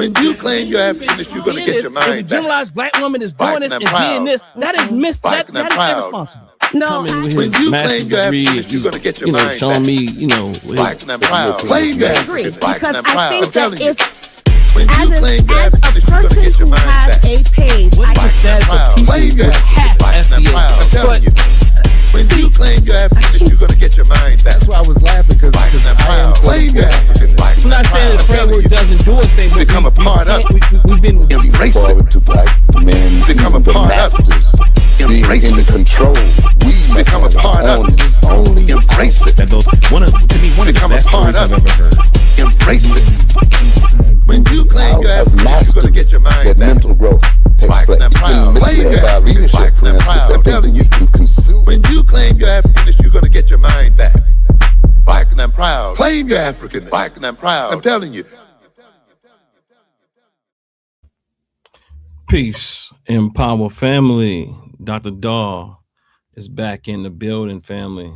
When you claim you're Africanist, you're going to get your mind back. If a generalized black woman is doing this and being this, that is that is irresponsible. No, when you claim you're Africanist, you're going to get your mind showing back. me, black and proud. Claim you're Africanist, black because and proud. I think that if when you claim you're as a Africanist, you're going to person get your who mind has back. a page, What is the status of people Claim who you're have Africanist, black and proud. I'm FBA? telling you. When you claim you're Africanist, you're going to get your mind back. That's why I was laughing because I am claim you're Africanist, black I'm not and saying the proud. I'm telling framework you. doesn't do a thing, but Become a part of it. we've been Embrace forward it. to black men Become a being the part of it. masters, being Embrace in the it. control. We must Become a have part our of own. it. It's only Embrace it. That those one of the Become a best part stories I've of it. ever heard. Embrace it. When you claim you're I've Africanist, you're going mastered to get your mind that back. mental growth takes Black place. and It's proud. been Claim misled you're by Africanist, leadership, black for and instance, proud. that I'm think telling we you. can consume. When you claim you're Africanist, you're going to get your mind back. Black and proud. Claim you're Africanist, black and proud. I'm telling you. Peace and power, family. Dr. Daw is back in the building, family.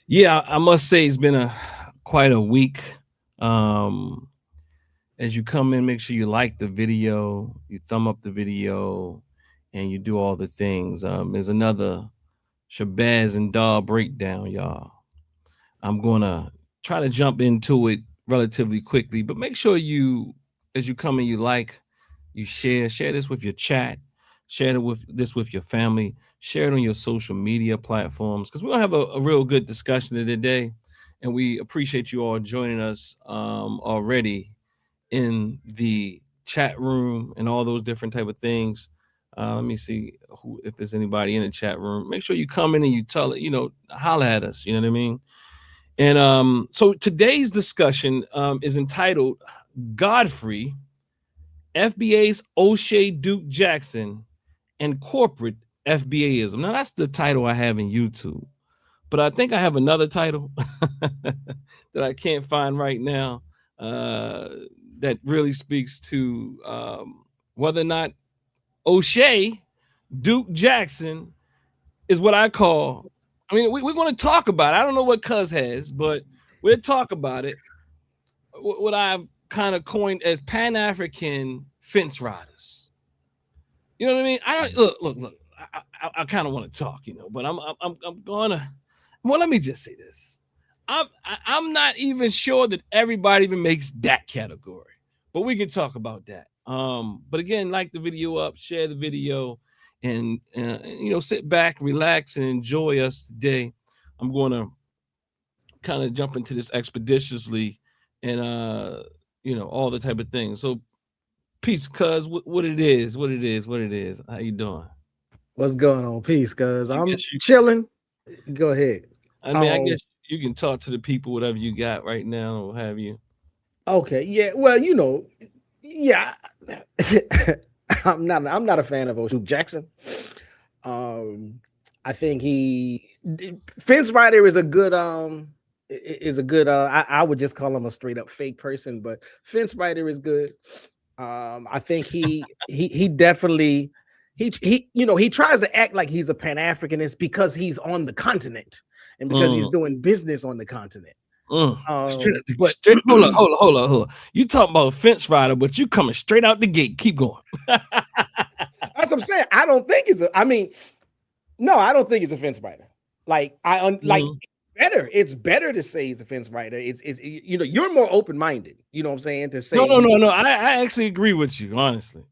Yeah, I must say it's been quite a week. As you come in, make sure you like the video, you thumb up the video, and you do all the things. There's another Shabazz and Daw breakdown, y'all. I'm gonna try to jump into it relatively quickly, but make sure you, as you come in, you like, you share this with your chat, share this with your family, share it on your social media platforms, because we're gonna have a real good discussion today, and we appreciate you all joining us already in the chat room and all those different type of things. Let me see if there's anybody in the chat room. Make sure you come in and you tell it, holler at us, you know what I mean? And so today's discussion is entitled Godfrey, FBA's Oshay Duke Jackson, and Corporate FBAism. Now that's the title I have in YouTube, but I think I have another title that I can't find right now that really speaks to whether or not Oshay Duke Jackson is what I call, we're going to talk about it. I don't know what Cuz has, but we'll talk about it. What I've kind of coined as Pan-African fence riders. You know what I mean? I don't look. I kind of want to talk, but I'm gonna. Well, let me just say this. I'm not even sure that everybody even makes that category, but we can talk about that. But again, like the video up, share the video, and sit back, relax, and enjoy us today. I'm going to kind of jump into this expeditiously, and all the type of things. So, peace, Cuz. What it is. How you doing? What's going on? Peace, Cuz. I'm chilling. Go ahead. I guess you can talk to the people, whatever you got right now, or have you. Okay. Yeah. Well, yeah. I'm not a fan of Oshay Jackson. I think fence rider is a good I would just call him a straight up fake person, but fence rider is good. I think he definitely he tries to act like he's a Pan-Africanist because he's on the continent and because he's doing business on the continent. Hold on. You talking about fence rider, but you coming straight out the gate. Keep going. That's what I'm saying. I don't think it's I don't think it's a fence rider. It's better to say he's a fence rider. It's you're more open-minded, you know what I'm saying, to say no. I actually agree with you, honestly.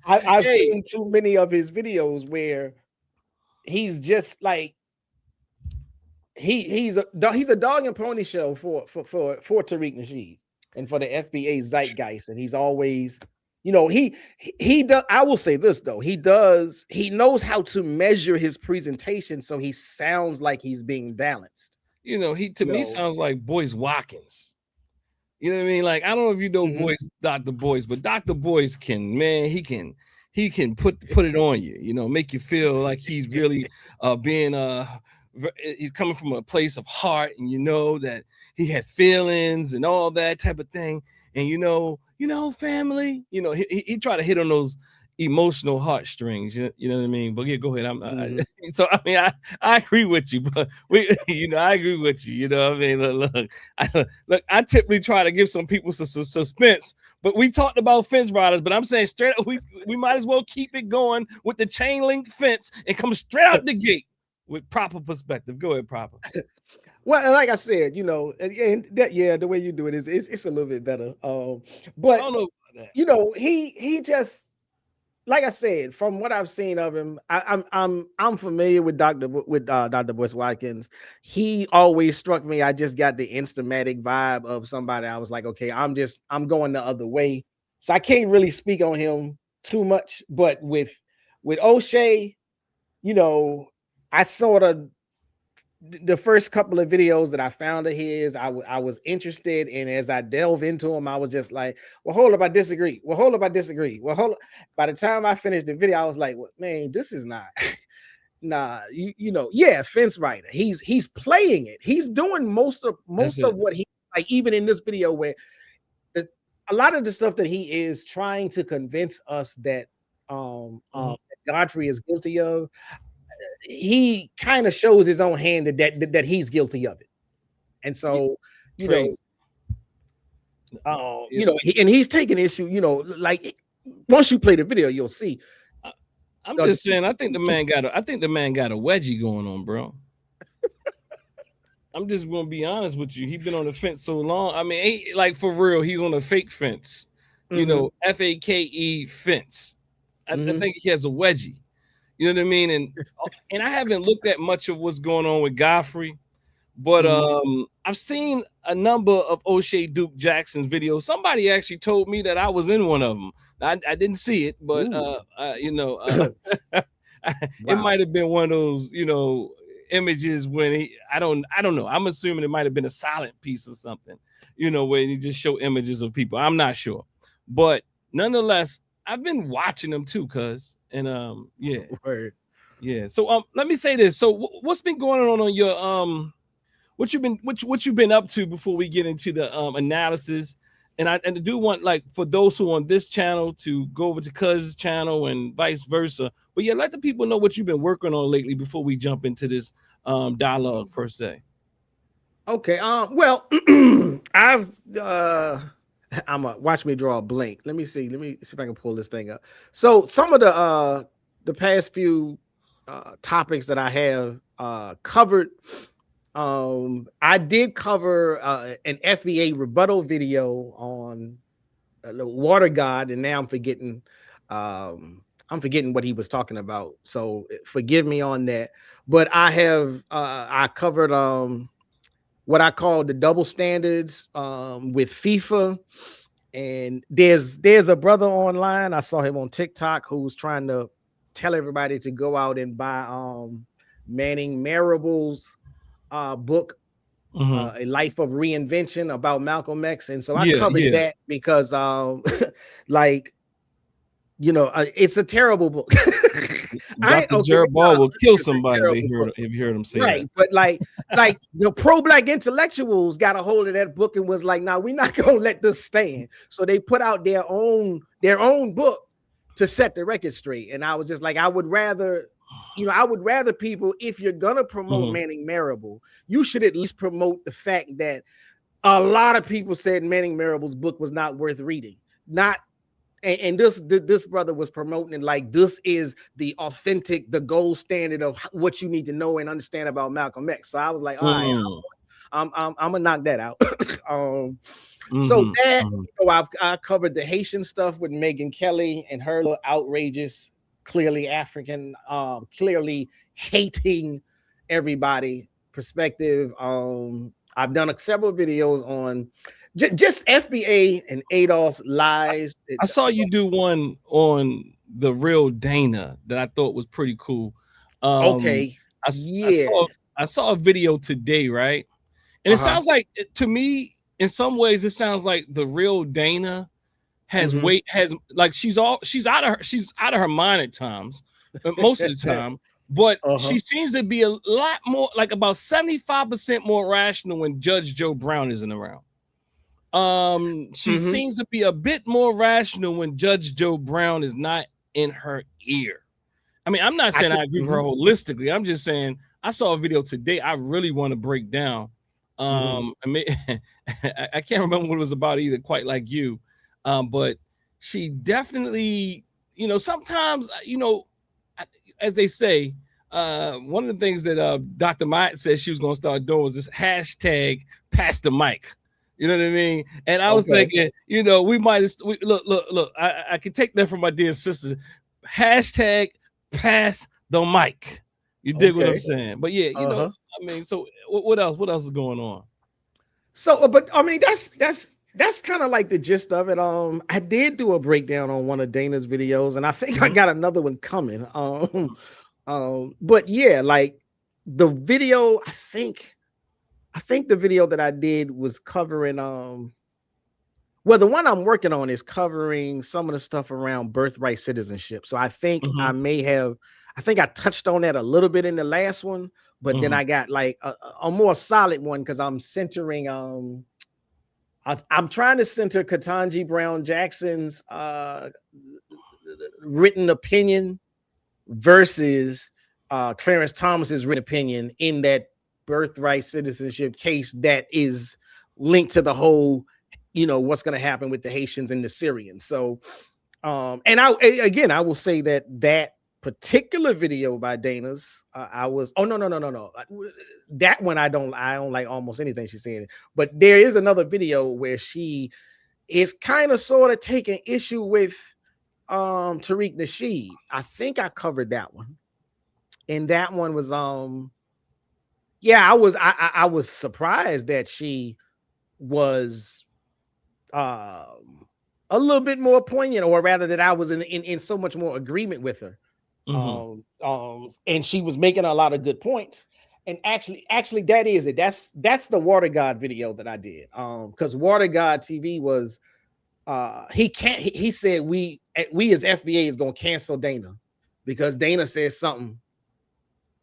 I've seen too many of his videos where he's just like he's a dog and pony show for Tariq Nasheed and for the FBA zeitgeist, and he's always he does. I will say this though, he knows how to measure his presentation so he sounds like he's being balanced. He me sounds like Boyce Watkins. You know what I mean? Like, I don't know if you know Dr. Boyce, but Dr. Boyce he can put it on you, make you feel like he's really he's coming from a place of heart, and that he has feelings and all that type of thing. And family, he try to hit on those, emotional heartstrings. You know what I mean? But yeah, go ahead. Mhm. So I mean, I agree with you, but I agree with you. You know what I mean? Look, I typically try to give some people some suspense, but we talked about fence riders. But I'm saying straight up, we might as well keep it going with the chain link fence and come straight out the gate with proper perspective. Go ahead, proper. Well, like I said, and that, yeah, the way you do it is it's a little bit better. I But don't know about that. he just, like I said, from what I've seen of him, I'm familiar with Dr. Boyce Watkins. He always struck me. I just got the instamatic vibe of somebody. I was like, okay, I'm going the other way. So I can't really speak on him too much. But with Oshay, I sort of, the first couple of videos that I found of his, I was interested in. As I delve into them, I was just like, well, hold up, I disagree. Well, hold up, I disagree. Well, hold up. By the time I finished the video, I was like, well, man, this is not nah, yeah, fence rider. He's playing it. He's doing most of what he, like, even in this video where a lot of the stuff that he is trying to convince us that Godfrey is guilty of, he kind of shows his own hand that he's guilty of it. And so, and he's taking issue, like, once you play the video, you'll see. I'm just saying, I think the man got a wedgie going on, bro. I'm just gonna be honest with you. He's been on the fence so long. I mean, like, for real, he's on a fake fence. FAKE fence. I think he has a wedgie. You know what I mean? And I haven't looked at much of what's going on with Godfrey, but I've seen a number of Oshay Duke Jackson's videos. Somebody actually told me that I was in one of them. I didn't see it, but it might have been one of those, images when I don't know. I'm assuming it might have been a silent piece or something, where you just show images of people. I'm not sure, but nonetheless, I've been watching them too, yeah. Word. Yeah. So let me say this. So what's been going on your what you've been up to before we get into the analysis? And I do want, like, for those who are on this channel to go over to Cuz's channel and vice versa. But yeah, let the people know what you've been working on lately before we jump into this dialogue per se. Okay. Well, I've watch me draw a blank. Let me see if I can pull this thing up. So some of the past few topics that I have covered, I did cover an FBA rebuttal video on the water god, and now I'm forgetting what he was talking about. So forgive me on that. But I have I covered what I call the double standards with FIFA. And there's a brother online, I saw him on TikTok, who's trying to tell everybody to go out and buy Manning Marable's book, A Life of Reinvention, about Malcolm X. And so I covered that because like, it's a terrible book. Dr. Jared Ball will kill somebody if you heard him say right. that. But like the pro-black intellectuals got a hold of that book and was like, "Nah, we're not gonna let this stand." So they put out their own book to set the record straight. And I was just like, I would rather people, if you're gonna promote Manning Marable, you should at least promote the fact that a lot of people said Manning Marable's book was not worth reading. And this brother was promoting it like this is the gold standard of what you need to know and understand about Malcolm X. So I was like, all right, I'm gonna knock that out. So that I covered the Haitian stuff with Megyn Kelly and her outrageous, clearly African, clearly hating everybody perspective. I've done several videos on just FBA and ADOS lies. I saw you do one on the real Dana that I thought was pretty cool. Okay. I saw a video today, right? And it sounds like, to me, in some ways, it sounds like the real Dana has like she's out of her mind at times, most of the time. But she seems to be a lot more, like about 75% more rational when Judge Joe Brown isn't around. She seems to be a bit more rational when Judge Joe Brown is not in her ear. I mean, I'm not saying I agree with her holistically. I'm just saying I saw a video today I really want to break down. I mean, I can't remember what it was about either, quite like you. But she definitely, you know, sometimes, you know, as they say, one of the things that Dr. Myatt said she was going to start doing was this hashtag pass the mic. You know what I mean? And I was thinking, you know, we might look. I can take that from my dear sister. Hashtag pass the mic. You dig what I'm saying? But yeah, you know, I mean, so what else? What else is going on? So, but I mean, that's kind of like the gist of it. I did do a breakdown on one of Dana's videos, and I think I got another one coming. But yeah, like the video, I think the video that I did was covering well, the one I'm working on is covering some of the stuff around birthright citizenship. So I think I touched on that a little bit in the last one, but then I got like a more solid one because I'm centering I'm trying to center Ketanji Brown Jackson's written opinion versus Clarence Thomas's written opinion in that birthright citizenship case that is linked to the whole, you know, what's going to happen with the Haitians and the Syrians. So, and I will say that particular video by Dana's, no. That one I don't like almost anything she's saying. But there is another video where she is kind of sort of taking issue with Tariq Nasheed. I think I covered that one. And that one was I was surprised that she was a little bit more poignant, or rather that I was in so much more agreement with her. And she was making a lot of good points. And actually that is it. That's the Water God video that I did. Because Water God TV was he said we as FBA is gonna cancel Dana because Dana said something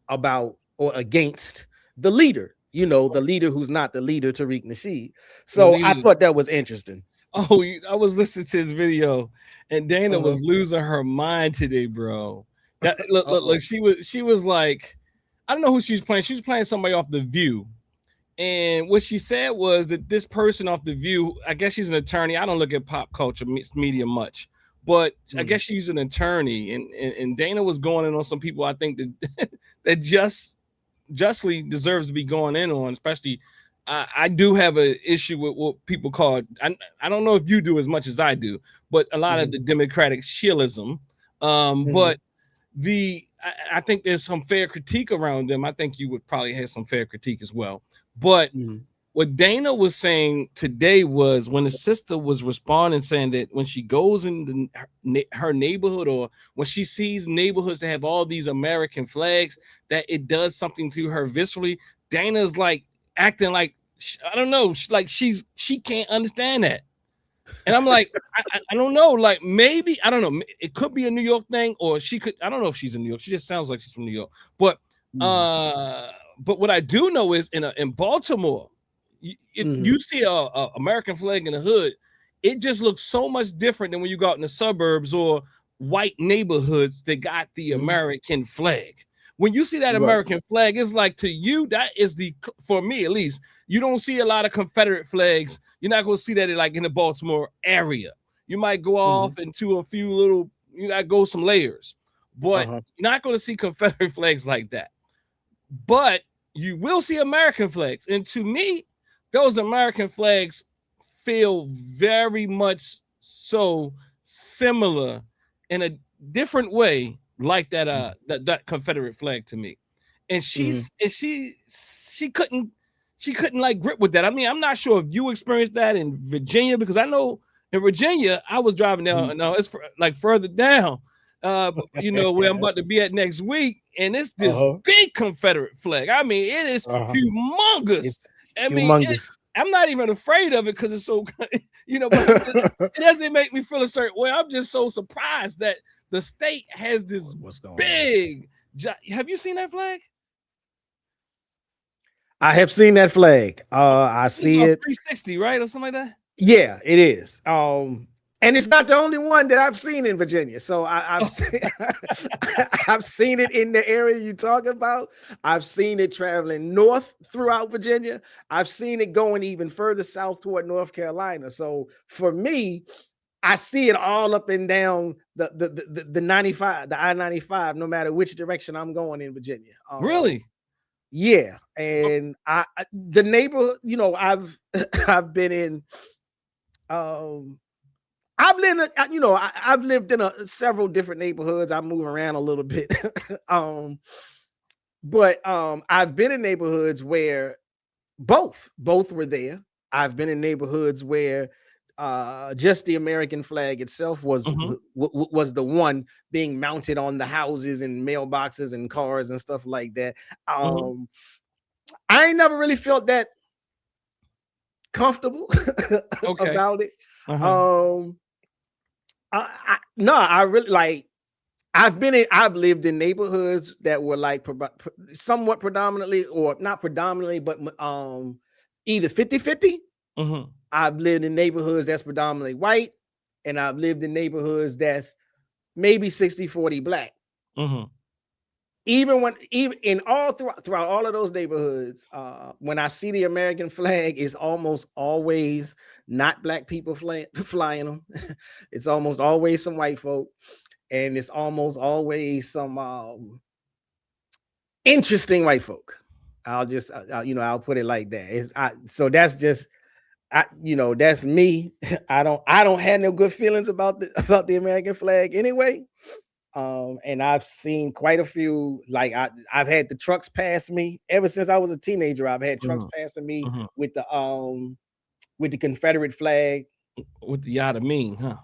about or against the leader, you know, the leader who's not the leader, Tariq Nasheed. So I thought that was interesting. Oh, I was listening to his video, and Dana was losing her mind today, bro. That look, she was like, I don't know who she was playing. She was playing somebody off The View, and what she said was that this person off The View, I guess she's an attorney. I don't look at pop culture media much, but I guess she's an attorney, and Dana was going in on some people I think that that justly deserves to be going in on, especially. I do have an issue with what people call, I don't know if you do as much as I do, but a lot of the Democratic shillism. But I think there's some fair critique around them. I think you would probably have some fair critique as well. But what Dana was saying today was when the sister was responding, saying that when she goes in her neighborhood or when she sees neighborhoods that have all these American flags, that it does something to her viscerally. Dana's like acting like, I don't know, like she can't understand that. And I'm like, I don't know, like maybe, I don't know, it could be a New York thing, or she could, I don't know if she's in New York. She just sounds like she's from New York. But what I do know is in Baltimore, if you see a American flag in the hood, it just looks so much different than when you go out in the suburbs or white neighborhoods that got the American flag. When you see that American flag, it's like, to you, that is for me at least, you don't see a lot of Confederate flags. You're not going to see that in the Baltimore area. You might go off into a few little, you got to go some layers, but you're not going to see Confederate flags like that. But you will see American flags. And to me, those American flags feel very much so similar in a different way, like that that Confederate flag to me. And she couldn't like grip with that. I mean, I'm not sure if you experienced that in Virginia, because I know in Virginia I was driving down. No, it's like further down, you know, where I'm about to be at next week, and it's this big Confederate flag. I mean, it is humongous. I'm not even afraid of it because it's so, you know, but it doesn't make me feel a certain way. I'm just so surprised that the state has this big. Have you seen that flag? I have seen that flag. I see it 360, right, or something like that. Yeah, it is. And And it's not the only one that I've seen in Virginia. So I've seen, I've seen it in the area you talk about. I've seen it traveling north throughout Virginia. I've seen it going even further south toward North Carolina. So for me, I see it all up and down the 95, the I-95, no matter which direction I'm going in Virginia. Really? Yeah. And the neighborhood, you know, I've I've been in I've lived, you know, I've lived in several different neighborhoods. I move around a little bit, but I've been in neighborhoods where both were there. I've been in neighborhoods where just the American flag itself was was the one being mounted on the houses and mailboxes and cars and stuff like that. I ain't never really felt that comfortable about it. No, I really like. I've lived in neighborhoods that were like somewhat predominantly, or not predominantly, but either 50-50. I've lived in neighborhoods that's predominantly white, and I've lived in neighborhoods that's maybe 60-40 black. Even in all throughout all of those neighborhoods, when I see the American flag, it's almost always not black people flying them. It's almost always some white folk, and it's almost always some interesting white folk. I'll put it like that. So that's just, you know, that's me. I don't have no good feelings about the American flag anyway. And I've seen quite a few, like I've had the trucks pass me ever since I was a teenager. I've had trucks passing me with the Confederate flag, with the yada mean, huh?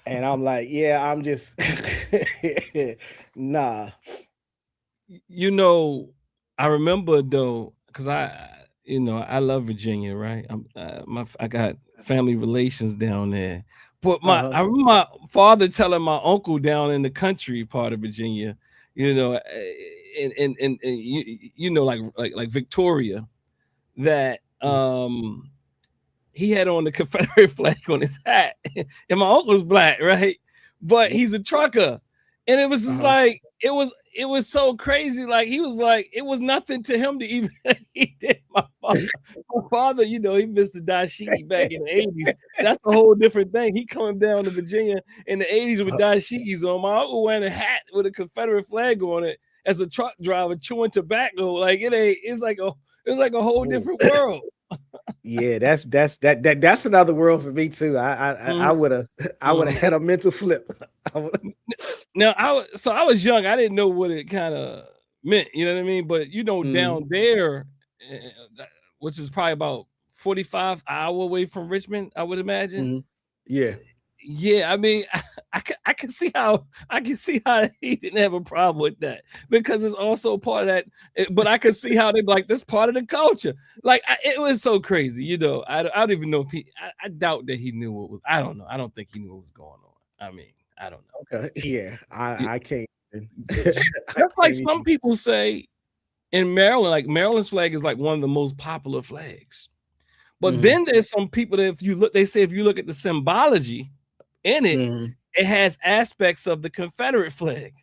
And I'm like, yeah, I'm just nah. You know, I remember though, because I love Virginia, right? I got family relations down there. But I remember my father telling my uncle down in the country part of Virginia, you know, and you know, like Victoria, that he had on the Confederate flag on his hat, and my uncle's black, right? But he's a trucker, and it was just like it was so crazy. Like he was like, it was nothing to him to even he did. My father, you know, he missed the dashiki back in the 80s. That's a whole different thing. He coming down to Virginia in the 80s with dashikis on. My uncle wearing a hat with a Confederate flag on it as a truck driver chewing tobacco. Like it's like a whole different world. Yeah, that's another world for me too. I would have had a mental flip. Now I was young. I didn't know what it kind of meant. You know what I mean? But you know, down there, which is probably about 45 hours away from Richmond, I would imagine. Yeah. I mean, I can see how he didn't have a problem with that, because it's also part of that. But I could see how they like this part of the culture. Like it was so crazy, you know. I don't even know if I doubt that he knew what was. I don't know. I don't think he knew what was going on. I mean, I don't know. Okay. Yeah, I can't. That's like some people say in Maryland, like Maryland's flag is like one of the most popular flags. But then there's some people that if you look at the symbology in it, it has aspects of the Confederate flag.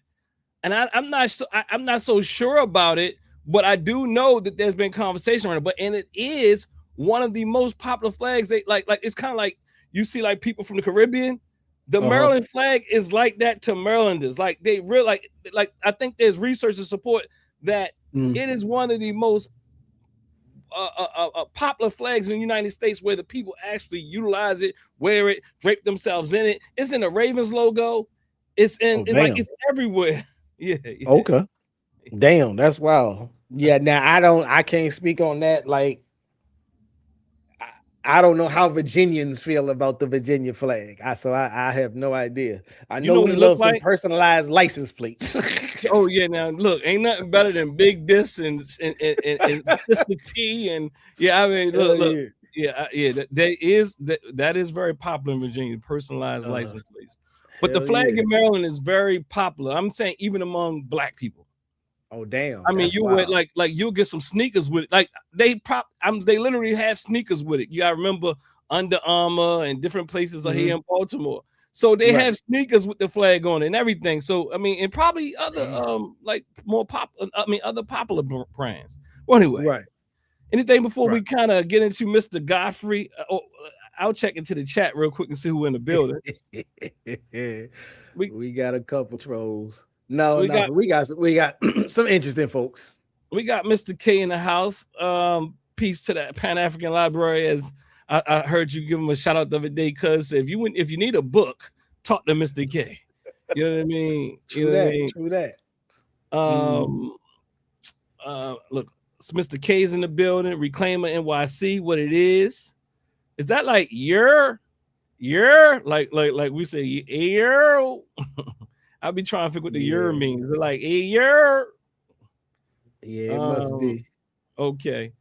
And I'm not so sure about it, but I do know that there's been conversation around it. And it is one of the most popular flags. They like it's kind of like you see like people from the Caribbean. The Maryland flag is like that to Marylanders. Like they really like I think there's research to support that it is one of the most popular flags in the United States, where the people actually utilize it, wear it, drape themselves in it. It's in the Ravens logo. It's like it's everywhere. Yeah. Okay. Damn, that's wild. Yeah. Now I can't speak on that. Like I don't know how Virginians feel about the Virginia flag. So I have no idea. I know we love some personalized license plates. Oh yeah, now look, ain't nothing better than Big Dis and Sister T, and yeah, I mean look, yeah, that is very popular in Virginia, personalized license plates. But the flag in Maryland is very popular. I'm saying even among black people. Oh damn! I mean, you would like you'll get some sneakers with it. Like they literally have sneakers with it. You gotta remember Under Armour and different places are here in Baltimore. So they Right. have sneakers with the flag on it and everything. So I mean, and probably other like more other popular brands. Well, anyway, Right. anything before we Right. kind of get into Mr. Godfrey? I'll check into the chat real quick and see who in the building. We got a couple trolls. No, we no, got we got some interesting folks. we got Mr. K in the house. Peace to that Pan-African library. As I heard you give him a shout out the other day, cuz if you need a book, talk to Mr. K. You know what I mean? True that. Look, it's Mr. K's in the building. Reclaimer NYC. What it is that like your like we say your? I'll be trying to figure what the your means. Is it like a your? Yeah, it must be. Okay.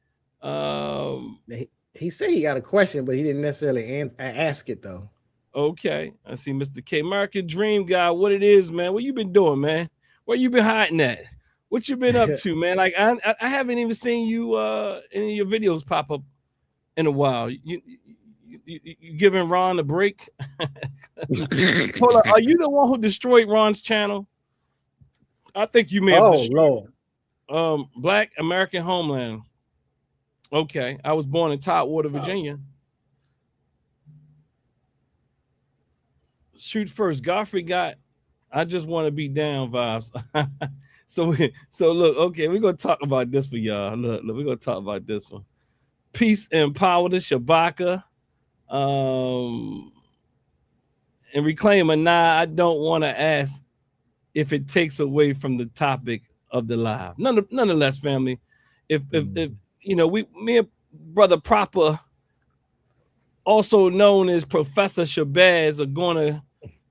He said he got a question, but he didn't necessarily ask it though. Okay, I see Mr. K. American Dream Guy. What it is, man? What you been doing, man? Where you been hiding at? What you been up to, man? Like I haven't even seen you any of your videos pop up in a while. You giving Ron a break? Hold on, are you the one who destroyed Ron's channel? I think you may have destroyed. Lord. Black American Homeland. Okay, I was born in Tidewater, Virginia. Shoot first, Godfrey got. I just want to be down vibes. so look, okay, we're gonna talk about this for y'all. Look, we're gonna talk about this one. Peace and power to Shabaka. And Reclaimer. Nah, I don't want to ask if it takes away from the topic of the live. Nonetheless, family, if you know, me and Brother Proper, also known as Professor Shabazz, are gonna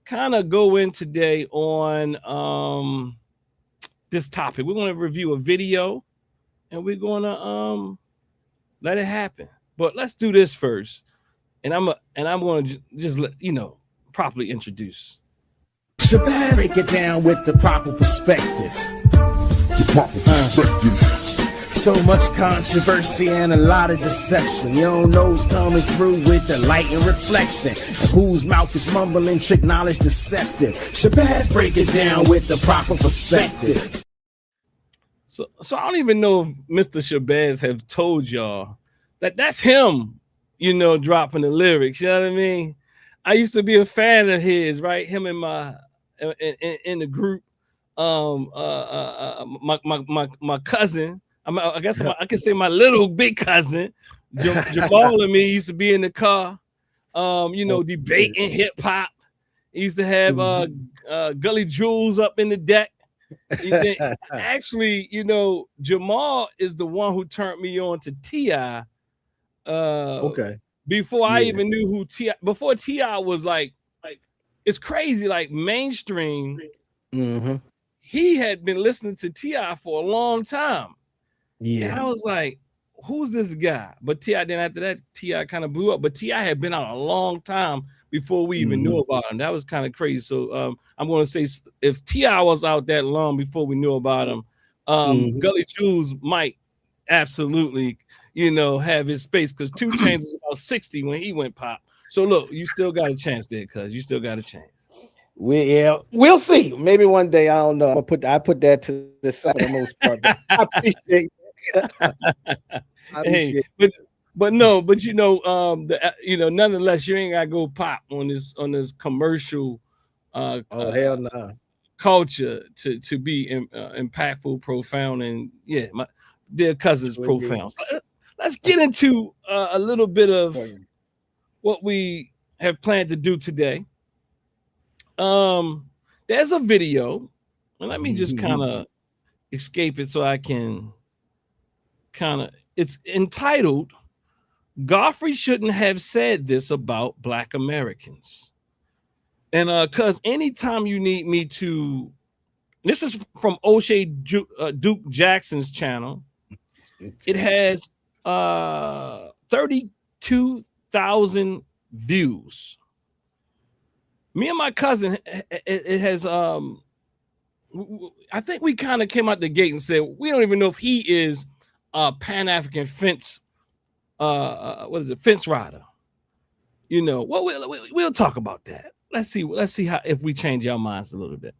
kind of go in today on this topic. We're gonna review a video and we're gonna let it happen. But let's do this first. And I'm gonna just let you know, properly introduce. Shabazz, break it down with the proper perspective. The proper perspective. So much controversy and a lot of deception. You don't know who's coming through with the light and reflection, and whose mouth is mumbling, trick knowledge deceptive. Shabazz, break it down with the proper perspective. So I don't even know if Mr. Shabazz have told y'all that that's him, you know, dropping the lyrics. You know what I mean? I used to be a fan of his, right? Him and my in the group. My cousin. I guess I can say my little big cousin, Jamal and me used to be in the car, you know, debating hip hop. He used to have Gully Jewels up in the deck. Actually, you know, Jamal is the one who turned me on to T.I. Before I even knew who T.I. Before T.I. was like it's crazy, like mainstream. He had been listening to T.I. for a long time. Yeah, and I was like, "Who's this guy?" But T.I. then after that, T.I. kind of blew up. But T.I. had been out a long time before we even knew about him. That was kind of crazy. So I'm going to say, if T.I. was out that long before we knew about him, Gully Jewels might absolutely, you know, have his space, because 2 Chainz was about 60 when he went pop. So look, you still got a chance there, cuz you still got a chance. We'll see. Maybe one day, I don't know. I put that to the side for the most part. I appreciate but you know, you know, nonetheless, you ain't gotta go pop on this commercial hell no. Culture to be impactful, profound, and yeah, my dear cousin's profound. So let's get into a little bit of what we have planned to do today. There's a video, and let me just kind of escape it so I can it's entitled "Godfrey Shouldn't Have Said This About Black Americans." And cuz anytime you need me to, this is from Oshay Duke Jackson's channel. It has 32,000 views. Me and my cousin, it has I think we kind of came out the gate and said we don't even know if he is a Pan-African fence fence rider. You know, well, we'll talk about that. let's see how if we change our minds a little bit.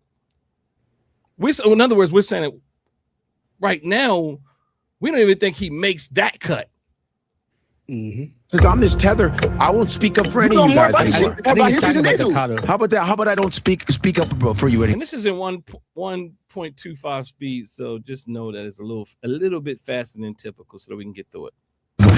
In other words, we're saying that right now we don't even think he makes that cut. Since I'm this tether, I won't speak up for any of you guys. How about that? How about I don't speak up for you anymore? And this is in 1.25 speed, so just know that it's a little bit faster than typical, so that we can get through it.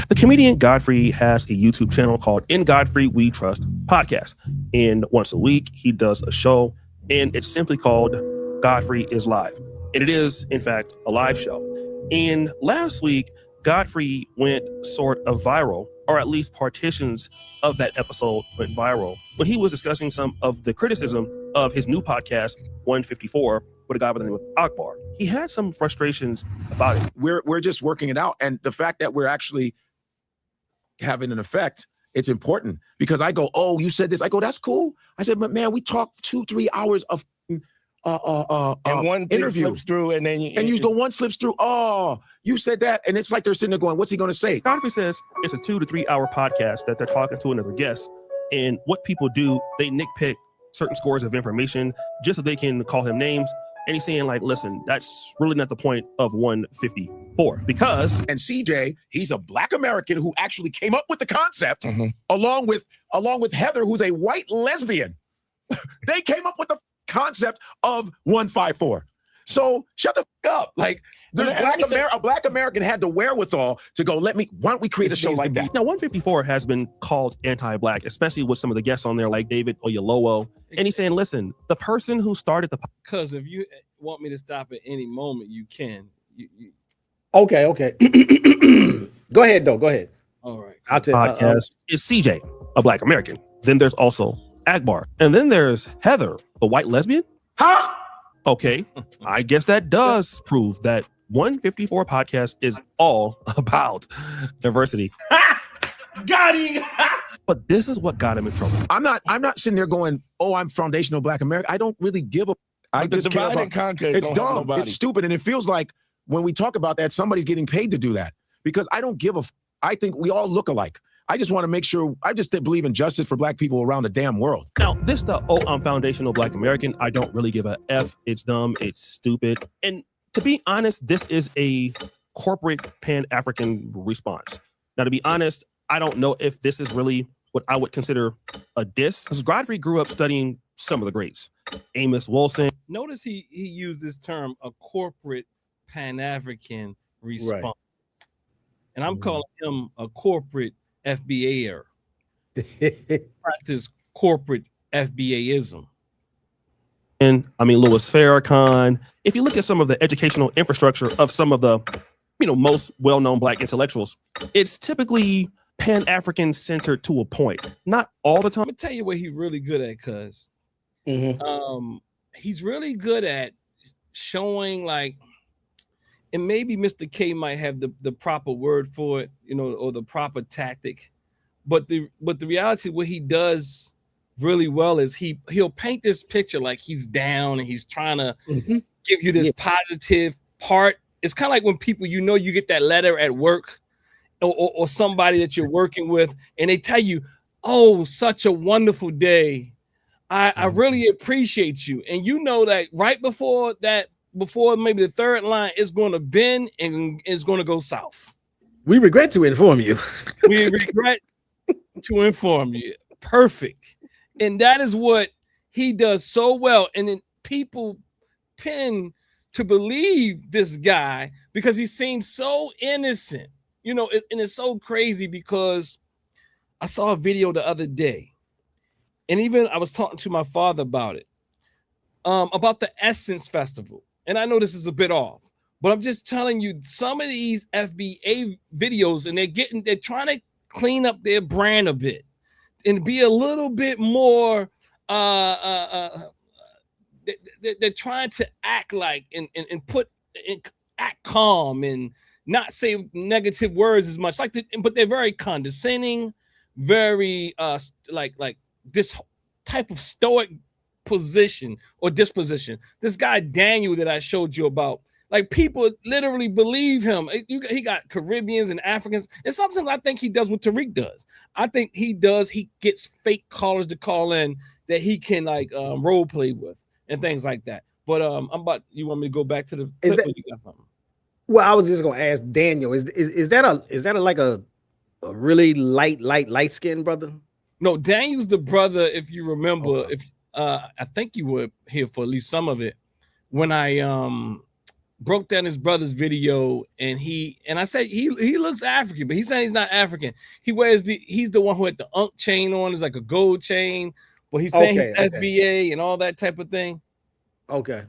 The comedian Godfrey has a YouTube channel called In Godfrey We Trust Podcast. And once a week, he does a show, and it's simply called Godfrey is Live. And it is, in fact, a live show. And last week, Godfrey went sort of viral, or at least partitions of that episode went viral, when he was discussing some of the criticism of his new podcast, 154, with a guy by the name of Akbar. He had some frustrations about it. We're just working it out. And the fact that we're actually having an effect, it's important, because I go, oh, you said this. I go, that's cool. I said, but man, we talked 2-3 hours of and one interview slips through, and then you go, one slips through. Oh, you said that, and it's like they're sitting there going, "What's he going to say?" Godfrey says it's a 2 to 3 hour podcast that they're talking to another guest, and what people do, they nitpick certain scores of information just so they can call him names. And he's saying, like, listen, that's really not the point of 154, because and CJ, he's a Black American who actually came up with the concept, along with Heather, who's a white lesbian. They came up with the concept of 154. So shut the f up. Like, there's a Black American had the wherewithal to go, why don't we create a show like that? Now, 154 has been called anti-Black, especially with some of the guests on there like David Oyelowo. And he's saying, listen, the person who started the because if you want me to stop at any moment, you can. Okay. Go ahead, though. Go ahead. All right. I'll tell you. Podcast is CJ, a Black American. Then there's also Akbar. And then there's Heather, a white lesbian. Huh? Okay. I guess that does prove that 154 podcast is all about diversity. Got him. But this is what got him in trouble. I'm not sitting there going, oh, I'm foundational Black American. I don't really give a. I just care about. It's dumb. It's stupid, and it feels like when we talk about that, somebody's getting paid to do that, because I don't give a. I think we all look alike. I just want to make sure. I just believe in justice for Black people around the damn world. Now, I'm foundational Black American. I don't really give a F. It's dumb. It's stupid. And to be honest, this is a corporate Pan-African response. Now, to be honest, I don't know if this is really what I would consider a diss, because Godfrey grew up studying some of the greats. Amos Wilson. Notice he used this term, a corporate Pan-African response. Right. And I'm calling him a corporate FBAer. Practice corporate FBAism. And I mean, Louis Farrakhan. If you look at some of the educational infrastructure of some of the, most well-known Black intellectuals, it's typically Pan-African centered to a point. Not all the time. Let me tell you what he's really good at, cuz. He's really good at showing, like, and maybe Mr. K might have the proper word for it, or the proper tactic. But the reality, what he does really well is he'll paint this picture like he's down and he's trying to give you this positive part. It's kind of like when people, you get that letter at work or somebody that you're working with, and they tell you, oh, such a wonderful day. I really appreciate you. And you know that right before maybe the third line, it's going to bend and it's going to go south. We regret to inform you. We regret to inform you. Perfect. And that is what he does so well. And then people tend to believe this guy because he seems so innocent, and it's so crazy because I saw a video the other day, and even I was talking to my father about it, about the Essence Festival. And I know this is a bit off, but I'm just telling you, some of these FBA videos, and they're trying to clean up their brand a bit and be a little bit more, they're trying to act like and act calm and not say negative words as much, but they're very condescending, very like this type of stoic position or disposition. This guy Daniel that I showed you about, like, people literally believe him. He got Caribbeans and Africans, and sometimes I think he does what Tariq does. I think he gets fake callers to call in that he can like role play with and things like that. But you want me to go back to the clip or you got something? Well, I was just gonna ask Daniel, is that like a really light skinned brother? No, Daniel's the brother, if you remember, if I think you were here for at least some of it when I broke down his brother's video, and I said he looks African, but he said he's not African. He's the one who had the Unk chain on, is like a gold chain, but he's saying he's FBA and all that type of thing. Okay.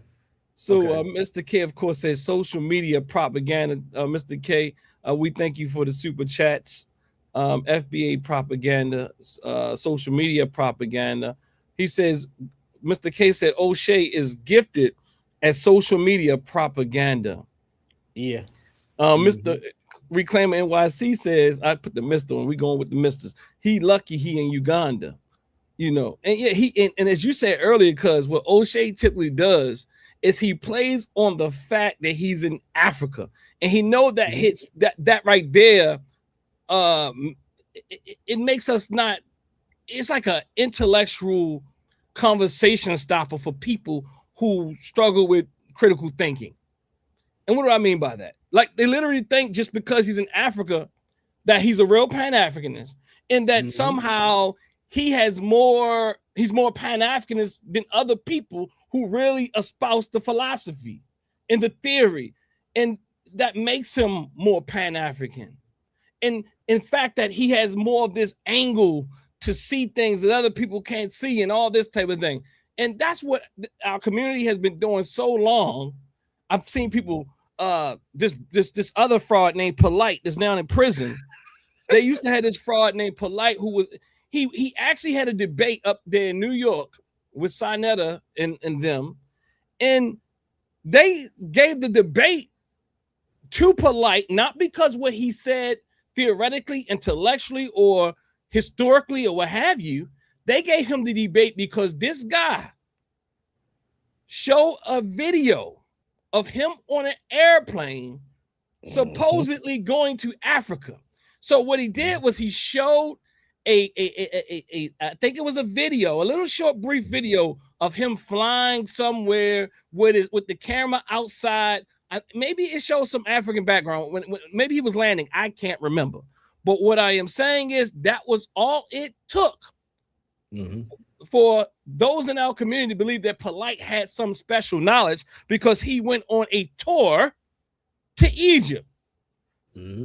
So Mr. K, of course, says social media propaganda. Mr. K, we thank you for the super chats. FBA propaganda, social media propaganda. He says, Mr. K said Oshay is gifted at social media propaganda. Yeah. Mr. Reclaimer NYC says, I put the Mr. on, we going with the Misters. He lucky he in Uganda, you know. And yeah, and as you said earlier, because what Oshay typically does is he plays on the fact that he's in Africa, and he know that hits that right there. It makes us not. It's like an intellectual conversation stopper for people who struggle with critical thinking. And what do I mean by that? Like they literally think just because he's in Africa that he's a real Pan-Africanist, and that somehow he's more Pan-Africanist than other people who really espouse the philosophy and the theory, and that makes him more Pan-African. And in fact, that he has more of this angle to see things that other people can't see and all this type of thing. And that's what our community has been doing so long. I've seen people, this other fraud named Polite that's now in prison. They used to have this fraud named Polite who was, he actually had a debate up there in New York with Sinetta and them. And they gave the debate to Polite, not because what he said theoretically, intellectually, or historically, or what have you. They gave him the debate because this guy showed a video of him on an airplane supposedly going to Africa. So what he did was he showed I think it was a video, a little short, brief video of him flying somewhere with the camera outside. Maybe it shows some African background. When maybe he was landing, I can't remember. But what I am saying is that was all it took for those in our community to believe that Polite had some special knowledge, because he went on a tour to Egypt,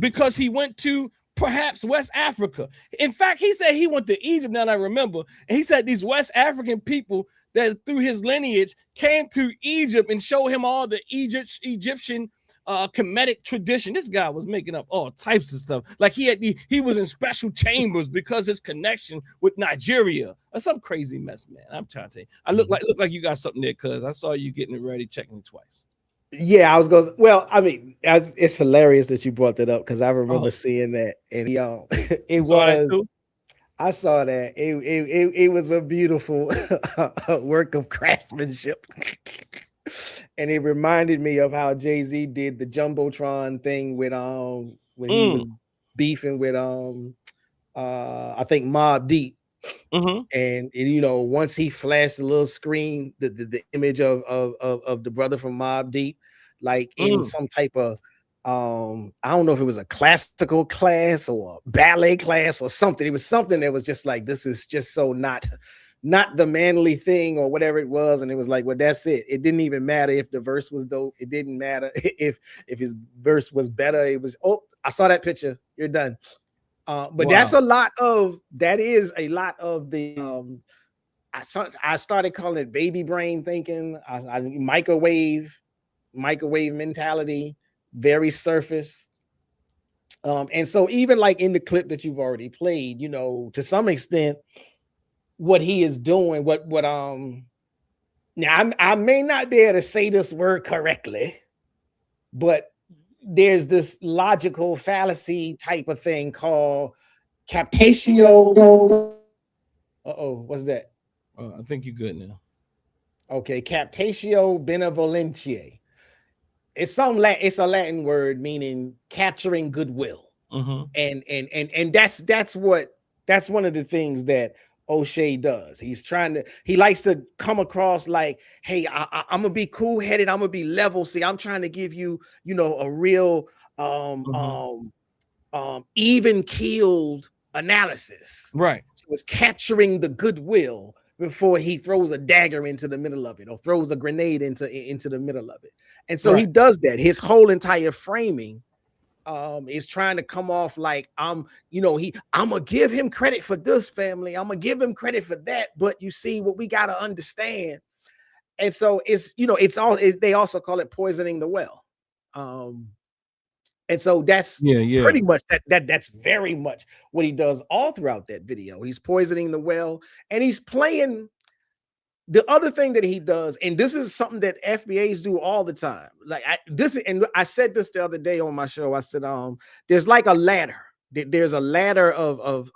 because he went to perhaps West Africa. In fact, he said he went to Egypt, now that I remember, and he said these West African people that through his lineage came to Egypt and showed him all the Egyptian Kemetic tradition. This guy was making up all types of stuff. Like he was in special chambers because his connection with Nigeria or some crazy mess, man. I'm trying to tell you. I look like you got something there, cuz I saw you getting it ready, checking it twice. Yeah, I was going. Well, I mean, it's hilarious that you brought that up, because I remember seeing that, and it was. I saw that. It was a beautiful work of craftsmanship. And it reminded me of how Jay-Z did the Jumbotron thing with when he was beefing with I think Mobb Deep. And you know, once he flashed the little screen, the image of the brother from Mobb Deep, like in some type of I don't know if it was a classical class or a ballet class or something. It was something that was just like, this is just so not the manly thing or whatever it was. And it was like, well, that's it. It didn't even matter if the verse was dope. It didn't matter if his verse was better. It was, oh, I saw that picture. You're done. But that's a lot of the I started calling it baby brain thinking. I microwave mentality, very surface. And so even like in the clip that you've already played, you know, to some extent, what he is doing, now I may not be able to say this word correctly, but there's this logical fallacy type of thing called captatio. What's that? I think you're good now. Okay, captatio benevolentiae. It's a Latin word meaning capturing goodwill. And that's one of the things that Oshay does. He likes to come across like, hey, I'm gonna be cool-headed, I'm gonna be level. See, I'm trying to give you, a real even-keeled analysis. Right. So it's capturing the goodwill before he throws a dagger into the middle of it or throws a grenade into the middle of it. And so he does that. His whole entire framing is trying to come off like I'm gonna give him credit for this, family. I'm gonna give him credit for that. But you see what we gotta understand. And so they also call it poisoning the well. And so that's pretty much that's very much what he does all throughout that video. He's poisoning the well, and he's playing. The other thing that he does, and this is something that FBAs do all the time. Like I said this the other day on my show. I said, there's like a ladder. There's a ladder of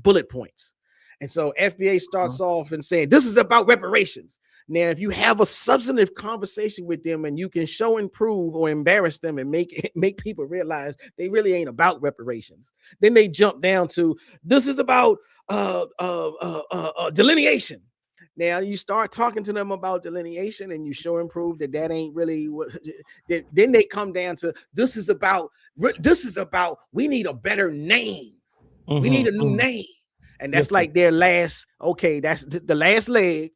bullet points. And so FBA starts off and saying, this is about reparations. Now, if you have a substantive conversation with them and you can show and prove or embarrass them and make people realize they really ain't about reparations, then they jump down to, this is about delineation. Now you start talking to them about delineation and you show and prove that ain't really what. Then they come down to, this is about we need a better name. We need a new name. And that's like their last, that's the last leg.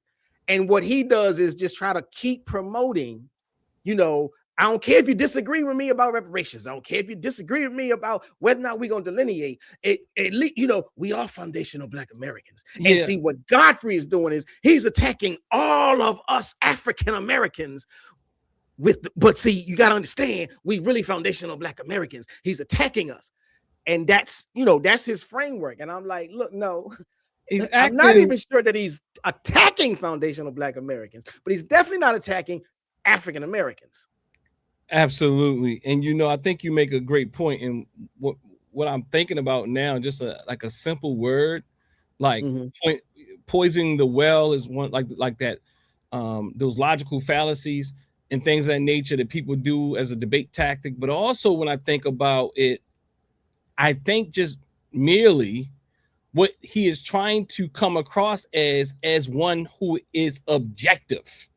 And what he does is just try to keep promoting, I don't care if you disagree with me about reparations. I don't care if you disagree with me about whether or not we're going to delineate it. At least, we are foundational Black Americans. And see what Godfrey is doing is he's attacking all of us African Americans but see, you got to understand, we really foundational Black Americans. He's attacking us. And that's his framework. And I'm like, look, no, I'm not even sure that he's attacking foundational Black Americans, but he's definitely not attacking African Americans. Absolutely. And I think you make a great point. And what I'm thinking about now, just like a simple word, like poisoning the well is one like that. Those logical fallacies and things of that nature that people do as a debate tactic. But also when I think about it, I think just merely what he is trying to come across as one who is objective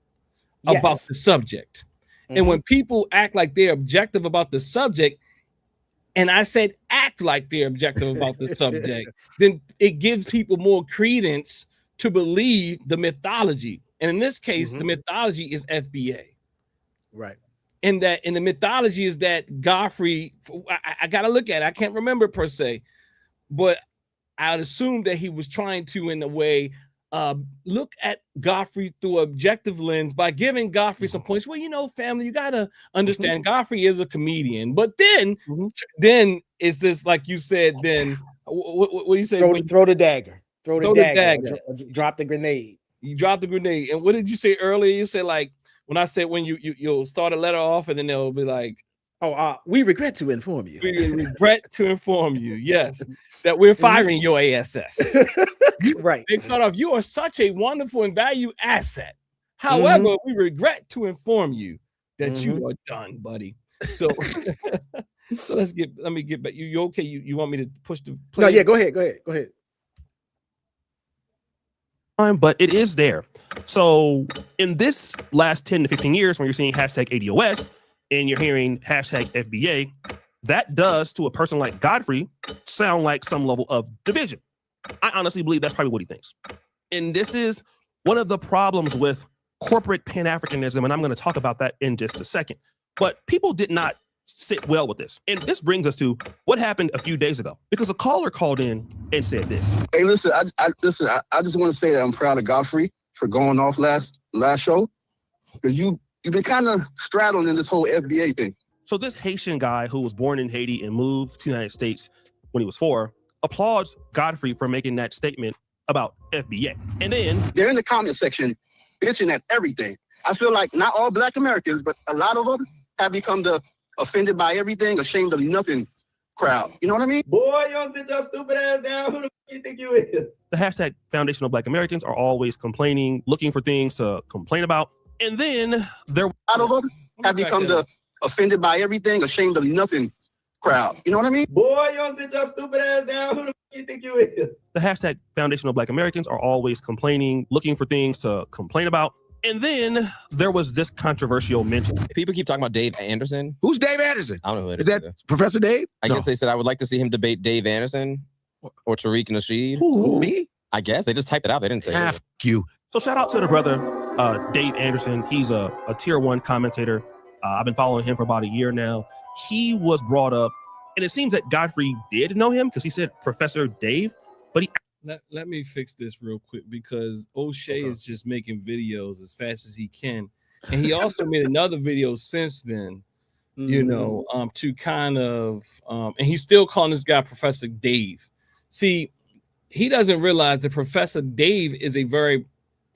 about the subject. And when people act like they're objective about the subject, and I said act like they're objective about the subject, then it gives people more credence to believe the mythology. And in this case, the mythology is FBA. Right. And the mythology is that Godfrey, I got to look at it. I can't remember per se, but I'd assume that he was trying to, in a way, look at Godfrey through an objective lens by giving Godfrey some points. Well, family, you got to understand Godfrey is a comedian. But then it's this, like you said, then what do you say? Throw the dagger. Throw the dagger. Drop the grenade. You dropped the grenade. And what did you say earlier? You said, like, when I said when you'll start a letter off and then they'll be like, we regret to inform you. We regret to inform you, yes, that we're firing your ASS. Right. They thought of, you are such a wonderful and valued asset. However, we regret to inform you that you are done, buddy. So let me get back. You okay? You want me to push the play? No, yeah, go ahead. But it is there. So in this last 10 to 15 years, when you're seeing hashtag ADOS and you're hearing hashtag FBA, that does to a person like Godfrey sound like some level of division. I honestly believe that's probably what he thinks. And this is one of the problems with corporate Pan-Africanism, and I'm going to talk about that in just a second. But people did not sit well with this. And this brings us to what happened a few days ago, because a caller called in and said this. Hey, listen, I just want to say that I'm proud of Godfrey for going off last show, because you've been kind of straddling in this whole FBA thing. So this Haitian guy who was born in Haiti and moved to the United States when he was 4 applauds Godfrey for making that statement about FBA. And then they're in the comment section bitching at everything. I feel like not all Black Americans, but a lot of them have become the offended by everything, ashamed of nothing crowd. You know what I mean? Boy, you don't sit your stupid ass down. Who the f you think you is? The hashtag foundational Black Americans are always complaining, looking for things to complain about. And then there a lot of them have become the offended by everything, ashamed of nothing crowd. You know what I mean? Boy, you don't sit your stupid ass down. Who the fuck you think you is? The hashtag Foundational Black Americans are always complaining, looking for things to complain about. And then there was this controversial mention. People keep talking about Dave Anderson. Who's Dave Anderson? I don't know who it Is that Professor Dave? I guess they said I would like to see him debate Dave Anderson or Tariq Nasheed. Who, me? I guess they just typed it out. They didn't say F you. So shout out to the brother, Dave Anderson. He's a tier 1 commentator. I've been following him for about a year now. He was brought up, and it seems that Godfrey did know him because he said Professor Dave, but he... Let me fix this real quick because Oshay is just making videos as fast as he can. And he also made another video since then, you know, to kind of, and he's still calling this guy Professor Dave. See, he doesn't realize that Professor Dave is a very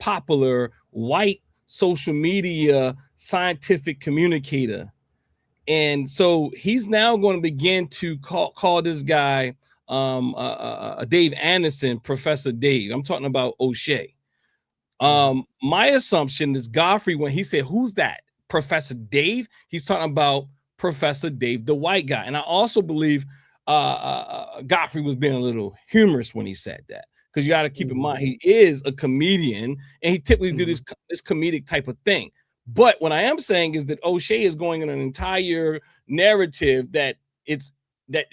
popular white social media scientific communicator. And so he's now going to begin to call this guy Dave Anderson, Professor Dave. I'm talking about Oshay. My assumption is Godfrey, when he said, who's that? Professor Dave? He's talking about Professor Dave, the white guy. And I also believe Godfrey was being a little humorous when he said that, because you got to keep in mind, he is a comedian and he typically do this comedic type of thing. But what I am saying is that Oshay is going on an entire narrative that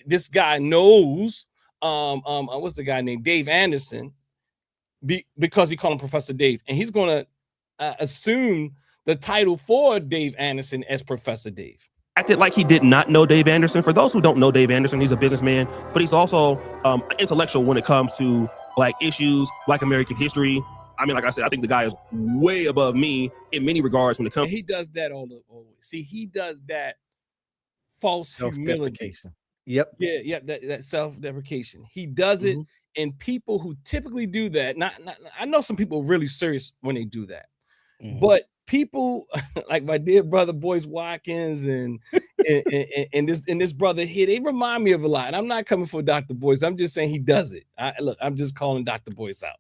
this guy knows what's the guy named Dave Anderson because he called him Professor Dave, and he's going to assume the title for Dave Anderson as Professor Dave. Acted like he did not know Dave Anderson. For those who don't know Dave Anderson, he's a businessman, but he's also an intellectual when it comes to Black issues, Black American history. I mean, like I said, I think the guy is way above me in many regards when it comes. And he does that all the way. See, he does that false humility. Yep. Yeah, that self-deprecation. He does it, and people who typically do that, I know some people are really serious when they do that, but people like my dear brother Boyce Watkins and this brother here, they remind me of a lot. And I'm not coming for Dr. Boyce. I'm just saying he does it. I'm just calling Dr. Boyce out.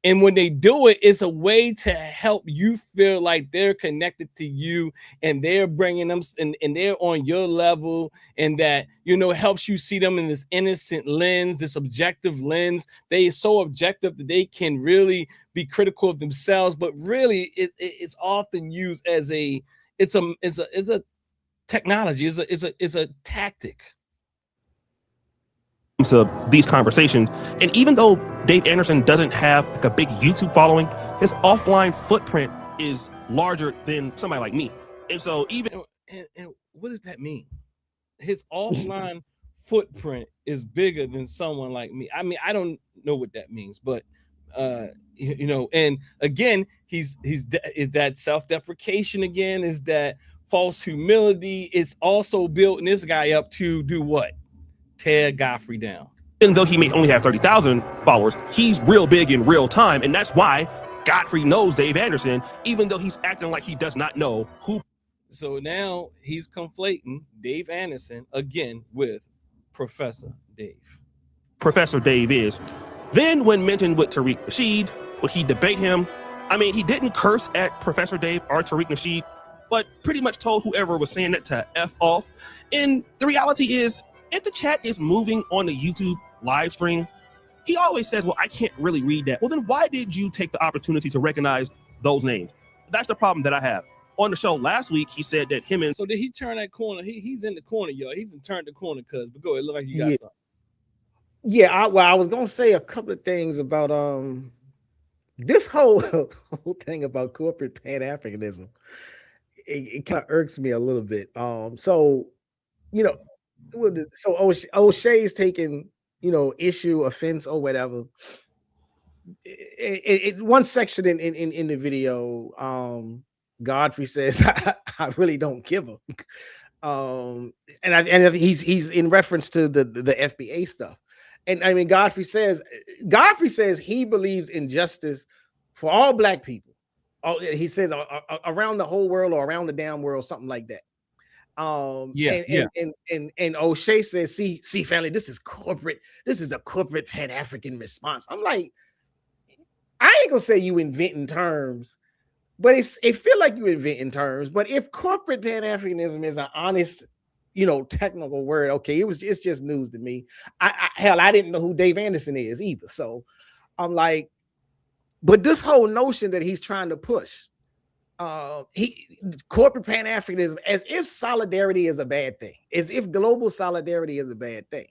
And when they do it, it's a way to help you feel like they're connected to you and they're bringing them and they're on your level, and that, you know, helps you see them in this innocent lens, this objective lens. They are so objective that they can really be critical of themselves, but really it's often used as a technology, it's a tactic. To these conversations. And even though Dave Anderson doesn't have like a big YouTube following, his offline footprint is larger than somebody like me. And so even and what does that mean? His offline footprint is bigger than someone like me. I mean, I don't know what that means, but you know, and again, is that self-deprecation again, is that false humility. It's also building this guy up to do what? Tear Godfrey down. Even though he may only have 30,000 followers, he's real big in real time, and that's why Godfrey knows Dave Anderson, even though he's acting like he does not know who. So now he's conflating Dave Anderson again with Professor Dave. Professor Dave is. Then when mentioned with Tariq Nasheed, would he debate him? I mean, he didn't curse at Professor Dave or Tariq Nasheed, but pretty much told whoever was saying it to F off. And the reality is, if the chat is moving on the YouTube live stream, he always says, well, I can't really read that. Well, then why did you take the opportunity to recognize those names? That's the problem that I have. On the show last week, he said that him and... So did he turn that corner? He's in the corner, y'all. He's turned the corner, cuz. But go ahead, look like you got something. Yeah, I was going to say a couple of things about this whole thing about corporate Pan-Africanism. It kind of irks me a little bit. So, you know, so O'Shea's taking, you know, issue, offense, or whatever. One section in the video, Godfrey says, "I really don't give a," and he's in reference to the FBA stuff. And I mean, Godfrey says he believes in justice for all Black people. He says around the whole world or around the damn world, something like that. And Oshay says, see, family, this is a corporate Pan-African response. I'm like, I ain't gonna say you inventing terms, but it feel like you inventing terms. But if corporate Pan-Africanism is an honest technical word. Okay, it's just news to me. I didn't know who Dave Anderson is either. So I'm like, but this whole notion that he's trying to push, corporate Pan-Africanism, as if solidarity is a bad thing, as if global solidarity is a bad thing.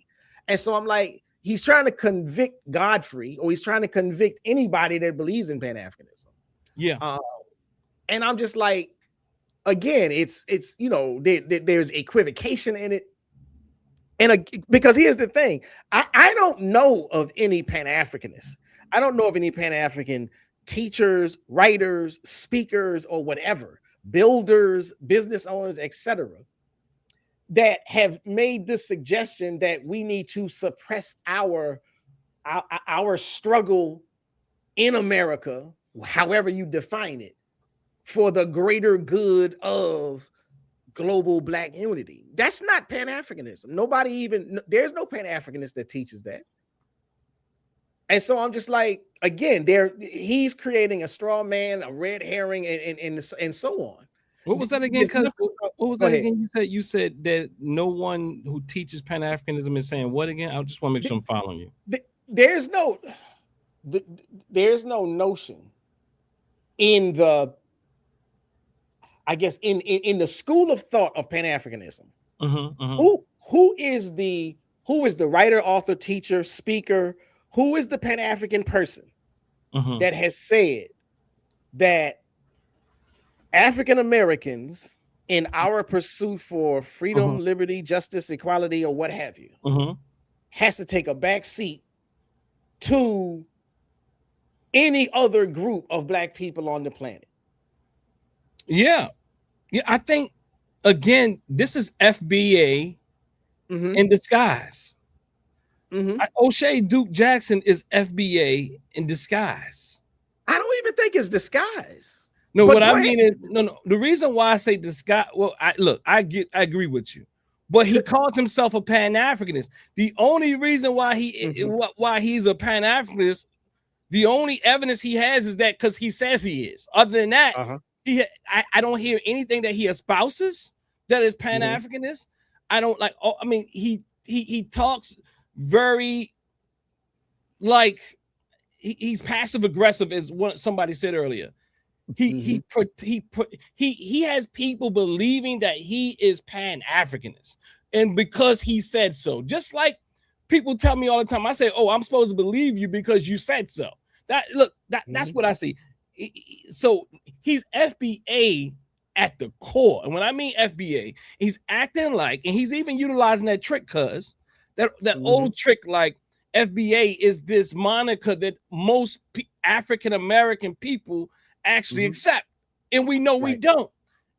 And so I'm like, he's trying to convict Godfrey, or he's trying to convict anybody that believes in Pan-Africanism. Yeah. And I'm just like, again, it's there's equivocation in it. And because here's the thing, I don't know of any Pan-Africanists. I don't know of any Pan-African teachers, writers, speakers, or whatever, builders, business owners, etc., that have made this suggestion that we need to suppress our struggle in America, however you define it, for the greater good of global Black unity. That's not Pan-Africanism. There's no Pan-Africanist that teaches that. And so I'm just like, again, he's creating a straw man, a red herring, and so on. What was that again? What was that again? You said that no one who teaches Pan-Africanism is saying what again? I just want to make sure I'm following you. There's no notion in the, I guess, in the school of thought of Pan-Africanism. Who is the writer, author, teacher, speaker? Who is the Pan-African person that has said that African Americans, in our pursuit for freedom, liberty, justice, equality, or what have you, has to take a back seat to any other group of Black people on the planet? Yeah. I think, again, this is FBA in disguise. Oshay Duke Jackson is FBA in disguise. I don't even think it's disguise. No, what I mean is, no. The reason why I say disguise, well, I agree with you, but he calls himself a Pan-Africanist. The only reason why he's a Pan-Africanist, the only evidence he has is that because he says he is. Other than that, I don't hear anything that he espouses that is Pan-Africanist. I don't like. I mean, he talks very like he's passive aggressive, as somebody said earlier. He has people believing that he is Pan-Africanist, and because he said so. Just like people tell me all the time, I say, "Oh, I'm supposed to believe you because you said so." That's what I see. So he's FBA at the core, and when I mean FBA, he's acting like, and he's even utilizing that trick, cause that old trick, like FBA is this moniker that most African American people actually accept, and we know we don't.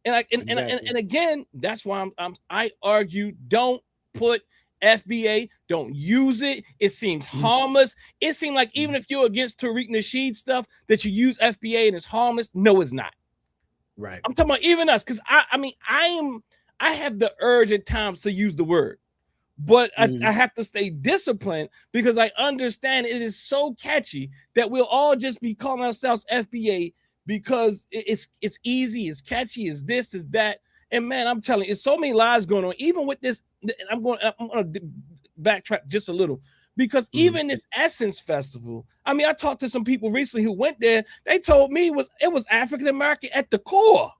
And and again, that's why I argue, don't put FBA, don't use it. It seems harmless. It seems like even if you're against Tariq Nasheed stuff, that you use FBA and it's harmless. No, it's not. Right. I'm talking about even us, because I have the urge at times to use the word, but I have to stay disciplined because I understand it is so catchy that we'll all just be calling ourselves FBA because it's easy, it's catchy, it's this, it's that. And man, I'm telling you, it's so many lies going on. Even with this, I'm going to backtrack just a little, because even this Essence Festival, I mean, I talked to some people recently who went there. They told me it was African American at the core.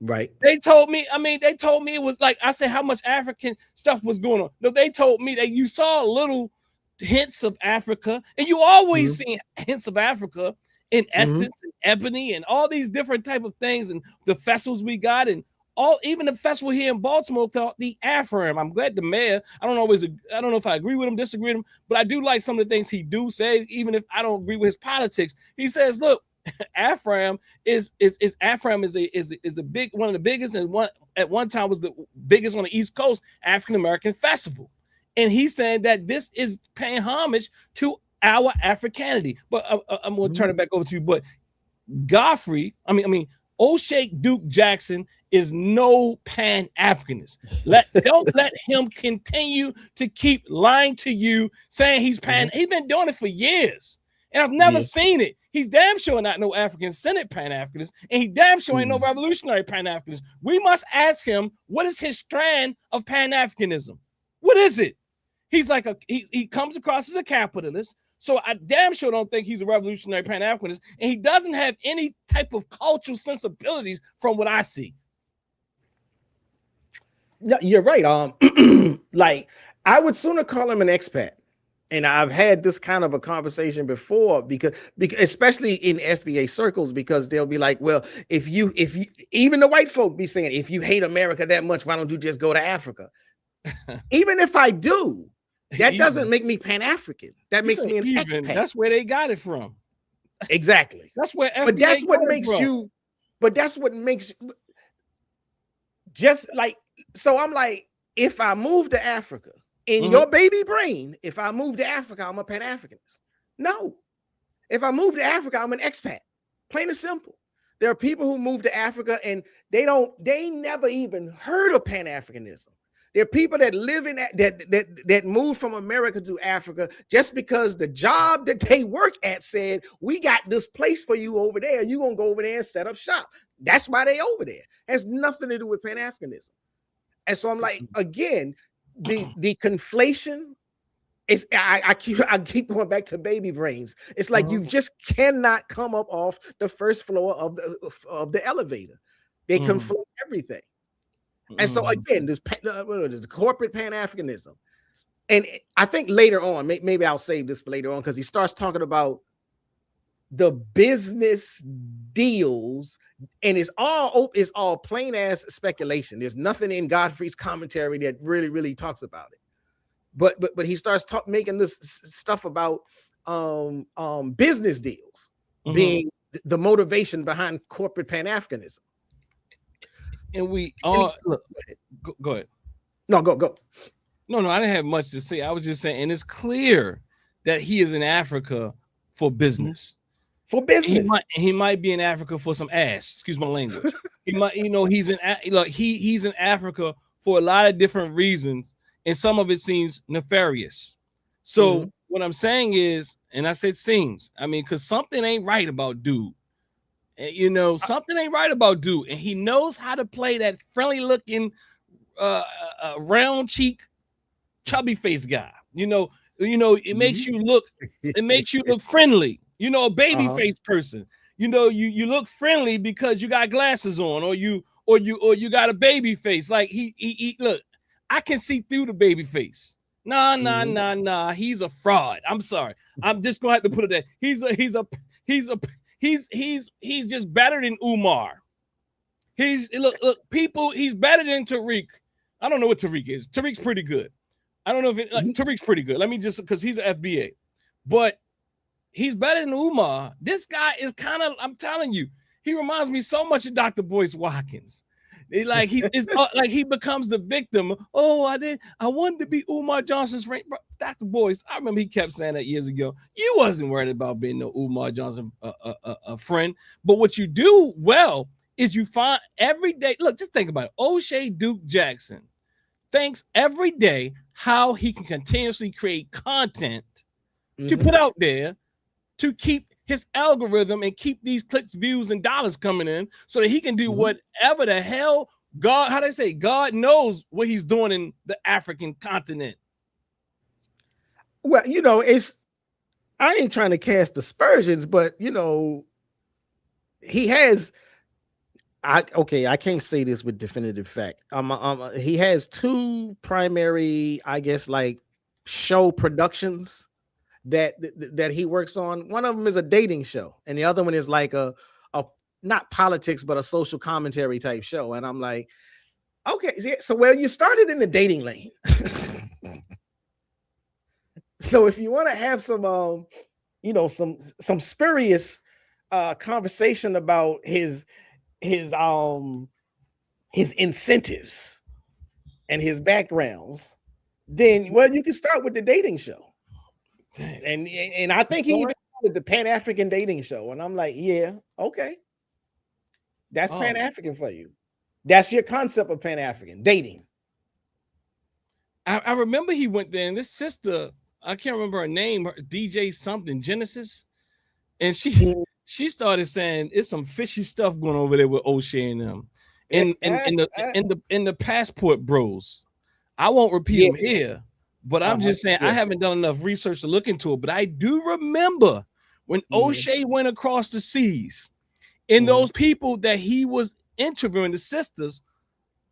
Right. They told me it was like, I said, how much African stuff was going on. No, they told me that you saw little hints of Africa, and you always seen hints of Africa in Essence and Ebony and all these different type of things, and the festivals we got, and even the festival here in Baltimore called the AFRAM. I'm glad the mayor, I don't know if I agree with him, disagree with him, but I do like some of the things he do say, even if I don't agree with his politics. He says, look, AFRAM is a big, one of the biggest, and one at one time was the biggest on the East Coast African American festival. And he said that this is paying homage to our Africanity. But I'm going to turn it back over to you. But Godfrey, Oshay Duke Jackson is no Pan-Africanist. Don't let him continue to keep lying to you, saying he's Pan. He's been doing it for years, and I've never seen it. He's damn sure not no African-centered Pan-Africanist, and he damn sure ain't no revolutionary Pan-Africanist. We must ask him, what is his strand of Pan-Africanism? What is it? He's like he comes across as a capitalist, so I damn sure don't think he's a revolutionary Pan-Africanist, and he doesn't have any type of cultural sensibilities from what I see. No, you're right. Like I would sooner call him an expat. And I've had this kind of a conversation before because especially in FBA circles, because they'll be like, well, if you even the white folk be saying, if you hate America that much, why don't you just go to Africa? Even if I do, that doesn't make me Pan-African. That makes me an expat. That's where they got it from. Exactly. That's where FBA but that's what makes you, but that's what makes just like, so I'm like, if I move to Africa, in your baby brain, if I move to Africa, I'm a Pan-Africanist. No. If I move to Africa, I'm an expat. Plain and simple. There are people who move to Africa and they never even heard of Pan-Africanism. There are people that live in that move from America to Africa just because the job that they work at said, we got this place for you over there. You're going to go over there and set up shop. That's why they over there. It has nothing to do with Pan-Africanism. And so I'm like, again, the conflation is I keep going back to baby brains. It's like you just cannot come up off the first floor of the elevator. They conflate everything. And so again, this corporate Pan-Africanism. And I think later on, maybe I'll save this for later on, because he starts talking about the business deals, and it's all plain ass speculation. There's nothing in Godfrey's commentary that really talks about it. But he starts making this stuff about business deals being the motivation behind corporate Pan-Africanism. And we all go ahead. No, go. No, I didn't have much to say. I was just saying, and it's clear that he is in Africa for business. For business, he might be in Africa for some ass. Excuse my language. He might, he's in Africa for a lot of different reasons, and some of it seems nefarious. So what I'm saying is, and I said seems, I mean, because something ain't right about dude. Something ain't right about dude, and he knows how to play that friendly looking, round cheek, chubby face guy. It makes you look, friendly. A baby face person. You look friendly because you got glasses on, or you got a baby face. Like he look, I can see through the baby face. Nah. He's a fraud. I'm sorry. I'm just gonna have to put it there. He's just better than Umar. He's better than Tariq. I don't know what Tariq is. Tariq's pretty good. I don't know if Tariq's pretty good. Let me just, because he's an FBA, but he's better than Umar. This guy is kind of, I'm telling you, he reminds me so much of Dr. Boyce Watkins. He becomes the victim. Oh, I wanted to be Umar Johnson's friend. Dr. Boyce, I remember he kept saying that years ago. You wasn't worried about being no Umar Johnson a friend. But what you do well is you find every day. Look, just think about it. Oshay Duke Jackson thinks every day how he can continuously create content to put out there to keep his algorithm and keep these clicks, views, and dollars coming in so that he can do whatever the hell God knows what he's doing in the African continent. Well, I ain't trying to cast aspersions, but he has, I can't say this with definitive fact. He has two primary, I guess, like show productions that he works on. One of them is a dating show, and the other one is like a not politics, but a social commentary type show. And I'm like, okay, so you started in the dating lane. So if you want to have some some spurious conversation about his incentives and his backgrounds, then you can start with the dating show. And I think he even called it the Pan-African dating show. And I'm like, yeah, okay. That's Pan-African for you. That's your concept of Pan-African dating. I remember he went there, and this sister, I can't remember her name, DJ something, Genesis. and she started saying it's some fishy stuff going over there with Oshay and them. In the passport bros. I won't repeat them here, but I'm just saying I haven't done enough research to look into it. But I do remember when Oshay went across the seas, and those people that he was interviewing, the sisters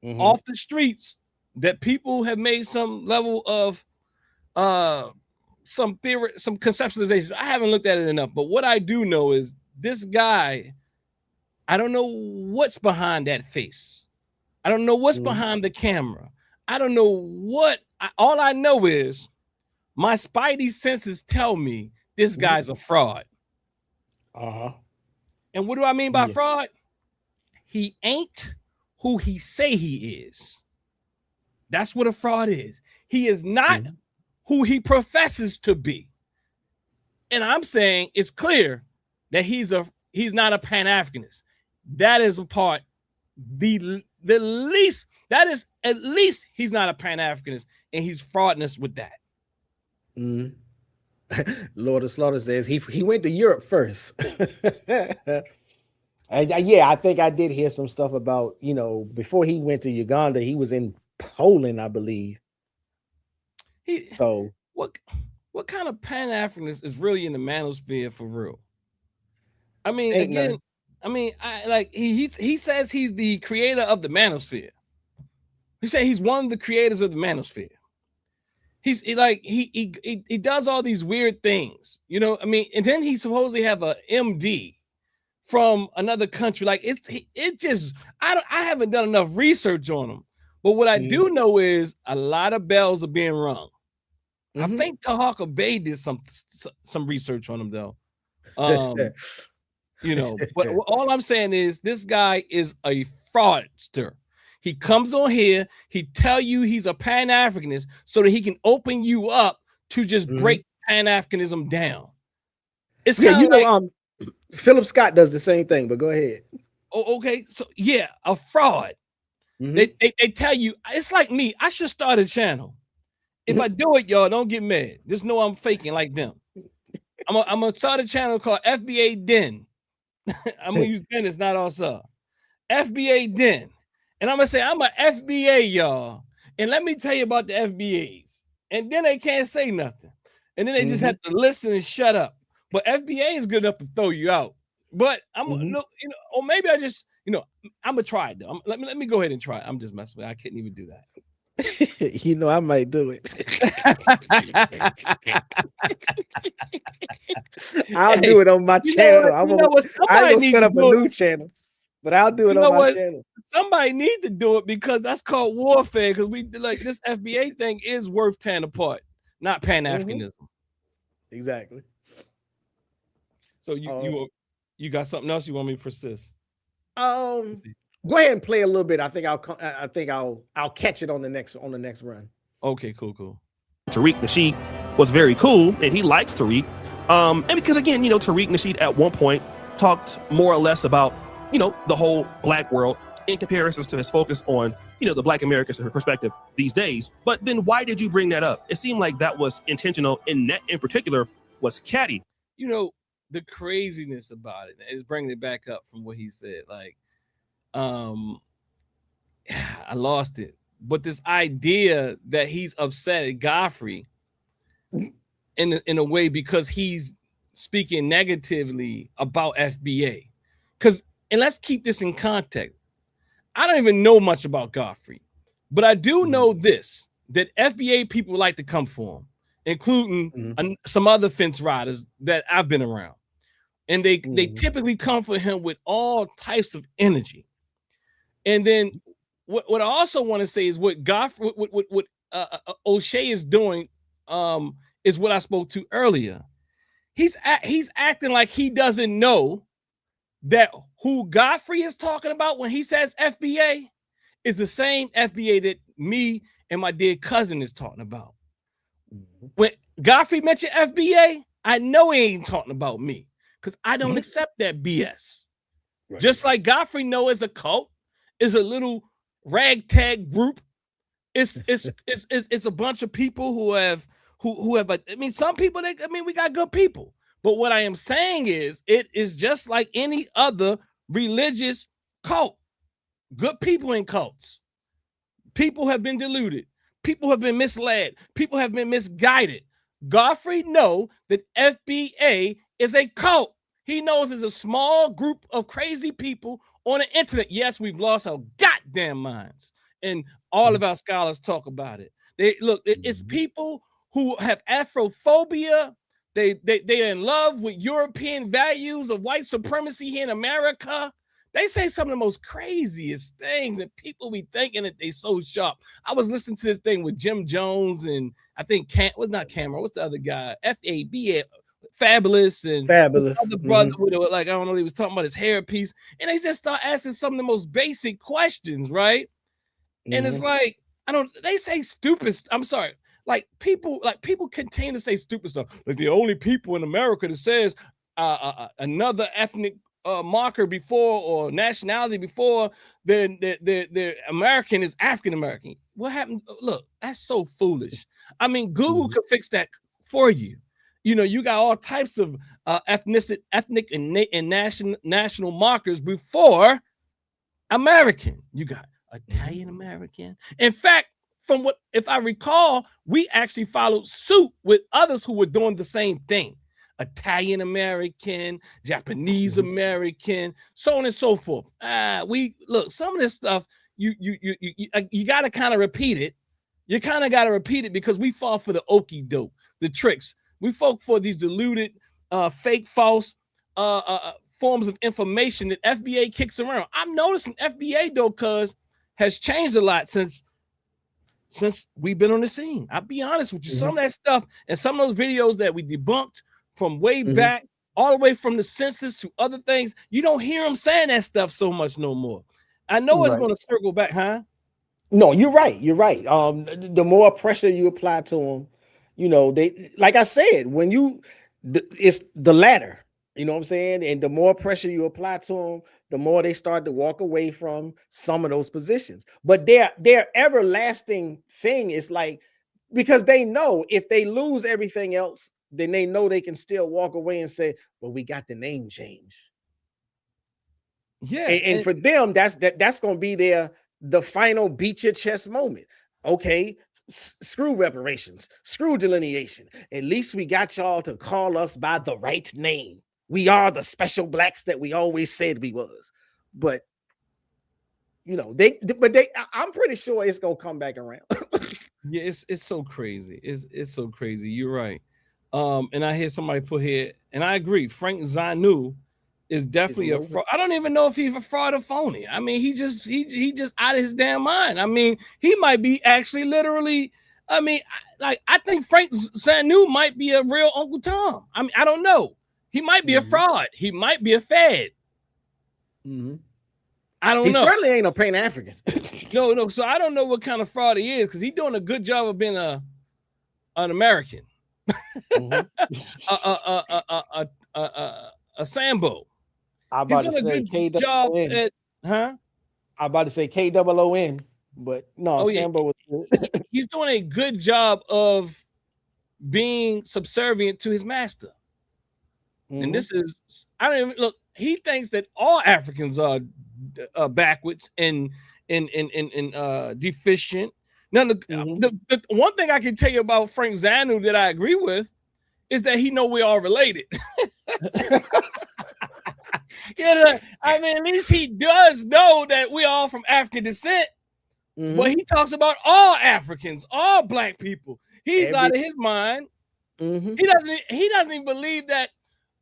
off the streets, that people have made some level of some theory, some conceptualizations. I haven't looked at it enough, but what I do know is this guy, I don't know what's behind that face. I don't know what's behind the camera. I don't know what. All I know is my spidey senses tell me this guy's a fraud. And what do I mean by fraud? He ain't who he say he is. That's what a fraud is. He is not who he professes to be. And I'm saying it's clear that he's not a Pan-Africanist. That is a part, the least, that is at least he's not a Pan-Africanist, and he's fraudness with that. Lord of Slaughter says he went to Europe first. Yeah, I think I did hear some stuff about, before he went to Uganda, he was in Poland, I believe. So what kind of Pan-Africanist is really in the manosphere for real? I mean, again, he says he's the creator of the manosphere. He said he's one of the creators of the manosphere. He does all these weird things, and then he supposedly have a MD from another country. Like I haven't done enough research on him, but what I do know is a lot of bells are being rung. I think Tahaka Bay did some research on him though. But all I'm saying is this guy is a fraudster. He comes on here, he tell you he's a Pan-Africanist so that he can open you up to just break Pan-Africanism down. It's kind of Philip Scott does the same thing, but go ahead. Oh, okay. So yeah, a fraud. They tell you, it's like me. I should start a channel. If I do it, y'all don't get mad. Just know I'm faking like them. I'm gonna start a channel called FBA Den. I'm gonna use Den, it's not Ausar. FBA Den. And I'm gonna say I'm a FBA, y'all. And let me tell you about the FBAs. And then they can't say nothing. And then they just have to listen and shut up. But FBA is good enough to throw you out. But I'm or maybe I just, I'm gonna try it though. Let me go ahead and try it. I'm just messing with it. I couldn't even do that. I might do it. I'll do it on my channel. I'm gonna set up a new channel, but I'll do it on my channel. Somebody need to do it because that's called warfare. Because we like this FBA thing is worth tearing apart, not Pan-Africanism. Exactly. So you got something else you want me to persist? Go ahead and play a little bit. I think I'll catch it on the next run. Okay, cool. Tariq Nasheed was very cool, and he likes Tariq. And because again, Tariq Nasheed at one point talked more or less about, the whole black world in comparison to his focus on, the Black Americans perspective these days. But then why did you bring that up? It seemed like that was intentional, and that in particular was catty. The craziness about it is bringing it back up from what he said. Like, I lost it. But this idea that he's upset at Godfrey in a way because he's speaking negatively about FBA. And let's keep this in context. I don't even know much about Godfrey, but I do know this, that FBA people like to come for him, including some other fence riders that I've been around. And they typically come for him with all types of energy. And then what I also want to say is what Godfrey, what Oshay is doing is what I spoke to earlier. He's acting like he doesn't know that who Godfrey is talking about when he says FBA is the same FBA that me and my dear cousin is talking about. When Godfrey mentioned FBA, I know he ain't talking about me because I don't accept that BS. Right. Just like Godfrey know as a cult, is a little ragtag group. It's a bunch of people who have some people we got good people, But what I am saying is, it is just like any other religious cult. Good people in cults. People have been deluded. People have been misled. People have been misguided. Godfrey knows that FBA is a cult. He knows it's a small group of crazy people on the internet. Yes, we've lost our goddamn minds. And all of our scholars talk about it. It's people who have Afrophobia. They are in love with European values of white supremacy here in America. They say some of the most craziest things, and people be thinking that they so sharp. I was listening to this thing with Jim Jones, and I think what's the other guy? FABA, Fabulous, and Fabulous. other brother with like, I don't know, he was talking about his hairpiece, and they just start asking some of the most basic questions, right? And it's like, they say stupid. I'm sorry. Like people continue to say stupid stuff. Like the only people in America that says another ethnic marker before or nationality before the American is African American. What happened? Look, that's so foolish. I mean, Google could fix that for you. You know, you got all types of ethnic and national markers before American. You got Italian American. In fact, if I recall, we actually followed suit with others who were doing the same thing. Italian American, Japanese American, so on and so forth. Some of this stuff you got to kind of repeat it. You kind of got to repeat it because we fall for the okie doke, the tricks. We fall for these diluted, fake, false forms of information that FBA kicks around. I'm noticing FBA though, cuz has changed a lot since we've been on the scene. I'll be honest with you. Some of that stuff and some of those videos that we debunked from way back, all the way from the census to other things, you don't hear them saying that stuff so much no more. I know it's going to circle back, huh? No, you're right. You're right. The more pressure you apply to them, you know, they, like I said, it's the latter, you know what I'm saying? And the more pressure you apply to them, the more they start to walk away from some of those positions. But their everlasting thing is like, because they know if they lose everything else, then they know they can still walk away and say, well, we got the name change. Yeah. And for them, that's going to be the final beat your chest moment. Okay, screw reparations, screw delineation. At least we got y'all to call us by the right name. We are the special blacks that we always said we was. But you know, I'm pretty sure it's gonna come back around. Yeah, it's so crazy. It's so crazy. You're right. And I hear somebody put here, and I agree. Frank Zainu is definitely a fraud. I don't even know if he's a fraud or phony. I mean, he just out of his damn mind. I mean, he might be actually literally. I mean, I think Frank Zainu might be a real Uncle Tom. I mean, I don't know. He might be a fraud. He might be a fad. I don't know. He certainly ain't a Pan-African. No. So I don't know what kind of fraud he is because he's doing a good job of being an American. A Sambo. I'm about to say K-O-N. I'm about to say K-O-O-N, but no, Sambo was good. He's doing a good job of being subservient to his master. And this is, I don't even look, he thinks that all Africans are backwards and deficient. Now, the one thing I can tell you about Frank Zainu that I agree with is that he know we're all related. I mean, at least he does know that we're all from African descent. But he talks about all Africans, all black people. He's out of his mind. He doesn't even believe that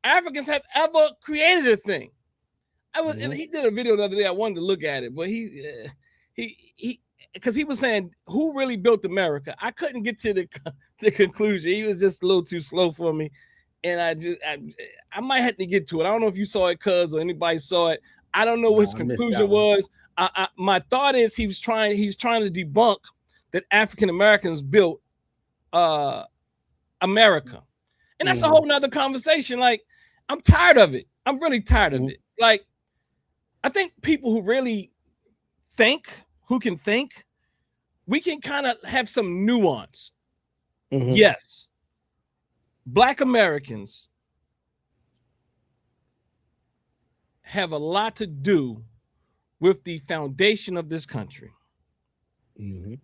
Africans have ever created a thing. He did a video the other day. I wanted to look at it, but he because he was saying who really built America. I couldn't get to the conclusion. He was just a little too slow for me, and I might have to get to it. I don't know if you saw it, cuz, or anybody saw it. I don't know what his conclusion was. My thought is he's trying to debunk that African Americans built America, and that's a whole nother conversation. Like, I'm tired of it. I'm really tired of it. Like, I think people who really who can think, we can kind of have some nuance. Yes, Black Americans have a lot to do with the foundation of this country. Mm-hmm.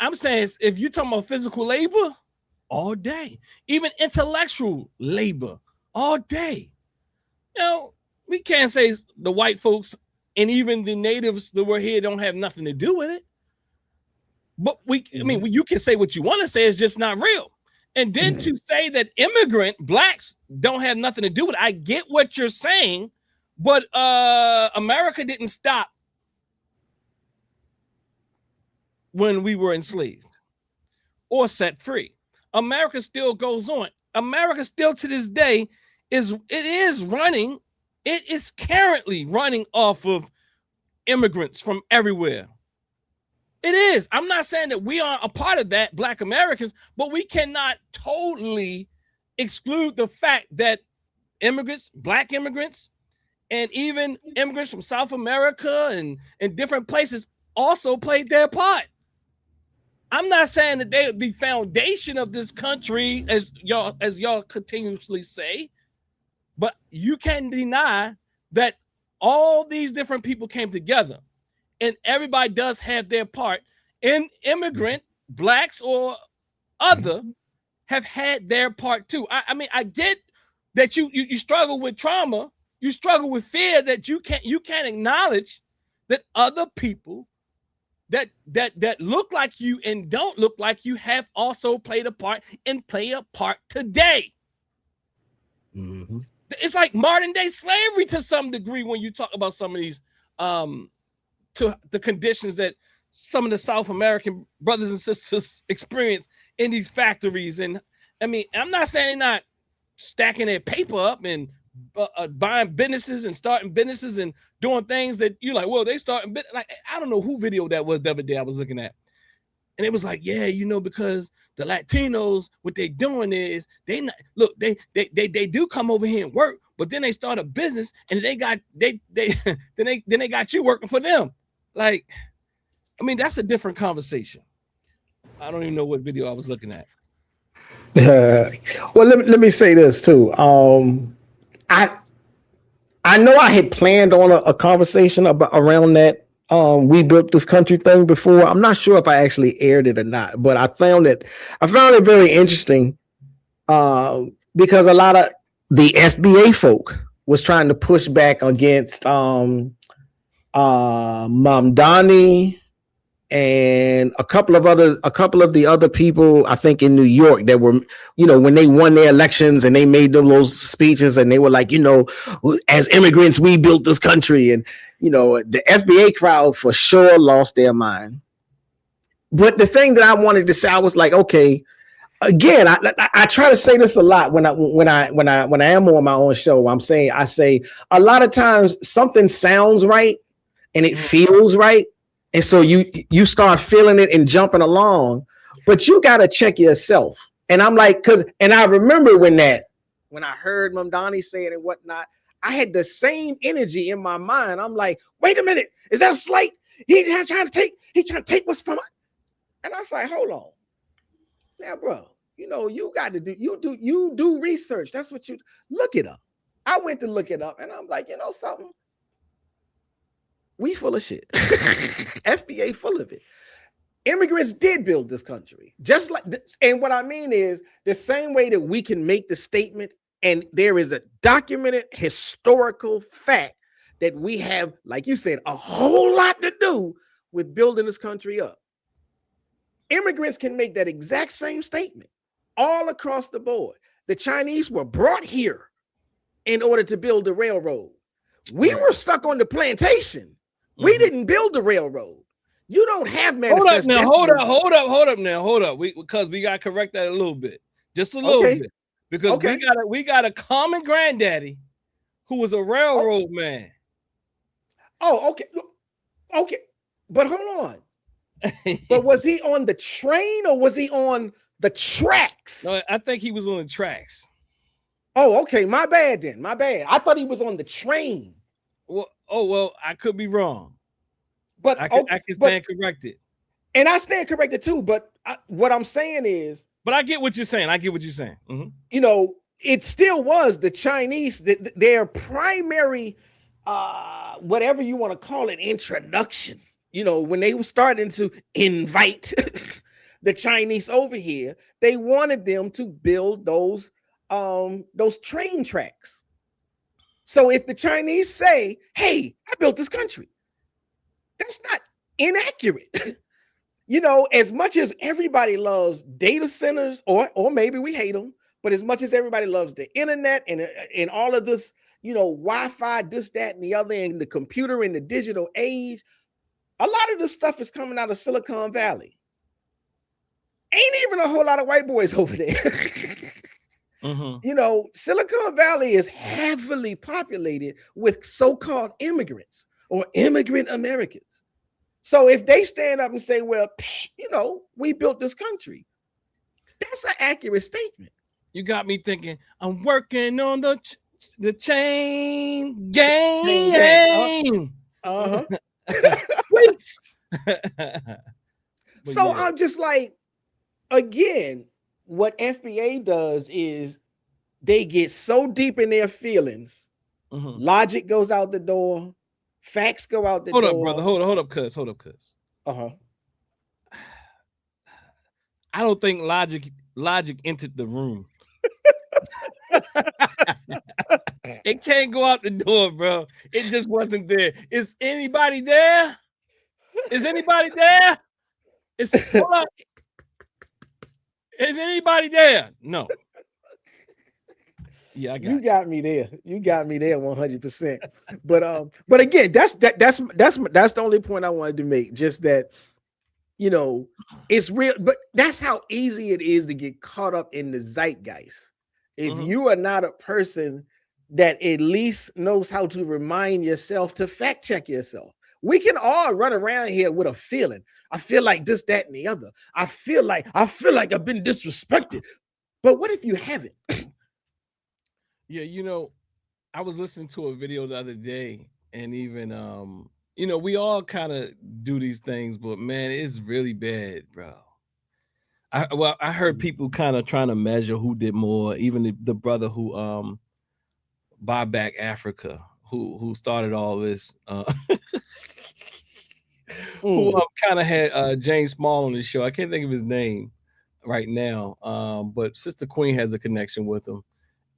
I'm saying if you're talking about physical labor, all day, even intellectual labor, all day. You know, we can't say the white folks and even the natives that were here don't have nothing to do with it. But you can say what you want to say, it's just not real. And then to say that immigrant blacks don't have nothing to do with it, I get what you're saying, but America didn't stop when we were enslaved or set free. America still goes on. America still to this day is currently running off of immigrants from everywhere. It is. I'm not saying that we aren't a part of that, Black Americans, but we cannot totally exclude the fact that immigrants, Black immigrants, and even immigrants from South America and different places also played their part. I'm not saying that they the foundation of this country, as y'all continuously say, but you can't deny that all these different people came together. And everybody does have their part. And immigrant, blacks or other, have had their part too. I mean, I get that you struggle with trauma, you struggle with fear, that you can't acknowledge that other people that look like you and don't look like you have also played a part and play a part today. Mm-hmm. It's like modern day slavery to some degree when you talk about some of these to the conditions that some of the South American brothers and sisters experience in these factories. And I mean, I'm not saying not stacking their paper up and buying businesses and starting businesses and doing things that you're like, well, they starting like, I don't know who video that was the other day I was looking at. And it was like, yeah, you know, because the Latinos, what they're doing is they do come over here and work, but then they start a business and they got you working for them. Like, I mean, that's a different conversation. I don't even know what video I was looking at. Well, let me say this too. I know I had planned on a conversation around that we built this country thing before. I'm not sure if I actually aired it or not, but I found it very interesting because a lot of the FBA folk was trying to push back against Mamdani and a couple of the other people, I think in New York, that were, you know, when they won their elections and they made those speeches and they were like, you know, as immigrants, we built this country. And, you know, the FBA crowd for sure lost their mind. But the thing that I wanted to say, I was like, okay, again, I try to say this a lot when I am on my own show. I say a lot of times something sounds right and it feels right. And so you start feeling it and jumping along, but you got to check yourself. And I'm like, and I remember when I heard Mamdani say it and whatnot, I had the same energy in my mind. I'm like, wait a minute, is that a slight? He's trying to take what's from us. And I was like, hold on. Now, bro, you know, you do research. That's what you look it up. I went to look it up and I'm like, you know something? We full of shit. FBA full of it. Immigrants did build this country. Just like this. And what I mean is the same way that we can make the statement and there is a documented historical fact that we have, like you said, a whole lot to do with building this country up. Immigrants can make that exact same statement all across the board. The Chinese were brought here in order to build the railroad. We were stuck on the plantation. We didn't build the railroad. You don't have manifest destiny. Hold up. Because we gotta correct that a little bit, just a little bit, because we got a common granddaddy who was a railroad man. Oh, okay, but hold on. But was he on the train or was he on the tracks? No, I think he was on the tracks. Oh, okay. My bad then. My bad. I thought he was on the train. Well, I could be wrong, but I can stand corrected, and I stand corrected too. But what I'm saying is, but I get what you're saying. Mm-hmm. You know, it still was the Chinese. Their primary whatever you want to call it, introduction. You know, when they were starting to invite the Chinese over here, they wanted them to build those train tracks. So if the Chinese say, "Hey, I built this country," that's not inaccurate. You know, as much as everybody loves data centers, or maybe we hate them, but as much as everybody loves the internet and all of this, you know, Wi-Fi, this, that, and the other, and the computer in the digital age, a lot of this stuff is coming out of Silicon Valley. Ain't even a whole lot of white boys over there. You know, Silicon Valley is heavily populated with so-called immigrants or immigrant Americans. So if they stand up and say, well, you know, we built this country, that's an accurate statement. You got me thinking, I'm working on the chain gang. So I'm just like, again, what FBA does is they get so deep in their feelings, logic goes out the door, facts go out the door. Hold up, brother. Hold up, cuz. I don't think logic entered the room. It can't go out the door, bro. It just wasn't there. Is anybody there? Is anybody there? Hold up. Is anybody there? No. Yeah, I got you. Got me there. You got me there 100%. But again, that's the only point I wanted to make. Just that, you know, it's real, but that's how easy it is to get caught up in the zeitgeist. If you are not a person that at least knows how to remind yourself to fact check yourself. We can all run around here with a feeling. I feel like this, that, and the other. I feel like I've been disrespected. But what if you haven't? Yeah, you know, I was listening to a video the other day, and even you know, we all kind of do these things, but man, it's really bad, bro. I heard people kind of trying to measure who did more. Even the brother who buy back Africa, who started all this, who kind of had James Small on the show. I can't think of his name right now, but Sister Queen has a connection with him,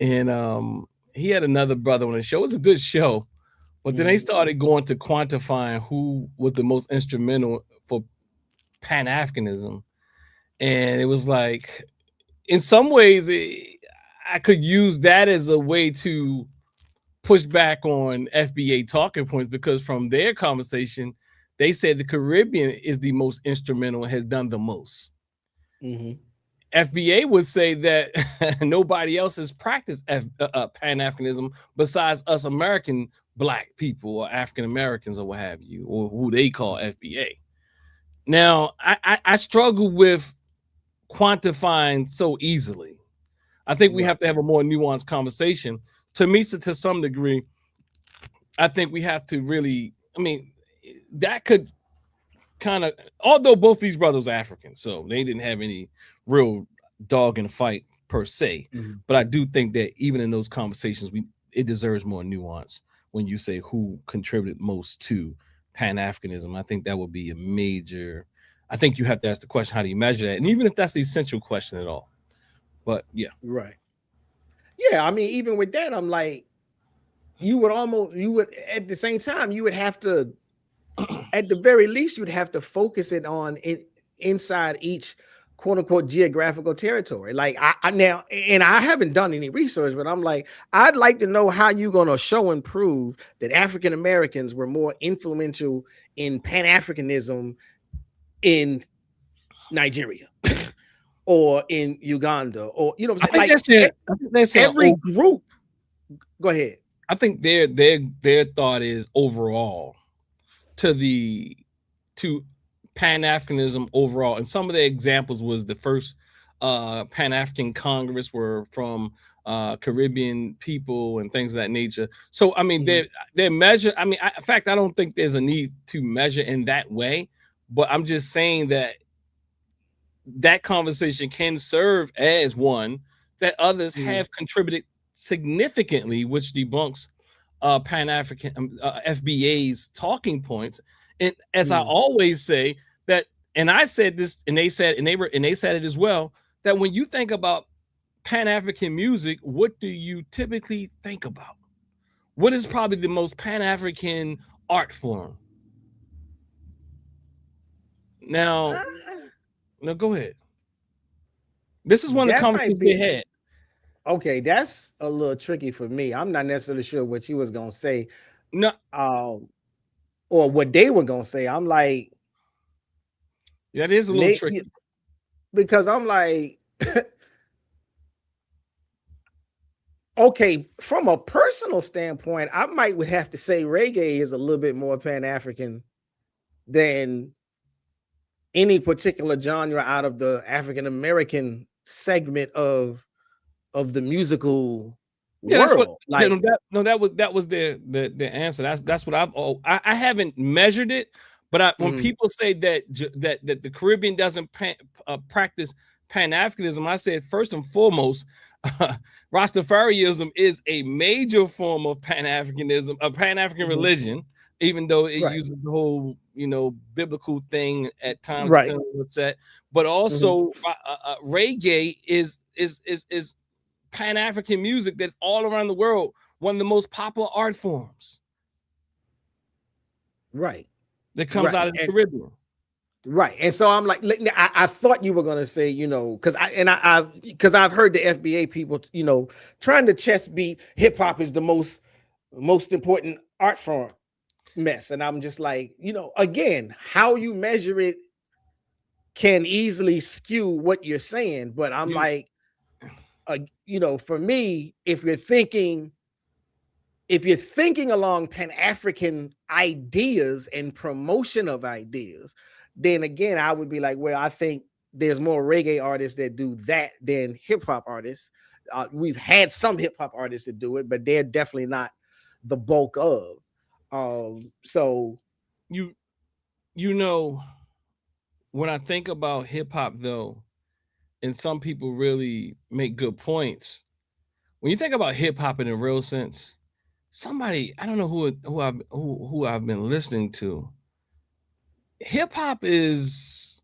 and he had another brother on the show. It was a good show, but then they started going to quantifying who was the most instrumental for Pan-Africanism. And it was like, in some ways, I could use that as a way to push back on FBA talking points, because from their conversation, they said the Caribbean is the most instrumental and has done the most. FBA would say that nobody else has practiced Pan-Africanism besides us American Black people or African Americans or what have you, or who they call FBA. Now, I struggle with quantifying so easily. I think we have to have a more nuanced conversation. To some degree, I think we have to really, I mean, that could kind of, although both these brothers are African, so they didn't have any real dog in the fight per se, but I do think that even in those conversations, it deserves more nuance when you say who contributed most to Pan-Africanism. I think that would be a major, I think you have to ask the question, how do you measure that? And even if that's the essential question at all. But yeah. Right. Yeah, I mean, even with that, I'm like, you would at the same time, you would have to, at the very least, you'd have to focus it on inside each quote unquote geographical territory. Like I now, and I haven't done any research, but I'm like, I'd like to know how you're going to show and prove that African Americans were more influential in Pan-Africanism in Nigeria or in Uganda, or, you know what I'm saying? That's every group. Go ahead. I think their thought is overall to Pan-Africanism overall. And some of the examples was the first Pan-African Congress were from Caribbean people and things of that nature. So, I mean, they're measure. I mean, in fact, I don't think there's a need to measure in that way, but I'm just saying that conversation can serve as one that others have contributed significantly, which debunks Pan-African FBA's talking points. And as I Mm. always say that, and I said this, and they said it as well, that when you think about Pan-African music, what do you typically think about? What is probably the most Pan-African art form? Now, no, go ahead. This is one of the That might conversations be- they had. Okay, that's a little tricky for me. I'm not necessarily sure what you was gonna say, No, or what they were gonna say. I'm like, that is a little tricky. because I'm like, okay, from a personal standpoint, I would have to say reggae is a little bit more Pan-African than any particular genre out of the African American segment of the musical world. That was their answer. That's what I haven't measured it, but when people say that the Caribbean doesn't practice Pan-Africanism, I said first and foremost, Rastafarianism is a major form of Pan-Africanism, a Pan-African religion, even though it uses the whole biblical thing at times, right? What's that? But also reggae is Pan-African music that's all around the world, one of the most popular art forms. Right. That comes out of the Caribbean. Right. And so I'm like, I thought you were gonna say, because I've heard the FBA people, trying to chest beat hip hop is the most important art form mess. And I'm just like, again, how you measure it can easily skew what you're saying. But I'm like, for me, if you're thinking along Pan-African ideas and promotion of ideas, then again, I would be like, well, I think there's more reggae artists that do that than hip hop artists. We've had some hip hop artists that do it, but they're definitely not the bulk of. So when I think about hip hop though, and some people really make good points. When you think about hip hop in a real sense, somebody, I don't know who I've been listening to. Hip hop is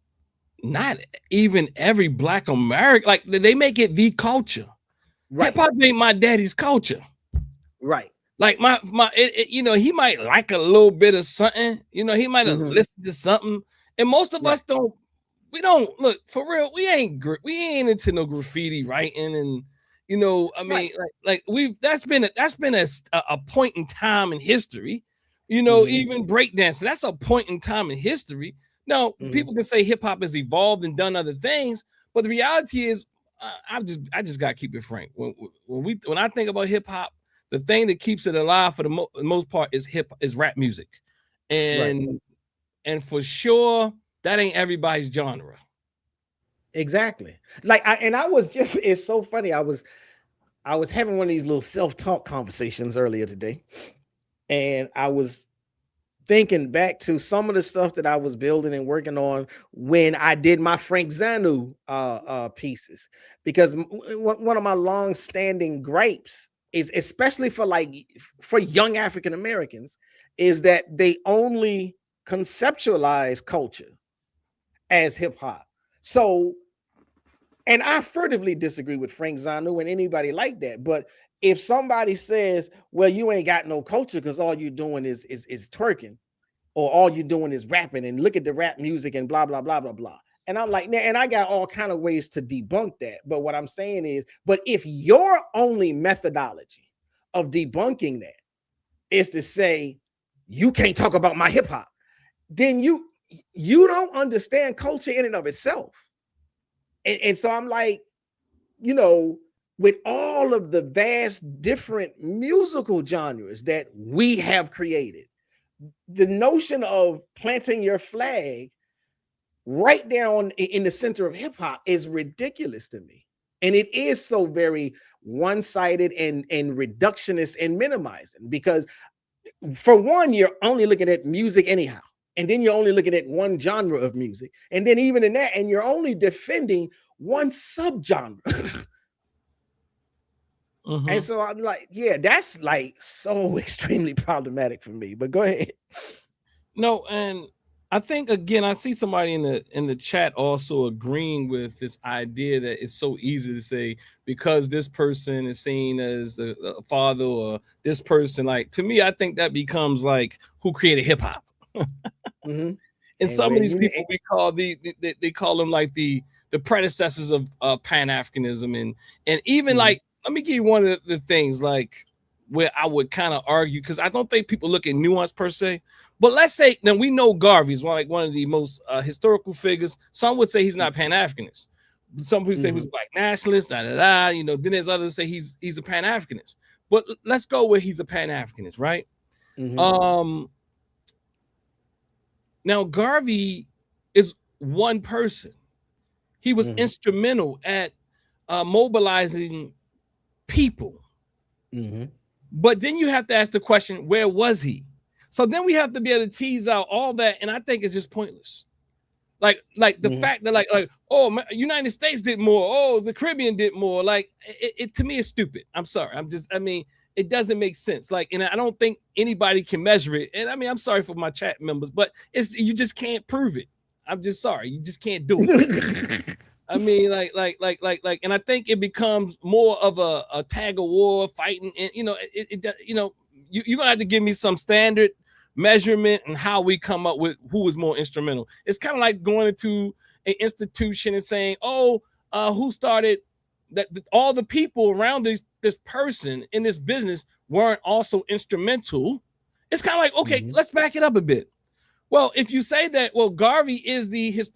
not even every Black American. Like they make it the culture. Right. Hip hop ain't my daddy's culture. Right. Like he might like a little bit of something. He might have listened to something, and most of us don't. We don't look for real. We ain't into no graffiti writing, and that's been a point in time in history. Even breakdancing, that's a point in time in history. Now, people can say hip hop has evolved and done other things, but the reality is, I just gotta keep it frank. When I think about hip hop, the thing that keeps it alive for the most part is rap music, and for sure that ain't everybody's genre. Exactly. It's so funny. I was having one of these little self-talk conversations earlier today, and I was thinking back to some of the stuff that I was building and working on when I did my Frank Zanu pieces, because one of my long-standing gripes is, especially for young African Americans, is that they only conceptualize culture as hip hop. So, and I furtively disagree with Frank Zanu and anybody like that. But if somebody says, well, you ain't got no culture because all you're doing is twerking, or all you're doing is rapping, and look at the rap music and blah, blah, blah, blah, blah. And I'm like, and I got all kind of ways to debunk that. But what I'm saying is, but if your only methodology of debunking that is to say, you can't talk about my hip hop, then you don't understand culture in and of itself. And so I'm like, with all of the vast different musical genres that we have created, the notion of planting your flag right down in the center of hip hop is ridiculous to me. And it is so very one-sided and reductionist and minimizing, because for one, you're only looking at music anyhow. And then you're only looking at one genre of music. And then even in that, and you're only defending one subgenre. And so I'm like, yeah, that's like so extremely problematic for me. But go ahead. No, and I think again, I see somebody in the chat also agreeing with this idea that it's so easy to say because this person is seen as the father or this person. Like to me, I think that becomes like who created hip hop. And some of these people we call they call them like the predecessors of Pan-Africanism and even like let me give you one of the things like where I would kind of argue because I don't think people look at nuance per se. But let's say now we know Garvey is one of the most historical figures. Some would say he's not Pan-Africanist. Some people say he's a black nationalist. You know, then there's others say he's a Pan-Africanist. But let's go where he's a Pan-Africanist, right? Now Garvey is one person. He was instrumental at mobilizing people. But then you have to ask the question, where was he? So then we have to be able to tease out all that, and I think it's just pointless. Like the fact that like oh, United States did more, oh, the Caribbean did more. Like it to me is stupid. I'm sorry. I mean, it doesn't make sense. Like, and I don't think anybody can measure it. And I mean, I'm sorry for my chat members, but you just can't prove it. I'm just sorry, you just can't do it. I mean, like, and I think it becomes more of a tag of war fighting, and you know, you're gonna have to give me some standard measurement and how we come up with who is more instrumental. It's kind of like going into an institution and saying, oh, who started that? All the people around this person in this business weren't also instrumental. It's kind of like, okay, let's back it up a bit. Well, if you say that, well, Garvey is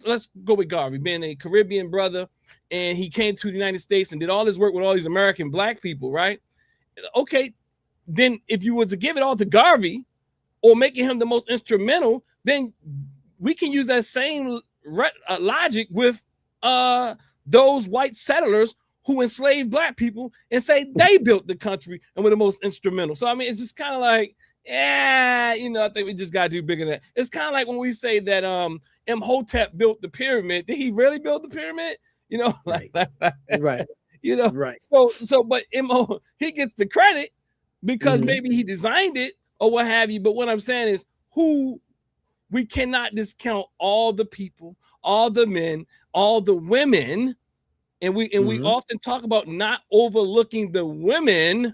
let's go with Garvey, being a Caribbean brother, and he came to the United States and did all his work with all these American black people, right? Okay, then if you were to give it all to Garvey or making him the most instrumental, then we can use that same logic with those white settlers who enslaved black people and say they built the country and were the most instrumental. So, I mean, it's just kind of like, yeah, you know, I think we just got to do bigger than that. It's kind of like when we say that Imhotep built the pyramid. Did he really build the pyramid? You know, like right. You know, right. So, but he gets the credit because maybe he designed it or what have you. But what I'm saying is we cannot discount all the people, all the men, all the women. And we often talk about not overlooking the women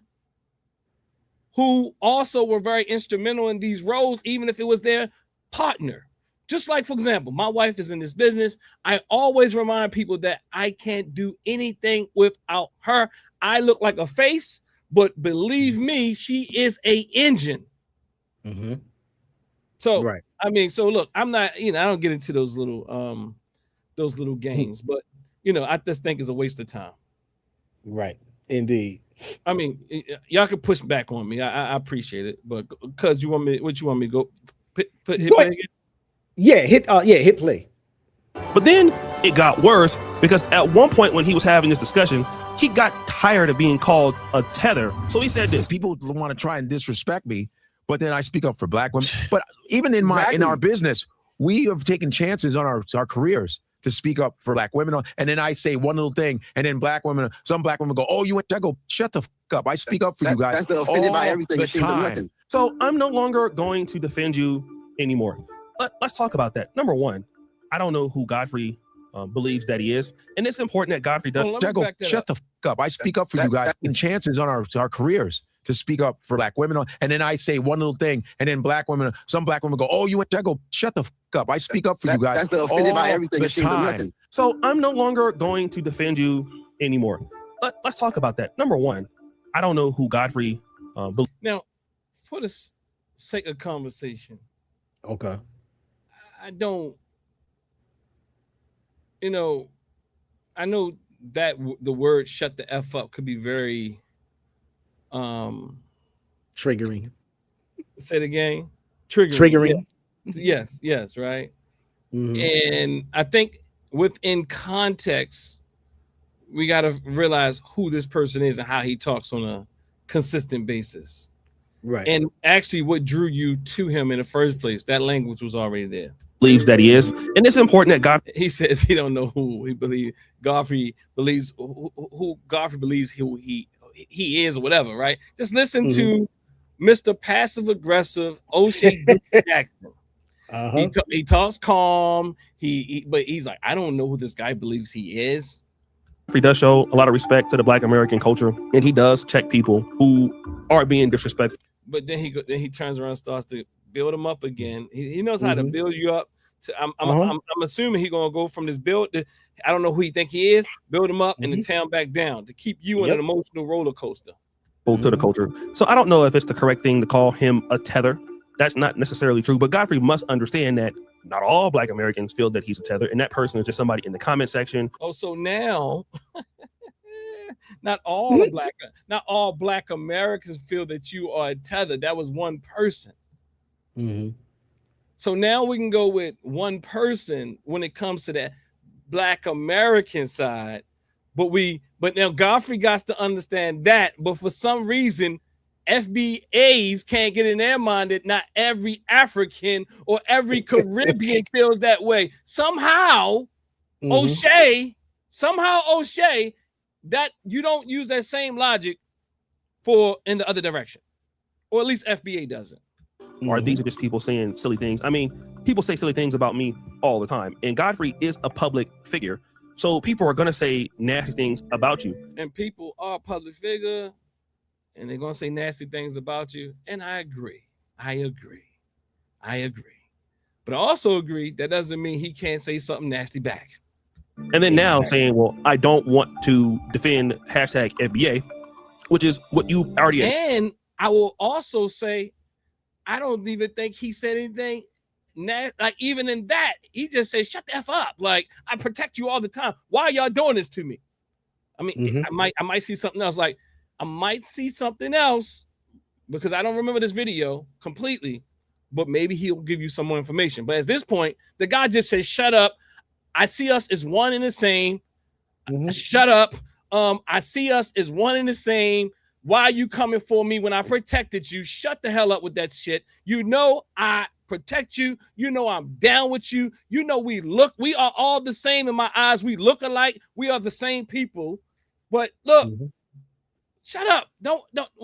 who also were very instrumental in these roles, even if it was their partner. Just like, for example, my wife is in this business. I always remind people that I can't do anything without her. I look like a face, but believe me, she is an engine. So, right. I mean, so look, I'm not, you know, I don't get into those little games, but you know, I just think it's a waste of time. Right. Indeed. I mean, y'all can push back on me. I appreciate it, but because you want me to go hit play again? Yeah, hit play. But then it got worse because at one point when he was having this discussion, he got tired of being called a tether. So he said this. People want to try and disrespect me, but then I speak up for black women. But even in our business, we have taken chances on our careers to speak up for black women. And then I say one little thing, and then some black women go, oh, you went, I go, shut the fuck up. I speak up for you guys. That's the offended by everything. The time. So I'm no longer going to defend you anymore. Let's talk about that. Number one, I don't know who Godfrey believes that he is. And it's important that Godfrey does. Shut the fuck up. I speak up for you guys. And chances on our careers to speak up for black women. And then I say one little thing, and then some black women go, oh, you went, I go, shut the fuck up. I speak up for you guys. That's the offended by everything. The time. So I'm no longer going to defend you anymore. Let's talk about that. Number one, I don't know who Godfrey believes. Now, for the sake of conversation, okay, I don't, you know, I know that the word "shut the f up" could be very triggering. Say it again. Triggering. Yeah. Yes, right. And I think within context, we got to realize who this person is and how he talks on a consistent basis. Right. And actually what drew you to him in the first place, that language was already there. Believes that he is. And it's important that God, he says he don't know who he believes. Godfrey believes who Godfrey believes he he is or whatever, right? Just listen to Mr. Passive Aggressive Oshay Jackson. He talks calm. But he's like, I don't know who this guy believes he is. He does show a lot of respect to the Black American culture, and he does check people who are being disrespectful. But then he turns around and starts to build them up again. He knows how to build you up. I'm assuming he's gonna go from this build. I don't know who he think he is. Build him up and then tear him back down to keep you in an emotional roller coaster. To the culture. So I don't know if it's the correct thing to call him a tether. That's not necessarily true. But Godfrey must understand that not all Black Americans feel that he's a tether, and that person is just somebody in the comment section. Oh, so now not all Black Americans feel that you are a tether. That was one person. So now we can go with one person when it comes to that Black American side. But now Godfrey got to understand that. But for some reason, FBAs can't get in their mind that not every African or every Caribbean feels that way. Somehow, Oshay, that you don't use that same logic for in the other direction, or at least FBA doesn't. Or these are just people saying silly things. I mean, people say silly things about me all the time, and Godfrey is a public figure, so people are gonna say nasty things about you. And people are a public figure, and they're gonna say nasty things about you. And I agree. But I also agree that doesn't mean he can't say something nasty back. And then now saying, well, I don't want to defend hashtag FBA, which is what you already. And I will also say, I don't even think he said anything. Like even in that, he just said, "Shut the F up!" Like, I protect you all the time. Why are y'all doing this to me? I mean, I might see something else. Like, I might see something else because I don't remember this video completely. But maybe he'll give you some more information. But at this point, the guy just says, "Shut up! I see us as one and the same. Shut up! I see us as one and the same. Why are you coming for me when I protected you? Shut the hell up with that shit. You know I protect you. You know I'm down with you. You know we are all the same in my eyes. We look alike. We are the same people. But look, shut up. Don't.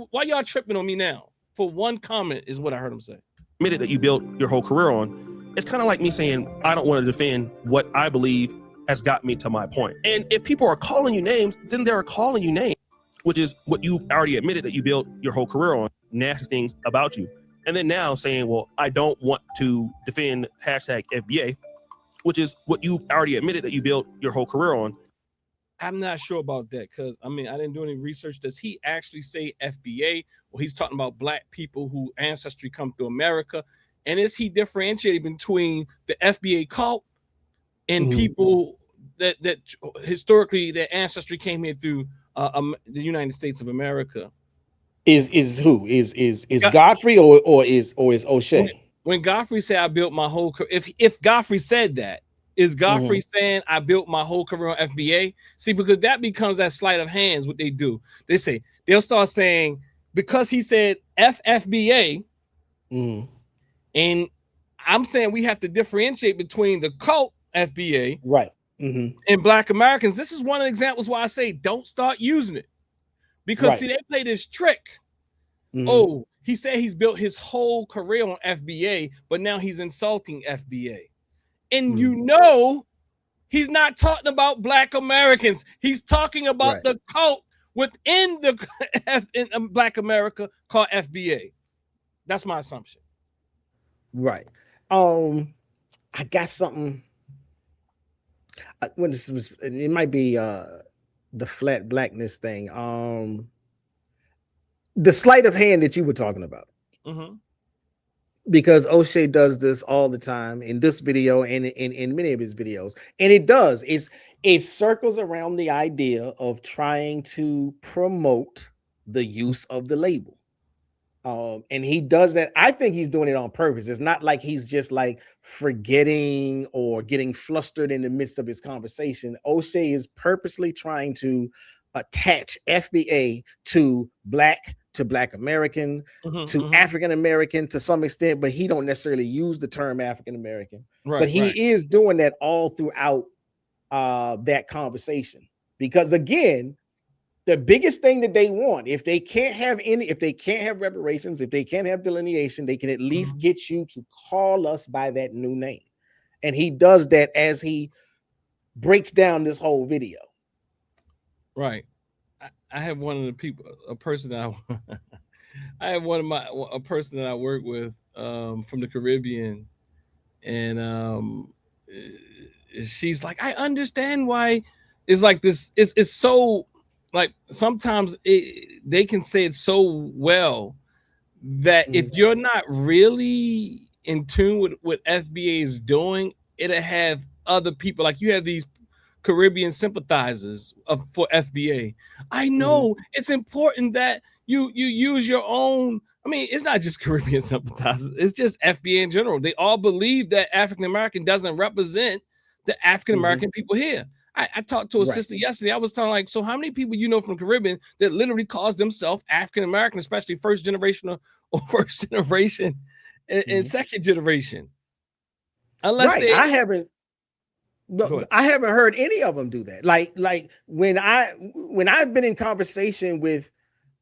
Why y'all tripping on me now? For one comment is what I heard him say. Admitted that you built your whole career on. It's kind of like me saying, I don't want to defend what I believe has got me to my point. And if people are calling you names, then they're calling you names, which is what you already admitted that you built your whole career on, nasty things about you. And then now saying, well, I don't want to defend hashtag FBA, which is what you already admitted that you built your whole career on. I'm not sure about that because, I mean, I didn't do any research. Does he actually say FBA? Well, he's talking about Black people whose ancestry come through America. And is he differentiating between the FBA cult and people that historically their ancestry came here through the United States of America? Is who? Is Godfrey or is Oshay? When Godfrey said I built my whole career, if Godfrey said that, is Godfrey saying I built my whole career on FBA? See, because that becomes that sleight of hands. What they do, they'll start saying because he said FBA, and I'm saying we have to differentiate between the cult FBA, right, and Black Americans. This is one of the examples why I say don't start using it because see they play this trick. Oh, he said he's built his whole career on FBA, but now he's insulting FBA. And you know, he's not talking about Black Americans. He's talking about the cult within the in Black America called FBA. That's my assumption. Right. I got something. When this was, it might be the flat blackness thing. The sleight of hand that you were talking about. Because Oshay does this all the time in this video and in many of his videos. And it circles around the idea of trying to promote the use of the label. And he does that. I think he's doing it on purpose. It's not like he's just like forgetting or getting flustered in the midst of his conversation. Oshay is purposely trying to attach FBA to Black American, to African American to some extent, but he don't necessarily use the term African American. But he is doing that all throughout that conversation. Because again, the biggest thing that they want, if they can't have reparations, if they can't have delineation, they can at least get you to call us by that new name. And he does that as he breaks down this whole video. Right. I have one of the people, a person that I have a person that I work with from the Caribbean, and she's like, I understand why it's like this. It's so like sometimes they can say it so well that if you're not really in tune with what FBA is doing, it'll have other people, like you have these Caribbean sympathizers for FBA. I know it's important that you use your own. I mean, it's not just Caribbean sympathizers, it's just FBA in general. They all believe that African American doesn't represent the African American people here. I talked to a sister yesterday. I was telling like, so how many people you know from Caribbean that literally calls themselves African American, especially first generation or first generation and second generation? Unless I haven't heard any of them do that. Like when I've been in conversation with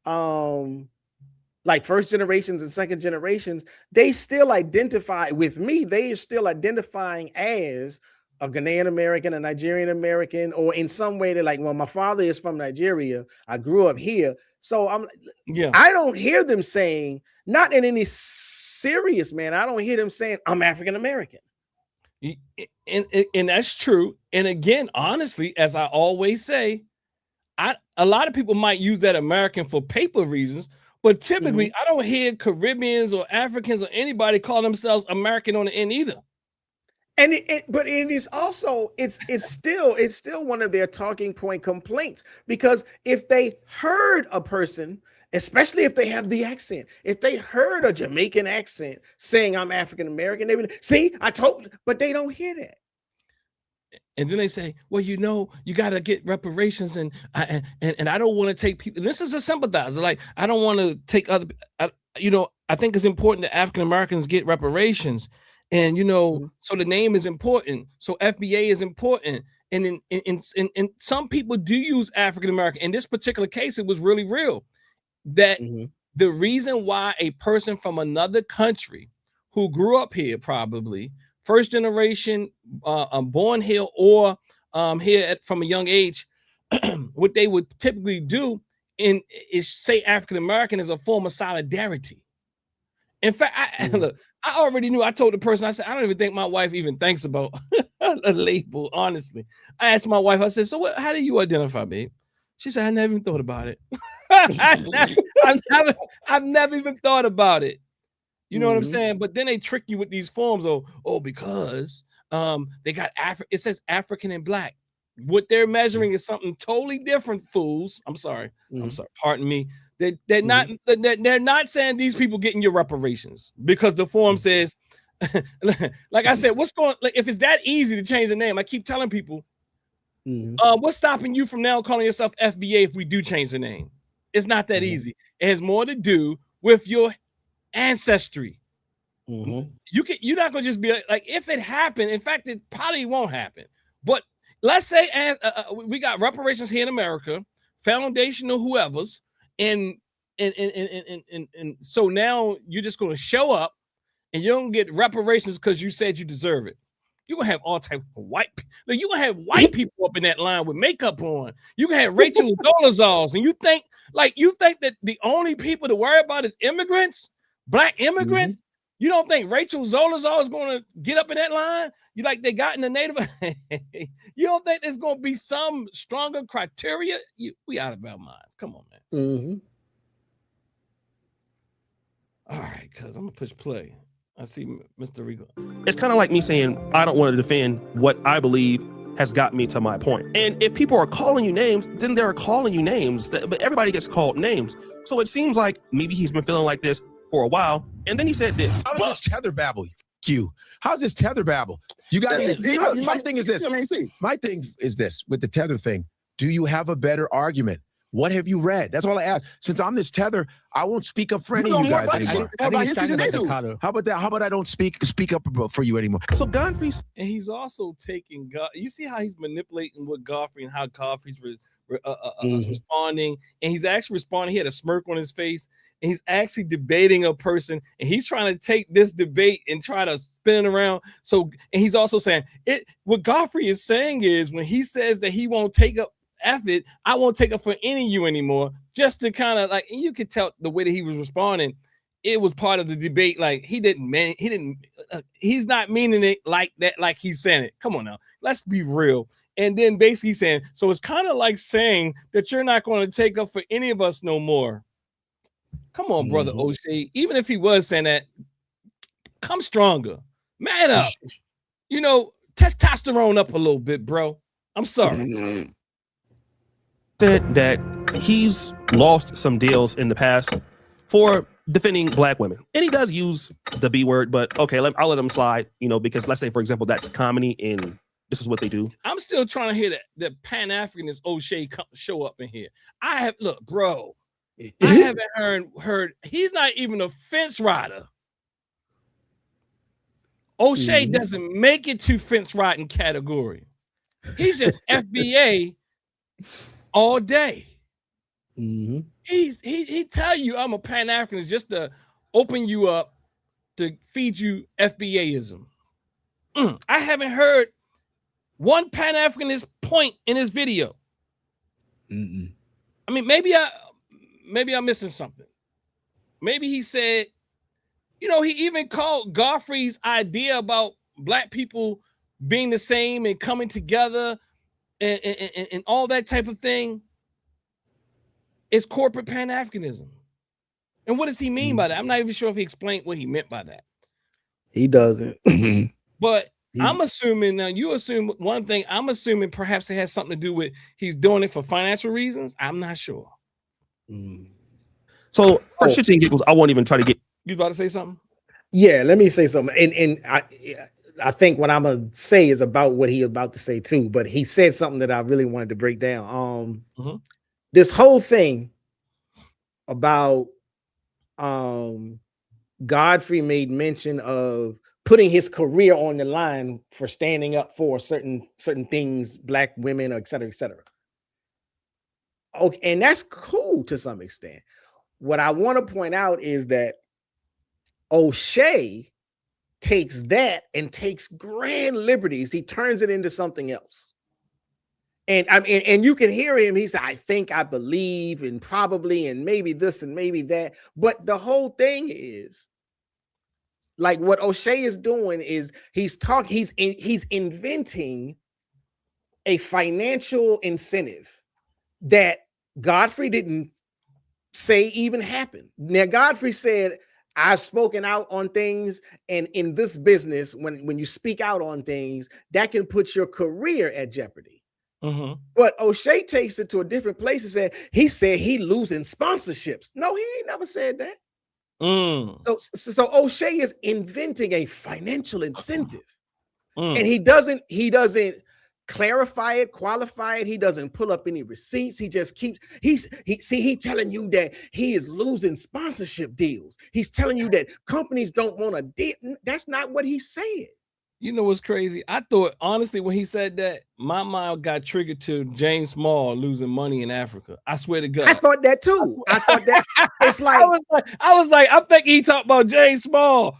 like first generations and second generations, they still identify with me. They are still identifying as a Ghanaian American, a Nigerian American, or in some way they're like, well, my father is from Nigeria. I grew up here. So I don't hear them saying, not in any serious manner, I don't hear them saying I'm African American. And that's true. And again, honestly, as I always say, a lot of people might use that American for paper reasons, but typically I don't hear Caribbeans or Africans or anybody call themselves American on the end either. And but it is also it's still one of their talking point complaints, because if they heard a person, especially if they have the accent, if they heard a Jamaican accent saying I'm African American, they would see, but they don't hear that. And then they say, well, you got to get reparations, and I don't want to take people. This is a sympathizer. Like, I don't want to take other. I think it's important that African Americans get reparations. And, so the name is important. So FBA is important. And in some people do use African American. In this particular case, it was really real that the reason why a person from another country who grew up here, probably first generation, born here or here from a young age, what they would typically do is say African American is a form of solidarity. In fact, I already knew. I told the person, I said, I don't even think my wife even thinks about a label, honestly. I asked my wife, I said, so how do you identify, babe? She said, I never even thought about it. I've never even thought about it. You know what I'm saying? But then they trick you with these forms because they got it says African and Black. What they're measuring is something totally different, fools. I'm sorry. Pardon me. They're not saying these people getting your reparations, because the form says, like I said, if it's that easy to change the name, I keep telling people, what's stopping you from now calling yourself FBA if we do change the name? It's not that easy. It has more to do with your ancestry. You're not gonna just be like, if it happened, in fact, it probably won't happen. But let's say we got reparations here in America, foundational whoever's. And so now you're just going to show up and you're going to get reparations because you said you deserve it. You're going to have all types of you're going to have white people up in that line with makeup on. You can have Rachel Dolezals, and you think that the only people to worry about is immigrants, Black immigrants. You don't think Rachel Dolezal is going to get up in that line? You like they got in the Native? You don't think there's going to be some stronger criteria? We out of our minds. Come on, man. All right, cuz I'm gonna push play. I see Mr. Rico. It's kind of like me saying I don't want to defend what I believe has got me to my point. And if people are calling you names, then they're calling you names. But everybody gets called names. So it seems like maybe he's been feeling like this for a while. And then he said this. How does this tether babble? How's this tether babble? My thing is this. My thing is this with the tether thing. Do you have a better argument? What have you read? That's all I ask. Since I'm this tether, I won't speak up for any of you guys anymore. How about that? How about I don't speak up for you anymore? So Godfrey, and he's also taking God. You see how he's manipulating what Godfrey and how Godfrey's responding, and he's actually responding. He had a smirk on his face, and he's actually debating a person, and he's trying to take this debate and try to spin it around. So, and he's also saying it. What Godfrey is saying is when he says that he won't take up effort, I won't take up for any of you anymore. Just to kind of like, and you could tell the way that he was responding. It was part of the debate. Like he's not meaning it like that, like he's saying it. Come on now, let's be real. And then basically saying, so it's kind of like saying that you're not going to take up for any of us no more. Come on, brother Oshay. Even if he was saying that, come stronger, man up. You know, testosterone up a little bit, bro. I'm sorry. Said that he's lost some deals in the past for defending black women, and he does use the B word, but okay, I'll let him slide, you know, because let's say, for example, that's comedy and this is what they do. I'm still trying to hear that Pan-Africanist Oshay show up in here. Look, bro, I haven't heard he's not even a fence rider. Oshay doesn't make it to fence riding category. He's just FBA all day. He tell you I'm a Pan-Africanist just to open you up to feed you FBAism. I haven't heard one Pan-Africanist point in his video. I mean, maybe I'm missing something. Maybe he said, you know, he even called Godfrey's idea about black people being the same and coming together and all that type of thing. It's corporate Pan-Africanism. And what does he mean by that? I'm not even sure if he explained what he meant by that. He doesn't. But I'm assuming, now you assume one thing, I'm assuming perhaps it has something to do with he's doing it for financial reasons. I'm not sure. So for shits and giggles, I won't even try to get. You about to say something? Yeah, let me say something. And I think what I'm gonna say is about what he's about to say too, but he said something that I really wanted to break down. This whole thing about Godfrey made mention of putting his career on the line for standing up for certain things, black women, et cetera, et cetera. Okay, and that's cool to some extent. What I want to point out is that Oshay takes that and takes grand liberties. He turns it into something else. And I mean, and you can hear him. He said, I think, I believe, and probably, and maybe this and maybe that. But the whole thing is, like, what Oshay is doing is he's inventing a financial incentive that Godfrey didn't say even happened. Now, Godfrey said, I've spoken out on things, and in this business, when you speak out on things, that can put your career at jeopardy. But Oshay takes it to a different place and said he losing sponsorships. No, he ain't never said that. So Oshay is inventing a financial incentive, and he doesn't clarify it, qualify it. He doesn't pull up any receipts. He just keeps he's telling you that he is losing sponsorship deals. He's telling you that companies don't want to deal. That's not what he said. You know what's crazy? I thought, honestly, when he said that, my mind got triggered to James Small losing money in Africa. I swear to God. I thought that too. I thought that it's like I was like, I'm thinking he talked about James Small.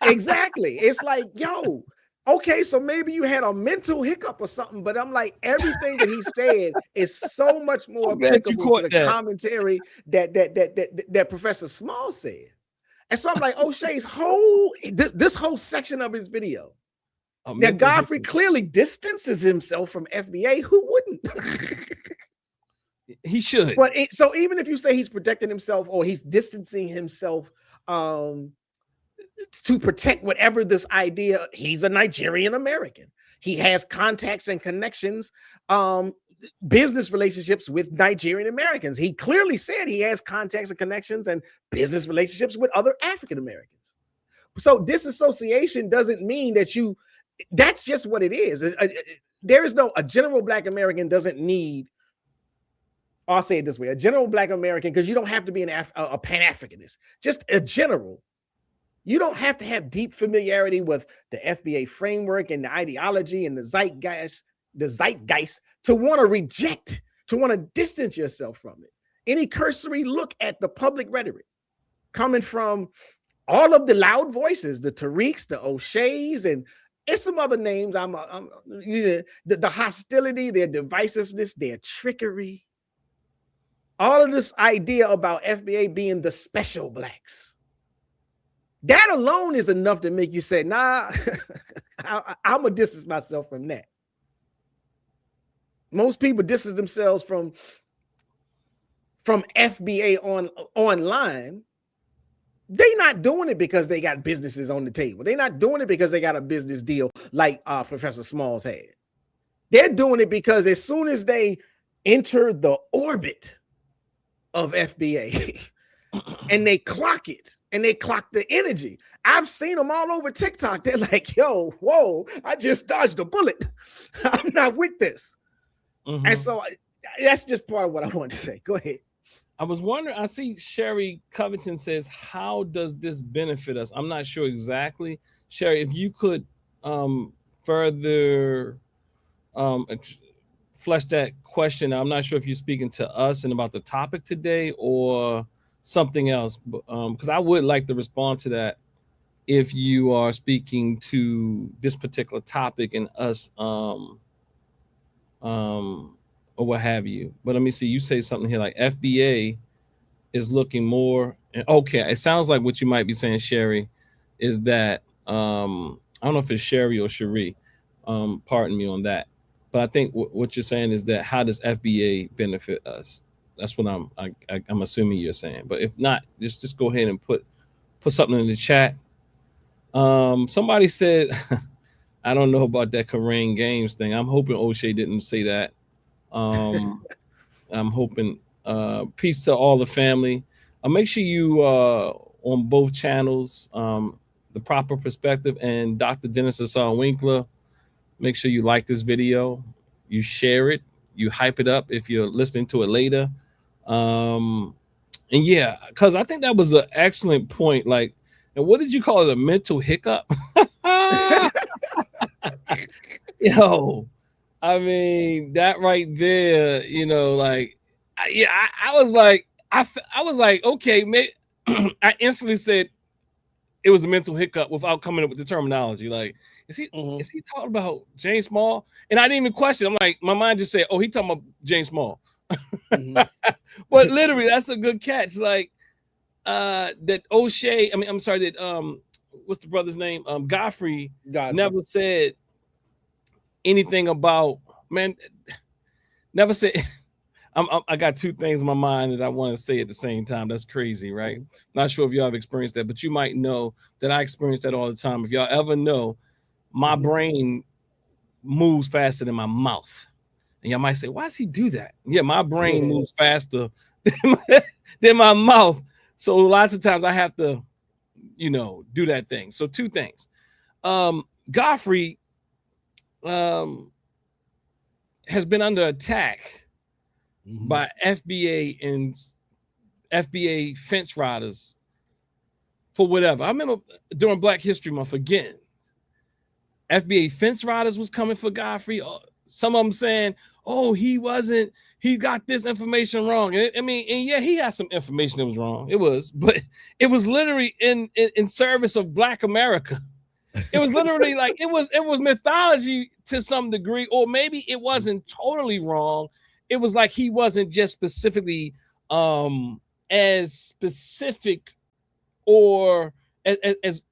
Exactly. It's like, yo, okay, so maybe you had a mental hiccup or something, but I'm like, everything that he said is so much more applicable to the commentary that Professor Small said. And so I'm like, Oshay's this whole section of his video. Now, Godfrey clearly distances himself from FBA. Who wouldn't? He should. But so even if you say he's protecting himself or he's distancing himself to protect whatever this idea, he's a Nigerian American. He has contacts and connections, business relationships with Nigerian Americans. He clearly said he has contacts and connections and business relationships with other African Americans. So disassociation doesn't mean that that's just what it is. There is a general Black American doesn't need, I'll say it this way, a general Black American, because you don't have to be a Pan-Africanist, just a general. You don't have to have deep familiarity with the FBA framework and the ideology and the zeitgeist to want to reject to want to distance yourself from it. Any cursory look at the public rhetoric coming from all of the loud voices, the Tariqs, the Oshays, and some other names. The hostility, their divisiveness, their trickery. All of this idea about FBA being the special blacks. That alone is enough to make you say, nah, I'm going to distance myself from that. Most people distance themselves from FBA online. They're not doing it because they got businesses on the table. They're not doing it because they got a business deal like Professor Smalls had. They're doing it because as soon as they enter the orbit of FBA and they clock it and they clock the energy. I've seen them all over TikTok. They're like, yo, whoa, I just dodged a bullet. I'm not with this. Mm-hmm. And so that's just part of what I wanted to say. Go ahead. I was wondering, I see Sherry Covington says, how does this benefit us? I'm not sure exactly. Sherry, if you could further flesh that question. I'm not sure if you're speaking to us and about the topic today or something else, because I would like to respond to that if you are speaking to this particular topic and us or what have you. But let me see, you say something here like FBA is looking more, okay, it sounds like what you might be saying, Sherry, is that I don't know if it's Sherry or Cherie, pardon me on that, but I think what you're saying is that how does FBA benefit us? That's what I'm assuming you're saying. But if not, just go ahead and put something in the chat. Somebody said, I don't know about that Korean Games thing. I'm hoping Oshay didn't say that. I'm hoping peace to all the family. Make sure you on both channels, The Proper Perspective and Dr. Dennis Ausar Winkler. Make sure you like this video, you share it, you hype it up if you're listening to it later. And yeah, because I think that was an excellent point. Like, and what did you call it? A mental hiccup? Yo, I mean, that right there, you know, like, I was like, I was like, okay, I instantly said it was a mental hiccup without coming up with the terminology. Like, is he talking about James Small? And I didn't even question. I'm like, my mind just said, oh, he talking about James Small. But literally, that's a good catch. Like, that Oshay, I'm sorry, that what's the brother's name? Godfrey never said anything about, man, never said. I got two things in my mind that I want to say at the same time. That's crazy, right? Not sure if y'all have experienced that, but you might know that I experience that all the time. If y'all ever know, my brain moves faster than my mouth. And y'all might say, why does he do that? Yeah, my brain moves faster than my mouth. So lots of times I have to, you know, do that thing. So two things. Godfrey has been under attack by FBA and FBA fence riders for whatever. I remember during Black History Month, again, FBA fence riders was coming for Godfrey. Some of them saying, oh, he got this information wrong. I mean, and yeah, he had some information that was wrong. It was, but it was literally in service of Black America. It was literally like, it was mythology to some degree, or maybe it wasn't totally wrong. It was like he wasn't just specifically as specific or as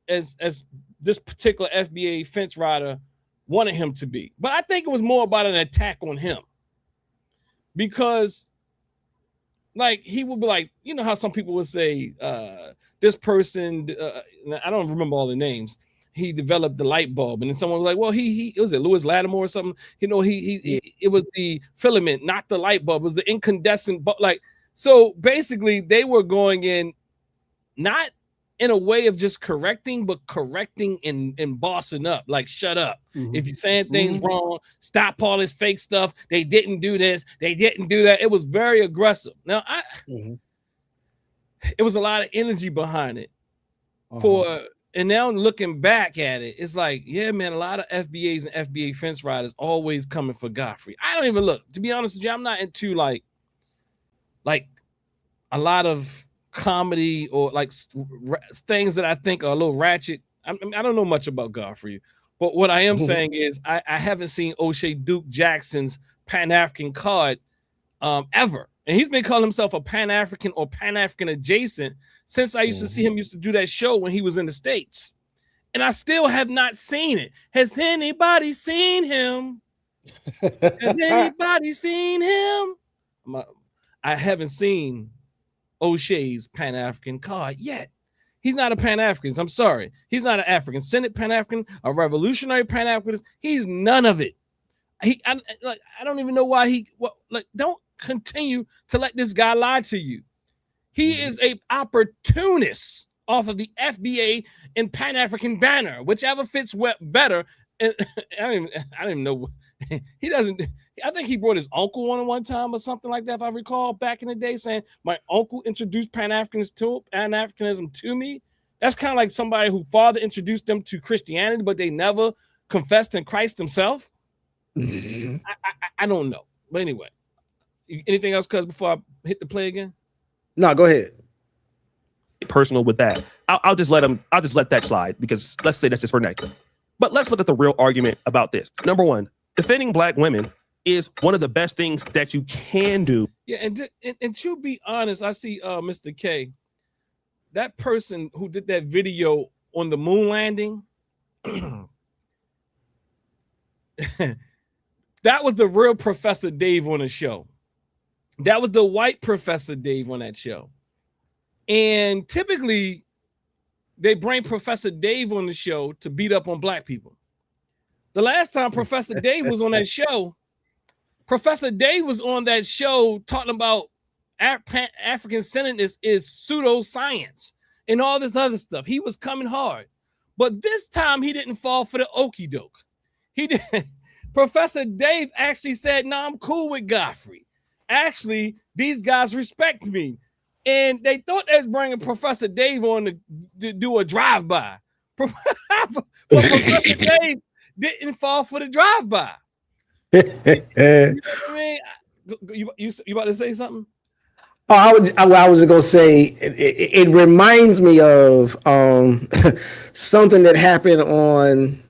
this particular FBA fence rider wanted him to be. But I think it was more about an attack on him, because like he would be like, you know how some people would say this person, I don't remember all the names, he developed the light bulb, and then someone was like, well, he was it Lewis Lattimore or something, you know, it was the filament, not the light bulb, it was the incandescent bulb. Like, so basically they were going in not in a way of just correcting, but correcting and bossing up, like, shut up. If you're saying things wrong, stop all this fake stuff. They didn't do this, they didn't do that. It was very aggressive. Now it was a lot of energy behind it for And now looking back at it, it's like, yeah, man, a lot of FBAs and FBA fence riders always coming for Godfrey. I don't even look, to be honest with you, I'm not into like a lot of comedy or like things that I think are a little ratchet. I don't know much about Godfrey, but what I am saying is I haven't seen Oshay Duke Jackson's Pan-African card ever. And he's been calling himself a Pan-African or Pan-African adjacent since I used to see him used to do that show when he was in the States. And I still have not seen it. Has anybody seen him? Has anybody seen him? I haven't seen Oshay's Pan-African card yet. He's not a Pan-African. I'm sorry. He's not an African Senate Pan-African, a revolutionary Pan-Africanist. He's none of it. I don't even know why don't continue to let this guy lie to you. He is a opportunist off of the FBA and Pan-African banner, whichever fits better. I don't even know. He doesn't. I think he brought his uncle on one time or something like that, if I recall, back in the day, saying my uncle introduced Pan-Africanism to me. That's kind of like somebody who father introduced them to Christianity, but they never confessed in Christ himself. I don't know. But anyway, anything else, cuz, before I hit the play again? No, go ahead. Personal with that. I'll just let that slide, because let's say that's just for next. But let's look at the real argument about this. Number one, defending Black women is one of the best things that you can do. Yeah, and to be honest, I see Mr. K, that person who did that video on the moon landing, that was the real Professor Dave on the show. That was the white Professor Dave on that show. And typically, they bring Professor Dave on the show to beat up on Black people. The last time Professor Dave was on that show, Professor Dave was on that show talking about African Senate is pseudoscience and all this other stuff. He was coming hard. But this time, he didn't fall for the okie doke. He did. Professor Dave actually said, "No, I'm cool with Godfrey. Actually, these guys respect me." And they thought they was bringing Professor Dave on to do a drive-by. But Professor Dave didn't fall for the drive-by. You know what I mean? You about to say something? Oh, I was going to say, it reminds me of something that happened on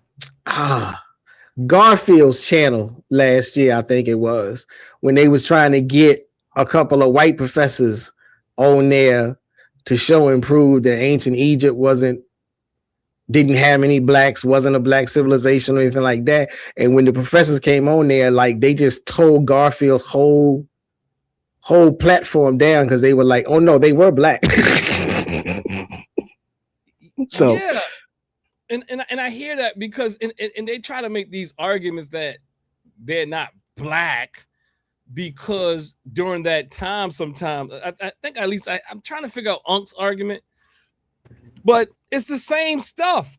Garfield's channel last year, I think it was, when they was trying to get a couple of white professors on there to show and prove that ancient Egypt didn't have any blacks, wasn't a black civilization or anything like that. And when the professors came on there, like, they just tore Garfield's whole platform down, because they were like, oh no, they were black. So yeah. And I hear that because and they try to make these arguments that they're not black because during that time, sometimes I think at least I'm trying to figure out Unc's argument, but it's the same stuff,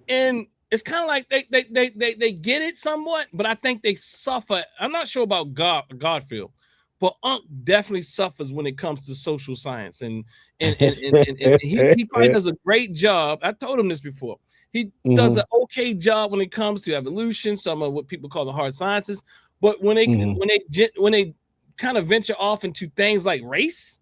and it's kind of like they get it somewhat, but I think they suffer. I'm not sure about Godfield, but Unc definitely suffers when it comes to social science, and he probably does a great job. I told him this before. He does an okay job when it comes to evolution, some of what people call the hard sciences. But when they kind of venture off into things like race,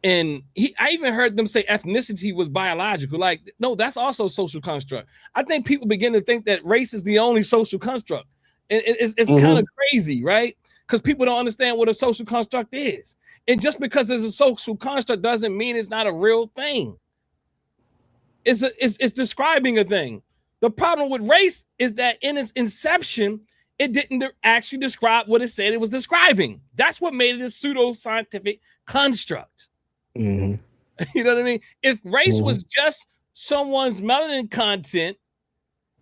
and I even heard them say ethnicity was biological. Like, no, that's also a social construct. I think people begin to think that race is the only social construct. And it's kind of crazy, right? Because people don't understand what a social construct is. And just because there's a social construct doesn't mean it's not a real thing. It's describing a thing. The problem with race is that in its inception, it didn't actually describe what it said it was describing. That's what made it a pseudo-scientific construct. You know what I mean? If race was just someone's melanin content,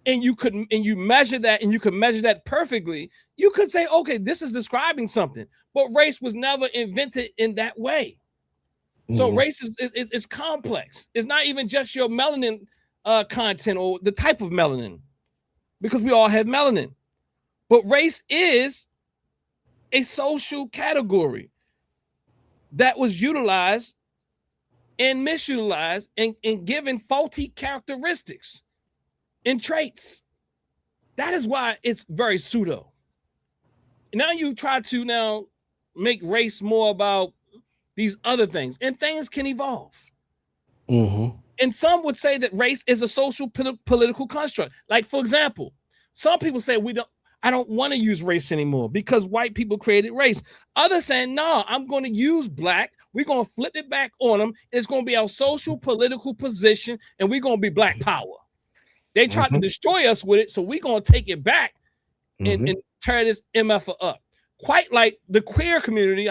and you measure that, and you could measure that perfectly, you could say, okay, this is describing something. But race was never invented in that way. So race is complex. It's not even just your melanin content or the type of melanin, because we all have melanin. But race is a social category that was utilized and misutilized and given faulty characteristics and traits. That is why it's very pseudo. Now you try to now make race more about these other things, and things can evolve. Mm-hmm. And some would say that race is a social political construct. Like, for example, some people say I don't want to use race anymore because white people created race. Others saying, no, I'm going to use black. We're going to flip it back on them. It's going to be our social political position, and we're going to be black power. They tried to destroy us with it, so we're going to take it back and tear this MF up. Quite like the queer community.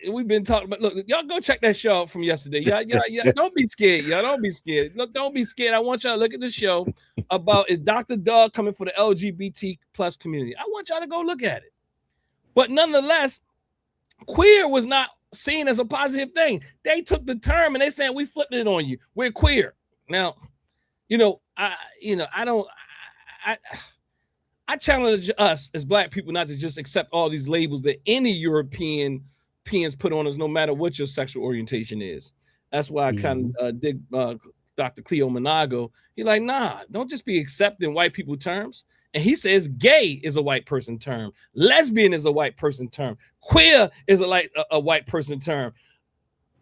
We've been talking about. Look, y'all go check that show out from yesterday. Y'all don't be scared. Y'all don't be scared. Look, don't be scared. I want y'all to look at the show about is Dr. Dog coming for the LGBT plus community. I want y'all to go look at it. But nonetheless, queer was not seen as a positive thing. They took the term and they saying we flipped it on you. We're queer. Now, I challenge us as black people not to just accept all these labels that any Europeans put on us, no matter what your sexual orientation is. That's why I kind of dig Dr. Cleo Monago. He's like, nah, don't just be accepting white people terms. And he says gay is a white person term. Lesbian is a white person term. Queer is a white person term.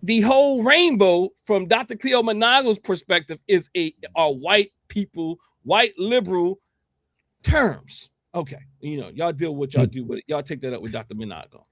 The whole rainbow from Dr. Cleo Monago's perspective is are white people, white liberal terms. Okay, y'all deal with what y'all do with it. Y'all take that up with Dr. Monago.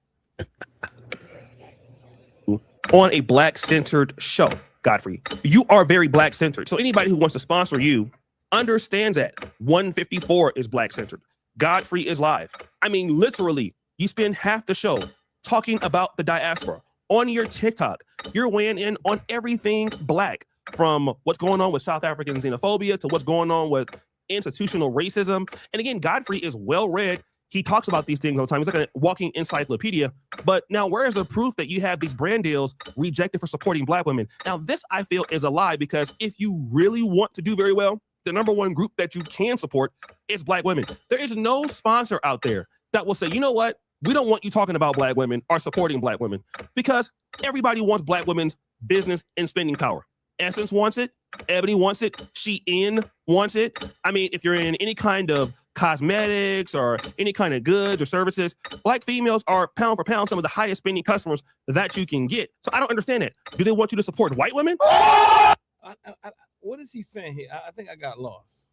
On a black-centered show, Godfrey, you are very black-centered. So anybody who wants to sponsor you understands that 154 is black-centered. Godfrey is live. I mean, literally, you spend half the show talking about the diaspora. On your TikTok, you're weighing in on everything black, from what's going on with South African xenophobia to what's going on with institutional racism. And again, Godfrey is well-read. He talks about these things all the time. He's like a walking encyclopedia. But now, where is the proof that you have these brand deals rejected for supporting black women? Now, this, I feel, is a lie, because if you really want to do very well, the number one group that you can support is black women. There is no sponsor out there that will say, you know what? We don't want you talking about black women or supporting black women, because everybody wants black women's business and spending power. Essence wants it. Ebony wants it. Shein wants it. I mean, if you're in any kind of cosmetics or any kind of goods or services, black females are pound for pound some of the highest spending customers that you can get. So I don't understand it. Do they want you to support white women? What is he saying here? I think I got lost.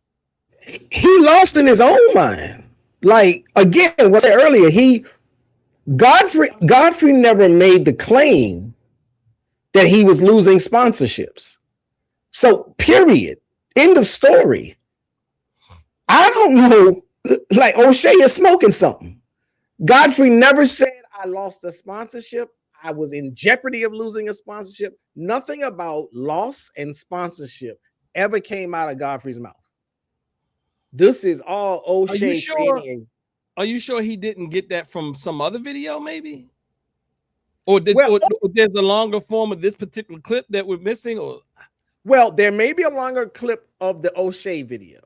He lost in his own mind. Like, again, what I said earlier, Godfrey never made the claim that he was losing sponsorships. So, period. End of story. I don't know. Like, Oshay is smoking something. Godfrey never said I lost a sponsorship. I was in jeopardy of losing a sponsorship. Nothing about loss and sponsorship ever came out of Godfrey's mouth. This is all Oshay. Are you sure he didn't get that from some other video, maybe? Or there's a longer form of this particular clip that we're missing? Or there may be a longer clip of the Oshay video.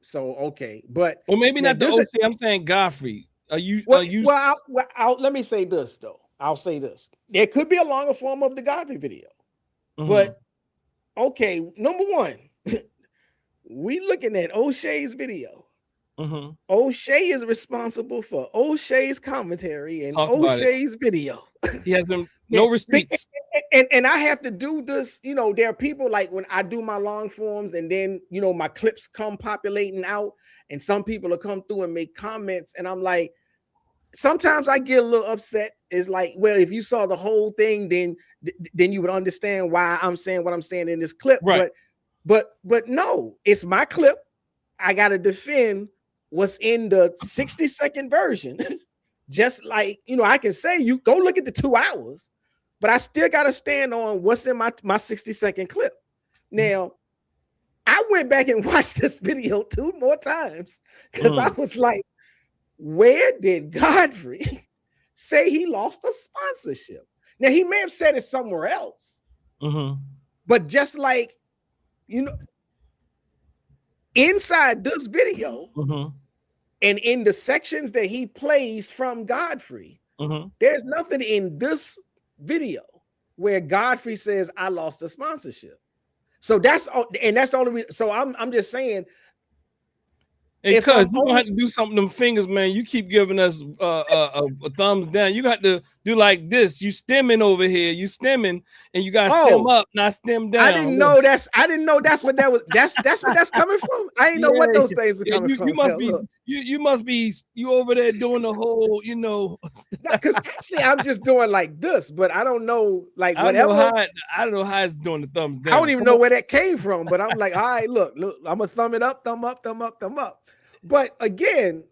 So okay, but maybe not the Oshay. I'm saying Godfrey. Let me say this though. I'll say this. There could be a longer form of the Godfrey video, but okay. Number one. We looking at Oshay's video. Oshay is responsible for Oshay's commentary and Oshay's video. He has no receipts. And I have to do this. There are people like when I do my long forms and then, my clips come populating out and some people will come through and make comments. And I'm like, sometimes I get a little upset. It's like, well, if you saw the whole thing, then you would understand why I'm saying what I'm saying in this clip. Right. But no, it's my clip. I got to defend what's in the 60-second version. Just like, I can say you go look at the 2 hours, but I still got to stand on what's in my 60-second clip. Now, I went back and watched this video 2 more times because I was like, where did Godfrey say he lost a sponsorship? Now, he may have said it somewhere else, but just like, inside this video and in the sections that he plays from Godfrey, there's nothing in this video where Godfrey says, I lost the sponsorship. So that's the only reason. So I'm just saying, hey, cuz you're gonna have to do something with them fingers, man. You keep giving us a thumbs down. You got to do like this. You stemming over here, you stemming, and you gotta stem up, not stem down. I didn't know that's what that was. That's what that's coming from. I didn't know what those things were coming from. You must be over there doing the whole, because actually I'm just doing like this, but I don't know, like whatever. I don't know how it's doing the thumbs down. I don't even know where that came from, but I'm like, all right, look, I'm gonna thumb it up, thumb up, thumb up, thumb up. But again,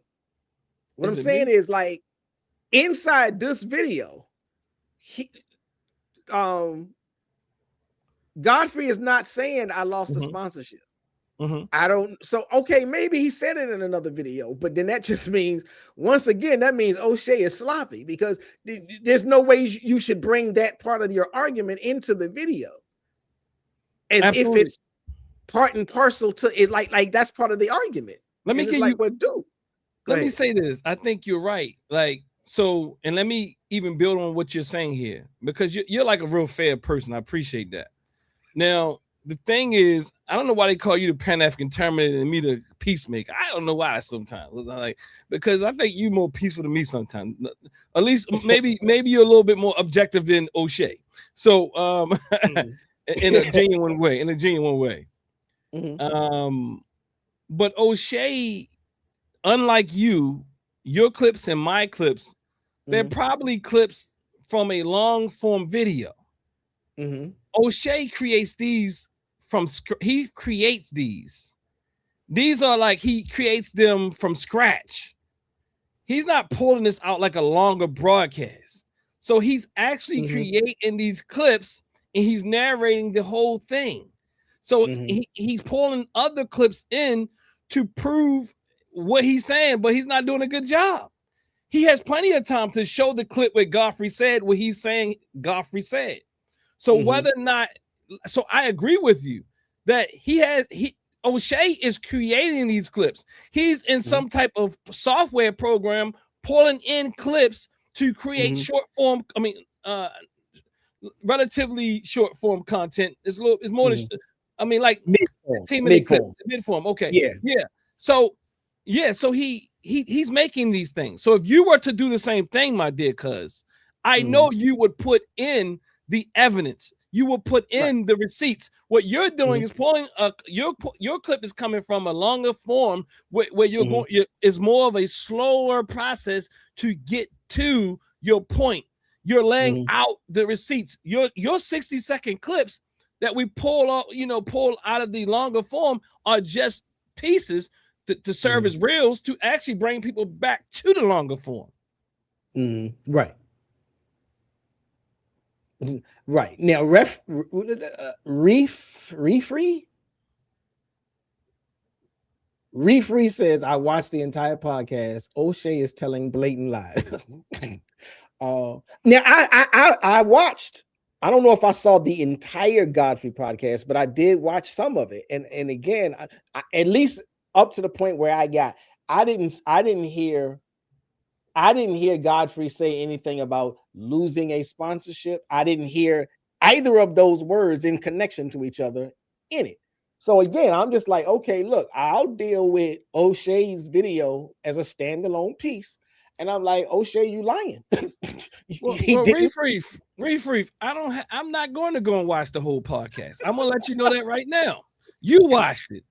what I'm saying is, like, inside this video, Godfrey is not saying I lost the sponsorship. I don't. So okay, maybe he said it in another video, but then that just means, once again, that means Oshay is sloppy, because there's no way you should bring that part of your argument into the video as if it's part and parcel to it. Like that's part of the argument. Let me give you what do. Let me say this. I think you're right. Like, so, and let me even build on what you're saying here, because you're like a real fair person. I appreciate that. Now, the thing is, I don't know why they call you the Pan-African Terminator and me the peacemaker. I don't know why sometimes. Like, because I think you're more peaceful than me sometimes. At least maybe you're a little bit more objective than Oshay. So in a genuine way. But Oshay, unlike you, your clips and my clips, they're probably clips from a long form video. Oshay creates these he creates these. These are like, he creates them from scratch. He's not pulling this out like a longer broadcast. So he's actually creating these clips and he's narrating the whole thing. So he's pulling other clips in to prove what he's saying, but he's not doing a good job. He has plenty of time to show the clip where Godfrey said what he's saying Godfrey said. So whether or not, so I agree with you that Oshay is creating these clips. He's in some type of software program pulling in clips to create short form, relatively short form content. It's more than, like mid-form. Okay. Yeah. So he's making these things. So if you were to do the same thing, my dear cuz, I know you would put in the evidence. You will put in the receipts. What you're doing is pulling your clip is coming from a longer form where you're going. It's more of a slower process to get to your point. You're laying out the receipts. Your 60-second clips that we pull out of the longer form are just pieces to serve as reels to actually bring people back to the longer form. Right. Right. Now, Refree says, I watched the entire podcast. Oshay is telling blatant lies. Now, I watched, I don't know if I saw the entire Godfrey podcast, but I did watch some of it. And again, I at least up to the point where I didn't hear Godfrey say anything about losing a sponsorship. I didn't hear either of those words in connection to each other in it. So again, I'm just like, okay, look, I'll deal with Oshay's video as a standalone piece. And I'm like, Oshay, you lying. Refreef, I'm not going to go and watch the whole podcast. I'm gonna let you know that right now. You watched it.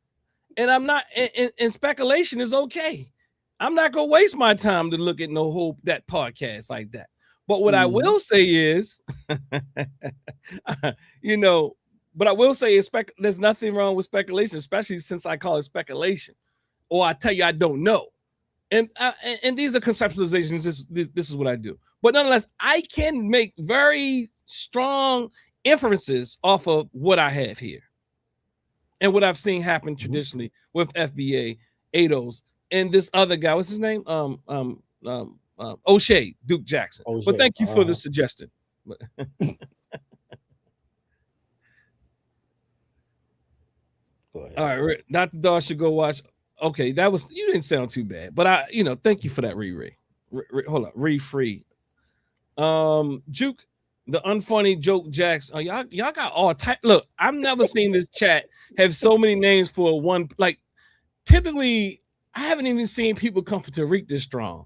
And I'm not, and speculation is okay. I'm not gonna waste my time to look at that podcast like that. But what I will say is, but I will say is there's nothing wrong with speculation, especially since I call it speculation, or I tell you I don't know. And these are conceptualizations. This is what I do. But nonetheless, I can make very strong inferences off of what I have here and what I've seen happen traditionally with FBA, ADOS, and this other guy. What's his name? Oshay, Duke Jackson. Oshay. But thank you for the suggestion. All right, Dr. Daw should go watch. Okay, you didn't sound too bad, but thank you for that, Hold on, Free. Juke, the unfunny joke jacks. Oh, y'all got all type. Look, I've never seen this chat have so many names for one. Like, typically, I haven't even seen people come for Tariq this strong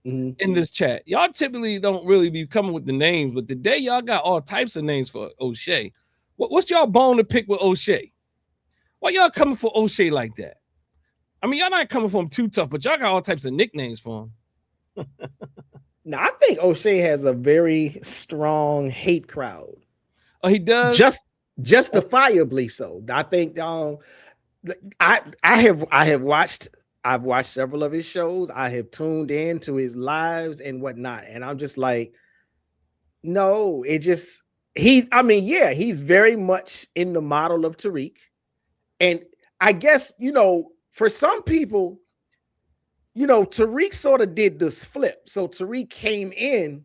in this chat. Y'all typically don't really be coming with the names, but today y'all got all types of names for Oshay. What's y'all bone to pick with Oshay? Why y'all coming for Oshay like that? I mean, y'all not coming for him too tough, but y'all got all types of nicknames for him. Now, I think Oshay has a very strong hate crowd. Oh, he does? Justifiably so. I think I've watched several of his shows. I have tuned in to his lives and whatnot, and I'm just like, no, he's very much in the model of Tariq. And I guess, for some people, Tariq sort of did this flip. So Tariq came in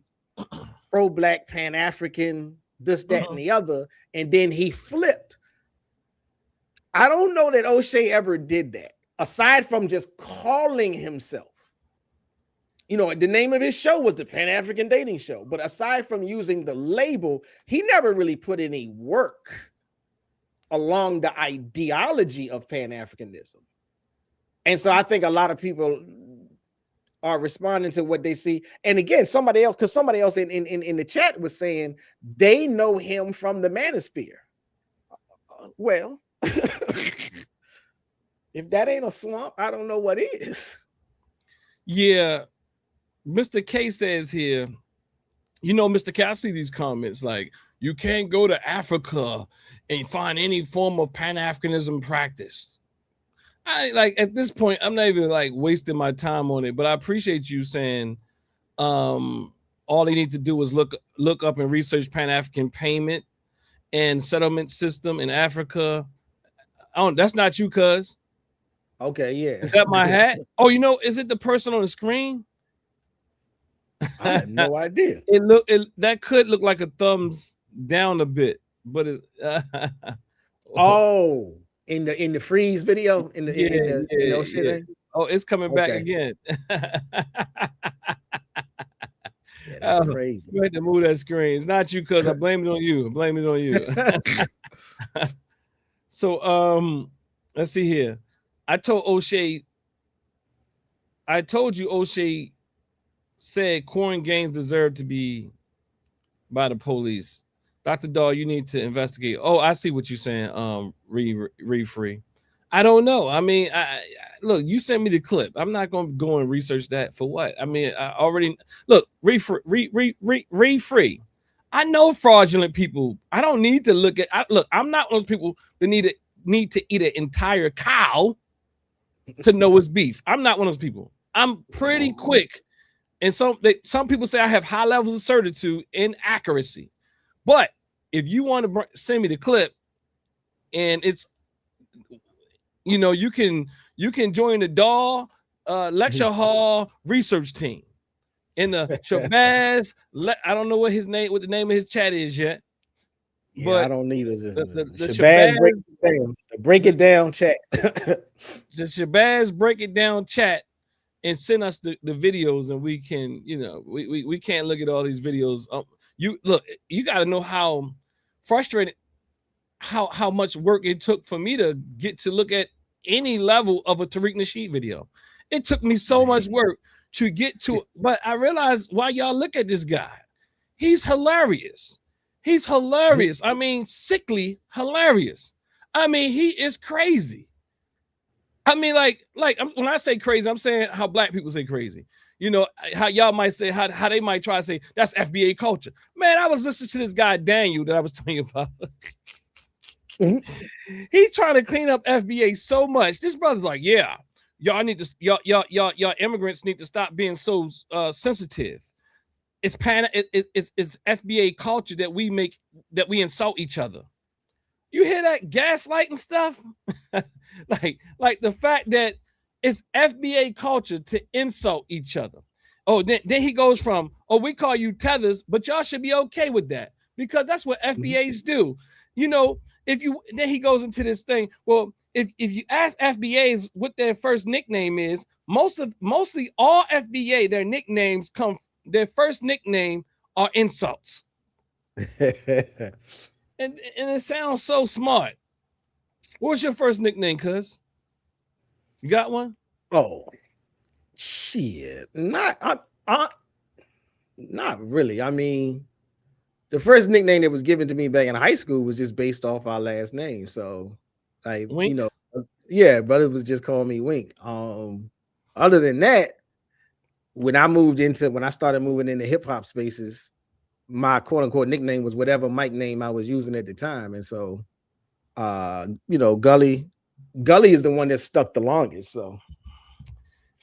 pro-Black, Pan-African, this, that, and the other, and then he flipped. I don't know that Oshay ever did that, aside from just calling himself. The name of his show was the Pan-African Dating Show. But aside from using the label, he never really put any work along the ideology of Pan-Africanism. And so I think a lot of people are responding to what they see. And again, somebody else in the chat was saying they know him from the Manosphere. Well, if that ain't a swamp, I don't know what is. Yeah. Mr. K says here, Mr. K, I see these comments like, you can't go to Africa and find any form of Pan-Africanism practice. At this point, I'm not even wasting my time on it, but I appreciate you saying all they need to do is look up and research Pan-African payment and settlement system in Africa. That's not you, cuz. Okay, yeah. Is that my hat? Oh, is it the person on the screen? I have no idea. That could look like a thumbs down a bit, but it in the freeze video in the Oshay thing? Oh, it's coming back again. That's crazy. You had to move that screen. It's not you, cuz I blame it on you. So let's see here. I told you Oshay said Corn Gaines deserve to be by the police. Dr. Dahl, you need to investigate. Oh, I see what you're saying. Free. I don't know. I mean, look, you sent me the clip. I'm not going to go and research that for what? I mean, I already look. Free. I know fraudulent people. I don't need to look at. I'm not one of those people that need to eat an entire cow to know it's beef. I'm not one of those people. I'm pretty quick. And some people say I have high levels of certitude and accuracy. But if you want to send me the clip, and it's, you can join the Dahl lecture hall research team in the Shabazz. I don't know what the name of his chat is yet. Yeah, but I don't need it. The Shabazz break it down chat. The Shabazz break it down chat. And send us the videos, and we can, we can't look at all these videos. You got to know how frustrated, how much work it took for me to get to look at any level of a Tariq Nasheed video. It took me so much work to get to, but I realized why y'all look at this guy. He's hilarious. I mean, sickly hilarious. I mean, he is crazy. I mean, when I say crazy, I'm saying how Black people say crazy. How y'all might say, how they might try to say that's FBA culture. Man, I was listening to this guy Daniel that I was telling you about. He's trying to clean up FBA so much. This brother's like, yeah, y'all need to, y'all immigrants need to stop being so sensitive. It's FBA culture that we insult each other. You hear that gaslighting stuff? like the fact that it's FBA culture to insult each other. Oh, then he goes from, we call you tethers, but y'all should be okay with that because that's what FBAs do. Then he goes into this thing. Well, if you ask FBAs what their first nickname is, mostly all FBA, their first nickname are insults. And it sounds so smart. What was your first nickname, cuz? You got one? Oh, shit. Not really. I mean, the first nickname that was given to me back in high school was just based off our last name. So, like, Wink? yeah, brother was just calling me Wink. Other than that, when I started moving into hip hop spaces, my quote unquote nickname was whatever mic name I was using at the time. And so, Gully is the one that stuck the longest. So,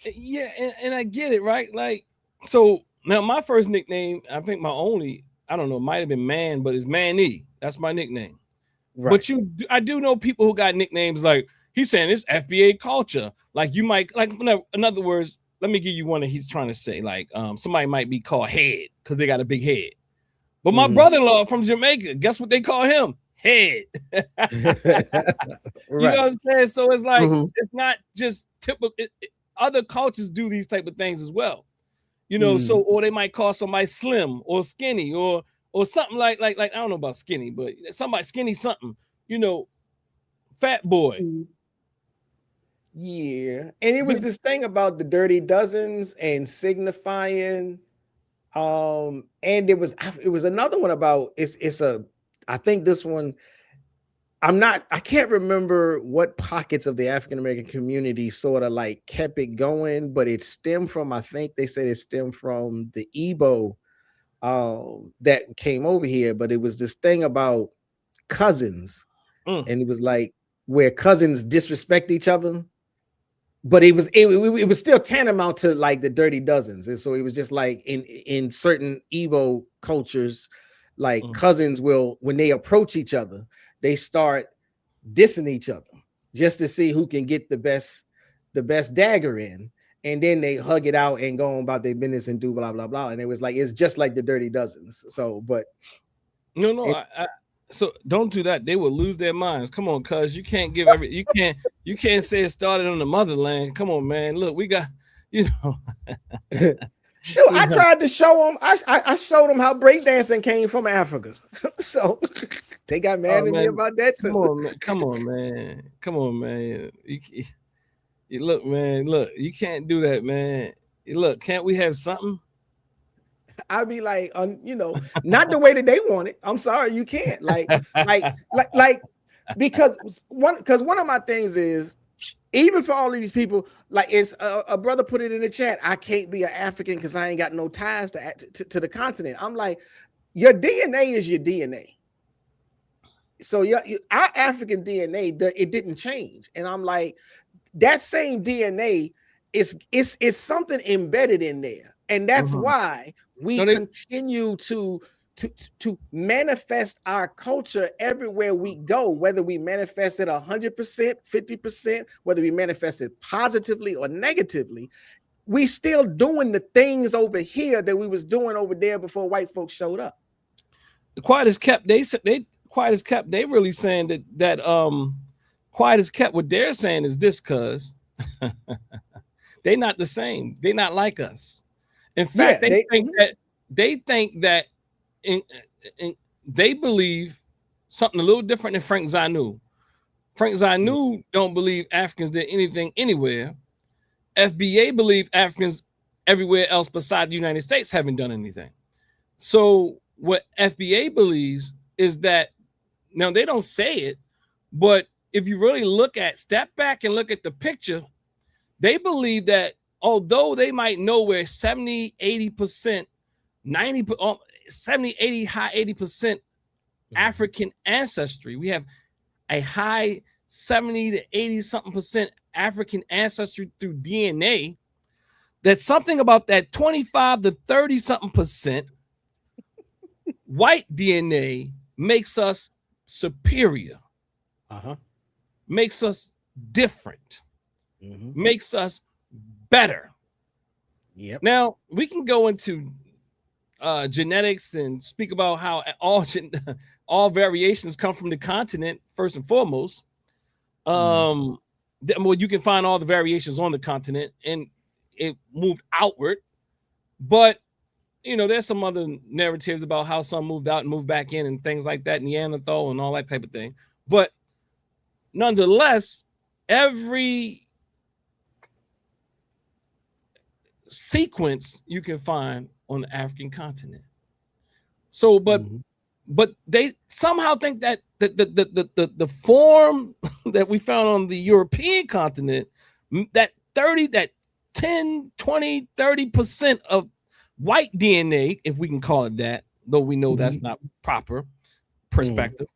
yeah, and I get it, right? Like, so now my first nickname, I think my only, I don't know, might have been Man, but it's Man-E. That's my nickname. Right. But I do know people who got nicknames like, he's saying it's FBA culture. Like you might, like, in other words, let me give you one that he's trying to say. Like, somebody might be called Head because they got a big head. But my brother-in-law from Jamaica, guess what they call him? Head. You know what I'm saying? So it's like, it's not just typical. Other cultures do these type of things as well. So, or they might call somebody Slim or Skinny or something like I don't know about Skinny, but somebody Skinny something, Fat Boy. Yeah. And it was this thing about the Dirty Dozens and signifying, and it was another one about I think this one, I can't remember what pockets of the African-American community sort of like kept it going, but it stemmed from, I think they said it stemmed from the Igbo that came over here, but it was this thing about cousins. And it was like where cousins disrespect each other, but it was still tantamount to like the Dirty Dozens. And so it was just like in certain Igbo cultures, like cousins will, when they approach each other, they start dissing each other just to see who can get the best dagger in, and then they hug it out and go on about their business and do blah blah blah. And it was like, it's just like the Dirty Dozens. So, but so don't do that. They will lose their minds. Come on, cuz you can't give you can't say it started on the motherland. Come on, man. Look, we got Sure, I tried to show them. I showed them how breakdancing came from Africa. So they got mad at me about that too. Come on, man. You look, man. Look, you can't do that, man. Look, can't we have something? I'd be like, not the way that they want it. I'm sorry, you can't. Like, because one of my things is, even for all of these people, like, it's a brother put it in the chat, I can't be an African because I ain't got no ties to the continent. I'm like, your DNA is your DNA. So our African DNA, it didn't change. And I'm like, that same DNA is something embedded in there. And that's why we continue to manifest our culture everywhere we go, whether we manifest it 100%, 50%, whether we manifest it positively or negatively, we still doing the things over here that we was doing over there before white folks showed up. Quiet as kept. They quiet as kept. They really saying that quiet as kept. What they're saying is this, cuz they not the same. They not like us. In fact, they think that they believe something a little different than Frank Zainu. Frank Zainu don't believe Africans did anything anywhere. FBA believe Africans everywhere else besides the United States haven't done anything. So what FBA believes is that, now they don't say it, but if you really step back and look at the picture, they believe that although they might know where 70, 80%, 90, 70, 80, high 80% African ancestry, we have a high 70 to 80 something percent African ancestry through DNA, that something about that 25 to 30 something percent white DNA makes us superior, makes us different, makes us better. Yep. Now we can go into genetics and speak about how all variations come from the continent first and foremost. Well, you can find all the variations on the continent and it moved outward, but you know, there's some other narratives about how some moved out and moved back in and things like that, Neanderthal and all that type of thing. But nonetheless, every sequence you can find on the African continent. So, but they somehow think that the form that we found on the European continent, that 10, 20, 30% of white DNA, if we can call it that, though we know that's not proper perspective.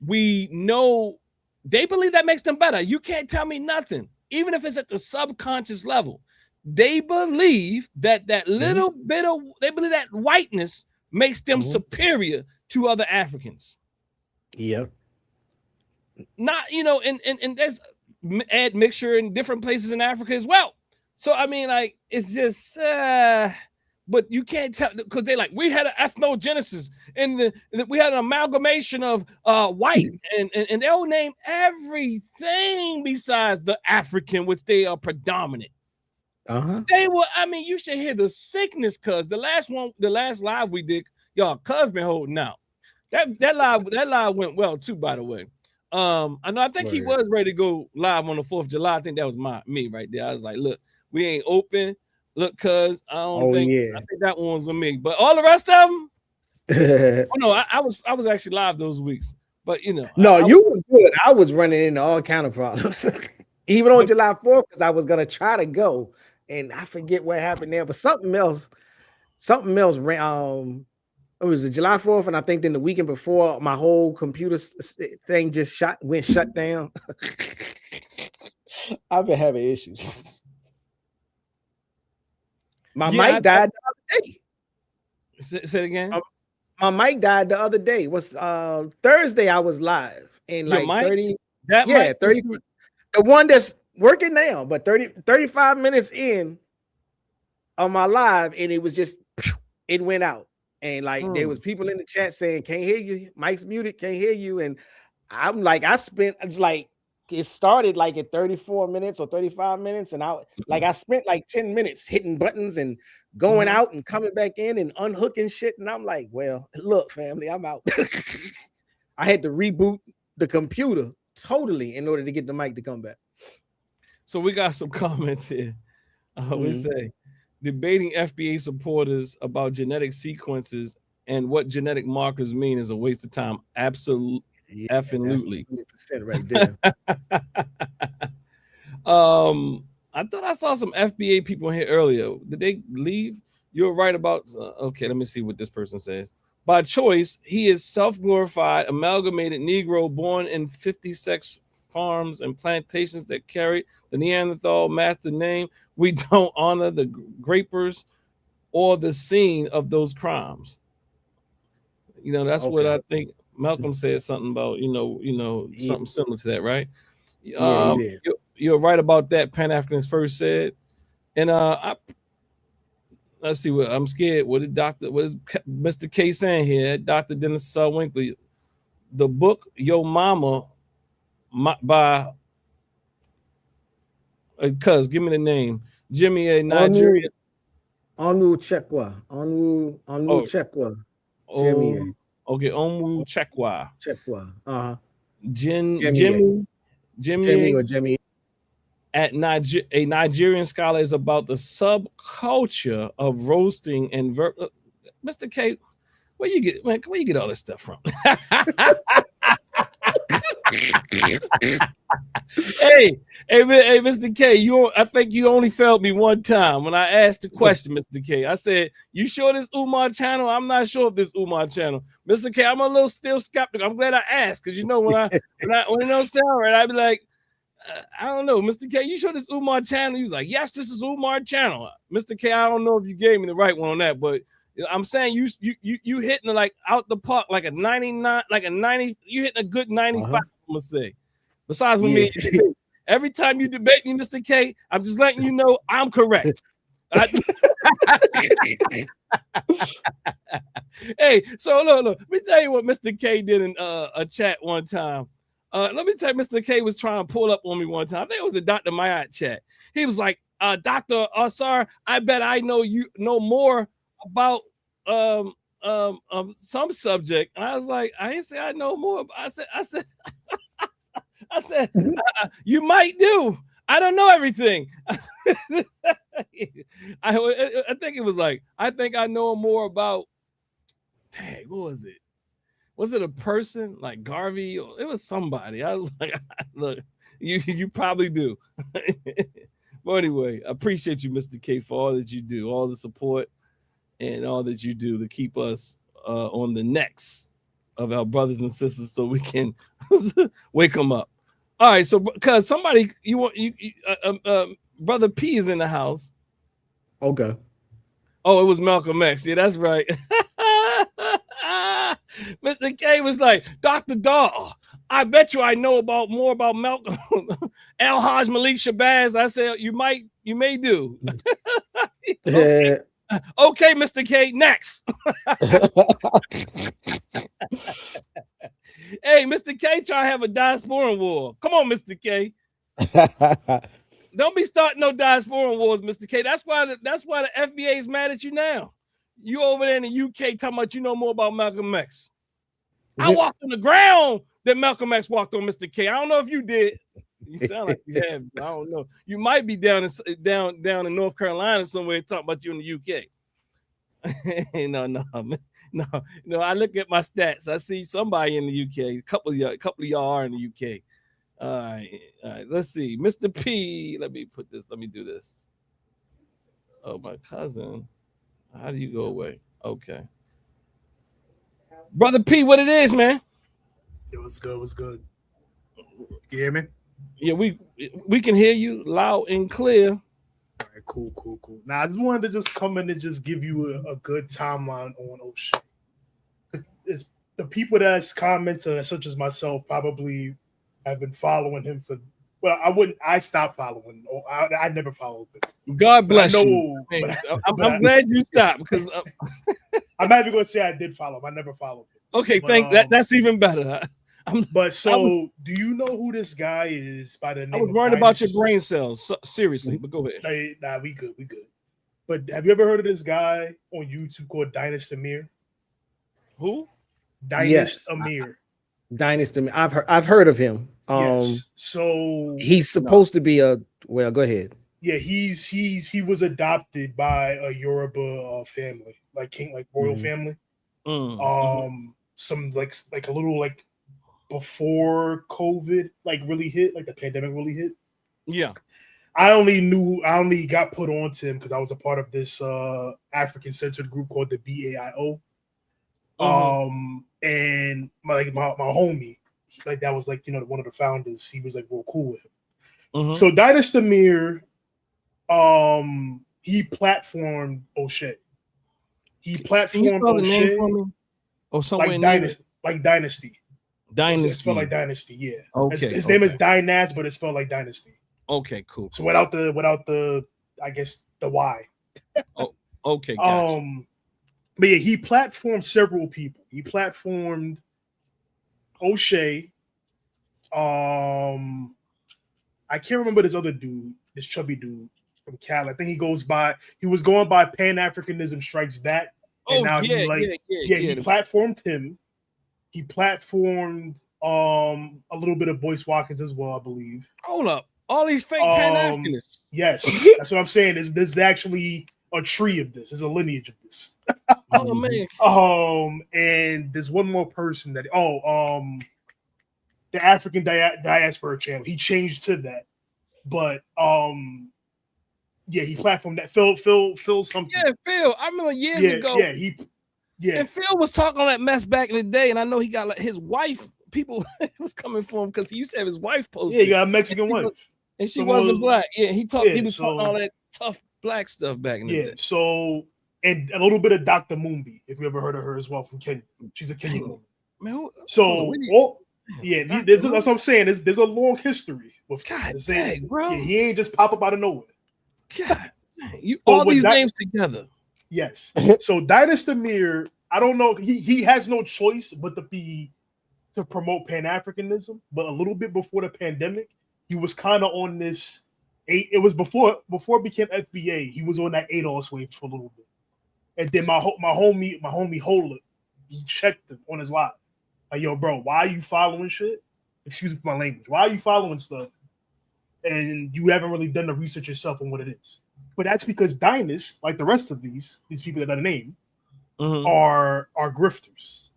We know they believe that makes them better. You can't tell me nothing, even if it's at the subconscious level. They believe that little bit of, they believe that whiteness makes them superior to other Africans. Yep. Not, you know, and there's admixture in different places in Africa as well. So I mean, like, it's just but you can't tell, because they like, we had an ethnogenesis and we had an amalgamation of white and they'll name everything besides the African, which they are predominant. They will, I mean, you should hear the sickness, cuz the last live we did, y'all, cuz been holding out. That live went well too, by the way. I think he was ready to go live on the 4th of July. I think that was me right there. I was like, look, we ain't open. Look, cuz I think that one was on me. But all the rest of them, oh no, I was actually live those weeks. But you know, you was good. I was running into all kind of problems. Even on July 4th, because I was gonna try to go, and I forget what happened there, but something else ran. It was July 4th, and I think then the weekend before, my whole computer thing just shut down. I've been having issues. My mic died the other day. Say it again. My mic died the other day. Was Thursday I was live, and like 30. That mic? 30. The one that's working now, but 35 minutes in on my live, and it was just, it went out. And like there was people in the chat saying, can't hear you, mic's muted, can't hear you. And I'm like, it started like at 34 minutes or 35 minutes. And I spent like 10 minutes hitting buttons and going out and coming back in and unhooking shit. And I'm like, well, look, family, I'm out. I had to reboot the computer totally in order to get the mic to come back. So we got some comments here. We say, debating FBA supporters about genetic sequences and what genetic markers mean is a waste of time. Absolutely. Effing-lutely. Right there. I thought I saw some FBA people in here earlier. Did they leave? You're right about, okay, let me see what this person says. By choice, he is self-glorified, amalgamated Negro born in 56 farms and plantations that carried the Neanderthal master name. We don't honor the grapers or the scene of those crimes. You know, that's what I think Malcolm said something about, you know, something similar to that, right? You're right about that, Pan-Africanist first said. And let's see what I'm scared. What is Mr. K saying here? Dr. Dennis Winkler. The book Yo Mama by cuz give me the name. Jimmy a Nigerian. Onu Chekwa. Chekwa. Jimmy. Okay, Onwu Chekwa. Jimmy or Jimmy. A Nigerian scholar is about the subculture of roasting and Mr. K, where you get all this stuff from? hey, Mr. K, I think you only failed me one time when I asked the question, Mr. K. I said, "You sure this Umar channel?" I'm not sure if this Umar channel, Mr. K. I'm a little still skeptical. I'm glad I asked, because you know when it don't sound right, I'd be like, I don't know, Mr. K. You sure this Umar channel? He was like, "Yes, this is Umar channel." Mr. K, I don't know if you gave me the right one on that, but I'm saying you hitting like out the park like a 99, like a 90. You hitting a good 95. I'm gonna say. Besides with me, every time you debate me, Mr. K, I'm just letting you know I'm correct. Hey, so look, let me tell you what Mr. K did in a chat one time. Let me tell you, Mr. K was trying to pull up on me one time. I think it was a Dr. Mayat chat. He was like, Dr. Ausar, I bet I know you know more about some subject, and I was like, I didn't say I know more. I said, you might do. I don't know everything. I think it was like, I think I know more about. Dang, what was it? Was it a person like Garvey? Or it was somebody. I was like, look, you probably do. But anyway, I appreciate you, Mr. K, for all that you do, all the support and all that you do to keep us on the necks of our brothers and sisters so we can wake them up. All right, so because somebody Brother P is in the house. Okay. Oh, it was Malcolm X. Yeah, that's right. Mr. K was like, Dr. Daw, I bet you I know more about Malcolm El Haj Malik Shabazz. I said, you may do. Okay. Okay, Mr. K, next. Hey, Mr. K, try to have a diaspora war. Come on, Mr. K. Don't be starting no diaspora wars, Mr. K. That's why the FBA is mad at you now. You over there in the UK talking about you know more about Malcolm X. I walked on the ground that Malcolm X walked on, Mr. K. I don't know if you did. You sound like you have. I don't know. You might be down in North Carolina somewhere talking about you in the UK. No. I look at my stats. I see somebody in the UK. A couple of y'all are in the UK. All right. Let's see, Mr. P. Let me do this. Oh, my cousin. How do you go away? Okay. Brother P, what it is, man? It was good. You hear me? Yeah, we can hear you loud and clear. All right, cool. Now, I just wanted to just come in and just give you a good timeline on Oshay. It's the people that's commenting, such as myself, probably have been following him for. Well, I stopped following. I never followed him. God bless you. I'm glad you stopped because I'm not even going to say I did follow him. I never followed him. Okay, that's even better. Do you know who this guy is by the name? I was worried about your brain cells. Seriously, but go ahead. Nah, we good. But have you ever heard of this guy on YouTube called Dynasty Amir? Who? Dynasty Amir. Dynasty. I've heard of him. Yes. So he's supposed to be go ahead. Yeah, he was adopted by a Yoruba family, like royal family. Some like a little like before COVID really hit, like the pandemic really hit. Yeah. I only got put onto him because I was a part of this African centered group called the FBAism. And my homie, that was one of the founders. He was real cool with him. So Dynasty Amir, he platformed Oshay. He platformed Oshay. Oh, somewhere like Dynasty. Dynasty. It's spelled like Dynasty, yeah. Okay. His name is Dynast, but it's spelled like Dynasty. Okay, cool. So without the I guess the Y. Oh, okay. Gotcha. But yeah, he platformed several people. He platformed Oshay. I can't remember this other dude, this chubby dude from Cal. I think he was going by Pan-Africanism Strikes Back. And he platformed him. He platformed a little bit of Boyce Watkins as well, I believe. Hold up. All these fake Pan-Africanists. Yes, that's what I'm saying. There's actually a tree of this. There's a lineage of this. Oh man. And there's one more person that the African Diaspora channel. He changed to that, but he platformed that. Phil something. Yeah, Phil. I remember years ago. Yeah. And Phil was talking on that mess back in the day, and I know he got his wife. People was coming for him because he used to have his wife posted. Yeah, he got a Mexican wife, and she wasn't black. Yeah, he was talking all that tough black stuff back in the day. So and a little bit of Dr. Moombi, if you ever heard of her as well from Kenya. She's a Kenyan woman. Man, that's what I'm saying. There's a long history with God dang, bro. Yeah, he ain't just pop up out of nowhere. God dang. All these names together. Yes. So Dynasty Amir, I don't know. He has no choice but to promote Pan-Africanism. But a little bit before the pandemic, he was kind of on this. It was before it became FBA. He was on that ADOS wave for a little bit, And then my homie Hola, he checked him on his live. Like, yo, bro, why are you following shit? Excuse me for my language. Why are you following stuff? And you haven't really done the research yourself on what it is. But that's because Dynas, like the rest of these people that I named, are grifters.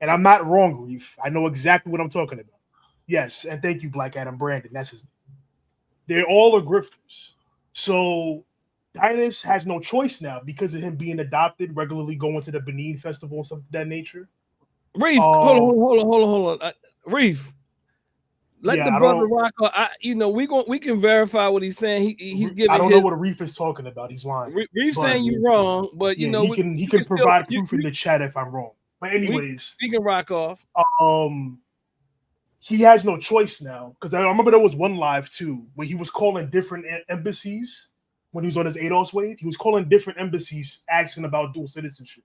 And I'm not wrong, Reef. I know exactly what I'm talking about. Yes, and thank you, Black Adam Brandon. That's his name. They all are grifters. So Dynas has no choice now because of him being adopted, regularly going to the Benin Festival and stuff of that nature. Reef, hold on. Reef, let the brother rock. We can verify what he's saying. He's giving. I don't know what Reef is talking about. He's lying. Reef saying you're wrong, but he can provide proof in the chat if I'm wrong. But anyways, we can rock off. He has no choice now because I remember there was one live too where he was calling different embassies when he was on his ADOS wave. He was calling different embassies asking about dual citizenship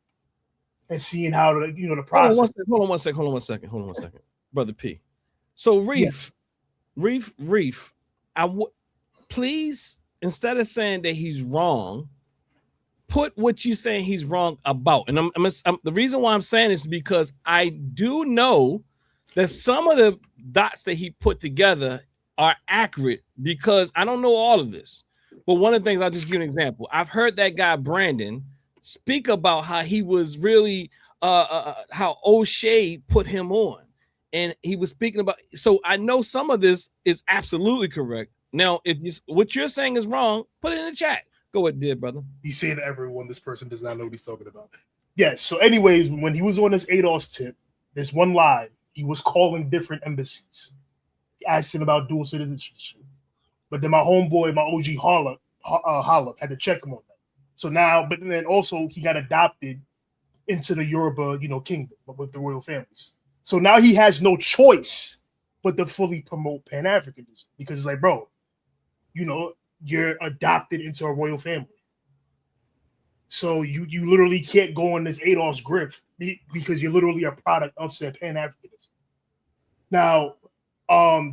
and seeing how the process. Hold on one second, brother P. So Reef, please, instead of saying that he's wrong, put what you're saying he's wrong about. And the reason why I'm saying this is because I do know that some of the dots that he put together are accurate because I don't know all of this. But one of the things, I'll just give you an example. I've heard that guy Brandon speak about how he was really how Oshay put him on. And he was speaking about, so I know some of this is absolutely correct. Now, if what you're saying is wrong, put it in the chat. Go ahead, dear brother. He's saying to everyone, this person does not know what he's talking about. Yes. So anyways, when he was on his ADOS tip, there's one live. He was calling different embassies, asking about dual citizenship. But then my homeboy, my OG Holla, had to check him on that. So now, but then also he got adopted into the Yoruba, kingdom, but with the royal families. So now he has no choice but to fully promote Pan-Africanism because it's like, bro, you're adopted into a royal family. So you literally can't go on this ADOS grift because you're literally a product of said Pan-Africanism. Now,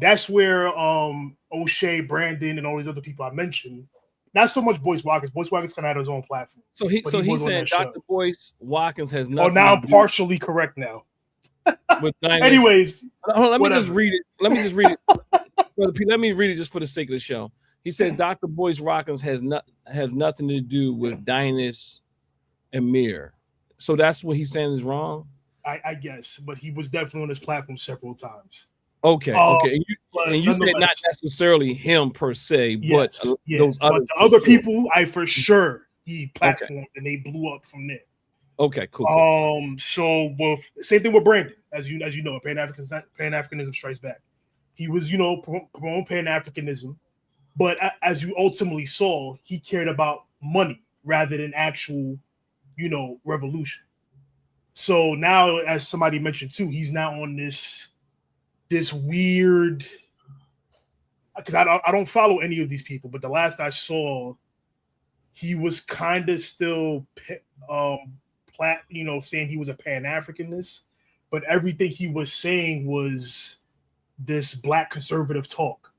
that's where Oshay, Brandon, and all these other people I mentioned, not so much Boyce Watkins. Boyce Watkins kind of had his own platform. So he said Dr. Boyce Watkins has nothing. Oh, now I'm partially correct now. Anyways, let me just read it. Let me read it just for the sake of the show. He says Dr. Boyce Watkins has nothing to do with Dynas and Mir. So that's what he's saying is wrong. I guess, but he was definitely on his platform several times. Okay. And you said not necessarily him per se, but those other people, I for sure he platformed and they blew up from there. Okay, cool. So same thing with Brandon, as you know, Pan-Africanism Strikes Back. He was, promoting Pan-Africanism, but as you ultimately saw, he cared about money rather than actual, revolution. So now, as somebody mentioned too, he's now on this weird, because I don't follow any of these people, but the last I saw, he was kind of still saying he was a Pan-Africanist, but everything he was saying was this Black conservative talk.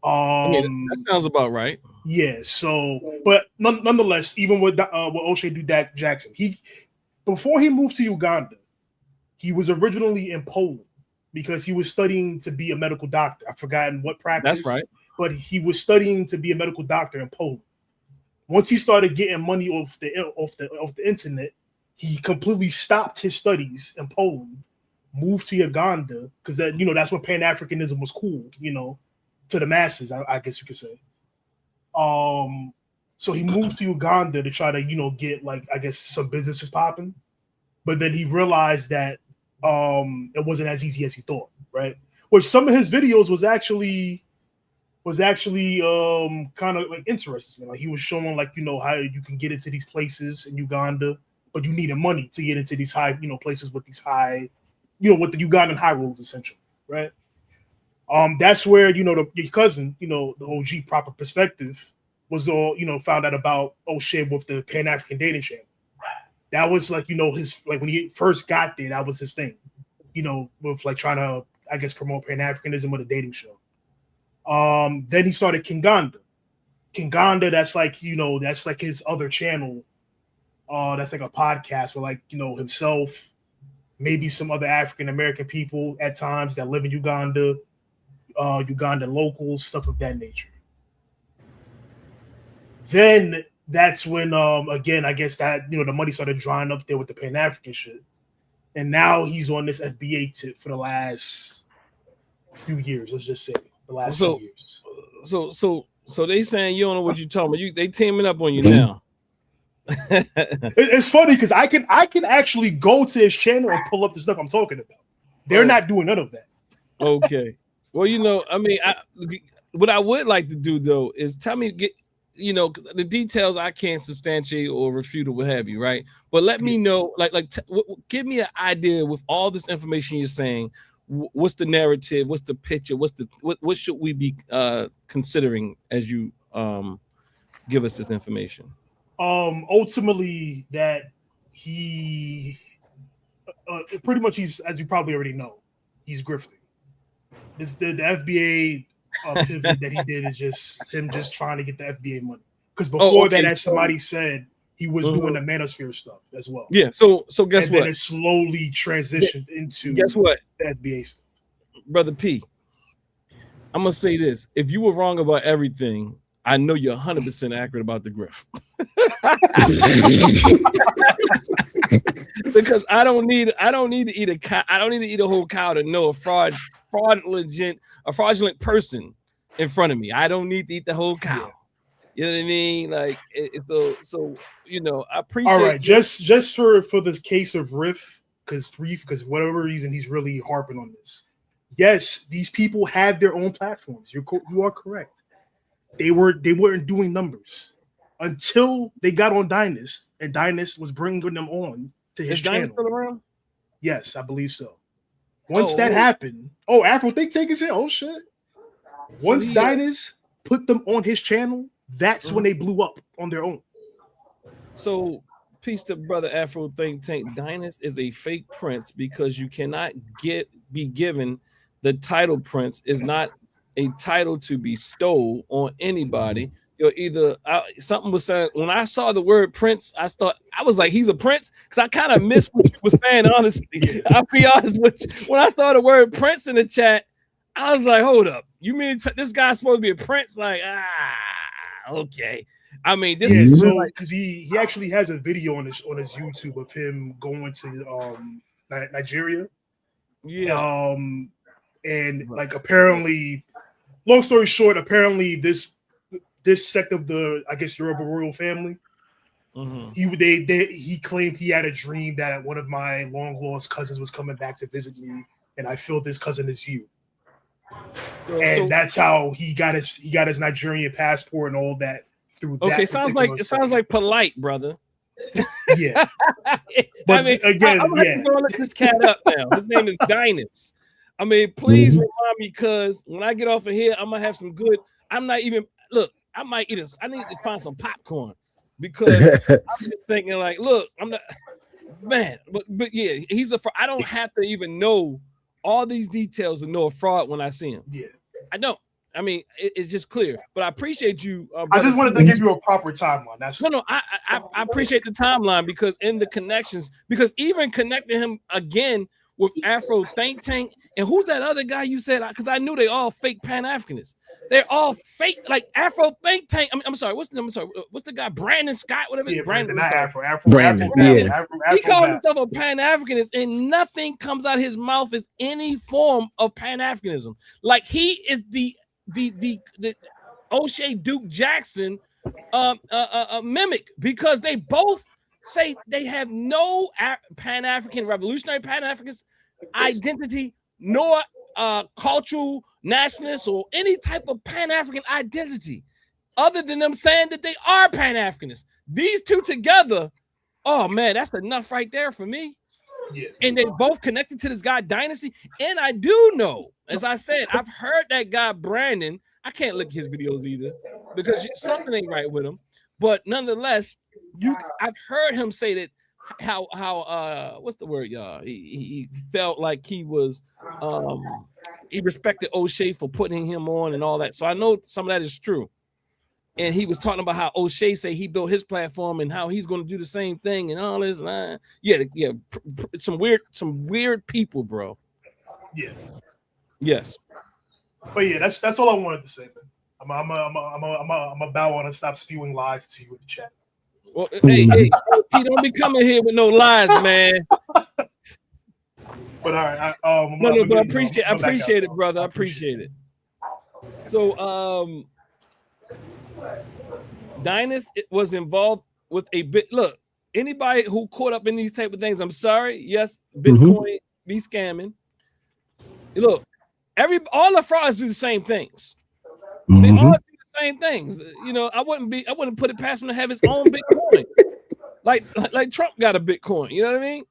That sounds about right. Yeah. So, but nonetheless, even with Oshay Jackson, before he moved to Uganda, he was originally in Poland because he was studying to be a medical doctor. I've forgotten what practice. That's right. But he was studying to be a medical doctor in Poland. Once he started getting money off the internet, he completely stopped his studies in Poland, moved to Uganda because that's when Pan-Africanism was cool, to the masses, I guess you could say. So he moved to Uganda to try to get some businesses popping, but then he realized that it wasn't as easy as he thought, right? Which some of his videos was actually kind of like interesting. Like he was showing how you can get into these places in Uganda, but you needed money to get into these high places with these high, with the Ugandan high rules essentially, right? That's where your cousin, the OG Proper Perspective was all found out about Oshay with the Pan-African dating channel. That was his when he first got there, that was his thing, with trying to promote Pan-Africanism with a dating show. Then he started Kinganda. That's that's his other channel That's like a podcast where, like, himself, maybe some other African American people at times that live in Uganda, Uganda locals, stuff of that nature. Then that's when, again, I guess that, the money started drying up there with the Pan-African shit. And now he's on this FBA tip for the last few years. Let's just say the last few years. So they saying you don't know what you're talking about. They teaming up on you now. It's funny because I can actually go to his channel and pull up the stuff I'm talking about. They're not doing none of that. Okay. Well, what I would like to do though is tell me, the details I can't substantiate or refute or what have you, right? But let me know, give me an idea with all this information you're saying. What's the narrative? What's the picture? What should we be considering as you give us this information? Ultimately, that he pretty much as you probably already know, he's grifting. The FBA pivot that he did is just him trying to get the FBA money. Because before that, as somebody said, he was doing the manosphere stuff as well. Yeah. So guess and what? Then it slowly transitioned into guess what? The FBA stuff. Brother P, I'm gonna say this: if you were wrong about everything, I know you're 100% accurate about the grift. Because I don't need to eat a cow. I don't need to eat a whole cow to know a fraudulent person in front of me. I don't need to eat the whole cow. You know what I mean? Like, so I appreciate. All right, just for the case of Riff, because whatever reason he's really harping on this. Yes, these people have their own platforms. You are correct. They weren't doing numbers until they got on Dynast, and Dynast was bringing them on to his channel. Dynast still around? Yes, I believe so. Once that happened, Afro Think Tank is in. Oh shit! Once Dynast put them on his channel, that's when they blew up on their own. So, peace to brother Afro Think Tank. Dynast is a fake prince because you cannot be given the title prince. Is not a title to bestow on anybody. You're either something was saying when I saw the word prince, I was like, he's a prince, because I kind of missed what you were saying. Honestly, I'll be honest with you. When I saw the word prince in the chat, I was like, hold up, you mean this guy's supposed to be a prince? Like, okay. I mean, this is so because he actually has a video on his YouTube of him going to Nigeria. Yeah. And like apparently, long story short, apparently this sect of the, I guess, Yoruba royal family, he claimed he had a dream that one of my long lost cousins was coming back to visit me, and I feel this cousin is you. So that's how he got his Nigerian passport and all that through. Okay, sounds like polite, brother. Yeah, but I mean, again, I'm gonna look this cat up now. His name is Dynast. I mean, please remind me, because when I get off of here, I'm gonna have some good. I might eat I need to find some popcorn, because I'm just thinking like, look, I'm not, man, but yeah, I don't have to even know all these details to know a fraud when I see him. Yeah, I don't. I mean, it's just clear. But I appreciate you. I just wanted to give you a proper timeline. That's no. I appreciate the timeline, because in the connections, because even connecting him again with Afro Think Tank, and who's that other guy you said? Because I knew they all fake Pan-Africanists. They're all fake, like Afro Think Tank. I'm sorry. What's the guy? Brandon Scott, whatever. Yeah, Brandon, not Afro. Brandon. Yeah. He called himself a Pan-Africanist, and nothing comes out of his mouth as any form of Pan-Africanism. Like he is the Oshay Duke Jackson mimic, because they both say they have no Pan-African revolutionary Pan-African identity, nor cultural nationalist or any type of Pan-African identity, other than them saying that they are Pan-Africanists. These two together, oh man, that's enough right there for me. Yeah. And they both connected to this guy Dynasty. And I do know, as I said, I've heard that guy Brandon. I can't look at his videos either, because something ain't right with him. But nonetheless, I've heard him say that how what's the word, y'all? He felt like he was he respected Oshay for putting him on and all that. So I know some of that is true. and he was talking about how Oshay say he built his platform and how he's going to do the same thing and all this. Some weird people, bro. Yeah. Yes. But yeah, that's all I wanted to say, man. I'm about to stop spewing lies to you in the chat. Well, hey, Pete, don't be coming here with no lies, man. But all right, but I appreciate it, brother. I appreciate it. So, Dynas was involved with a bit. Look, anybody who caught up in these type of things, I'm sorry. Yes, Bitcoin be scamming. Look, all the frauds do the same things. They all do the same things. You know, I wouldn't put it past him to have his own Bitcoin. like Trump got a Bitcoin. You know what I mean?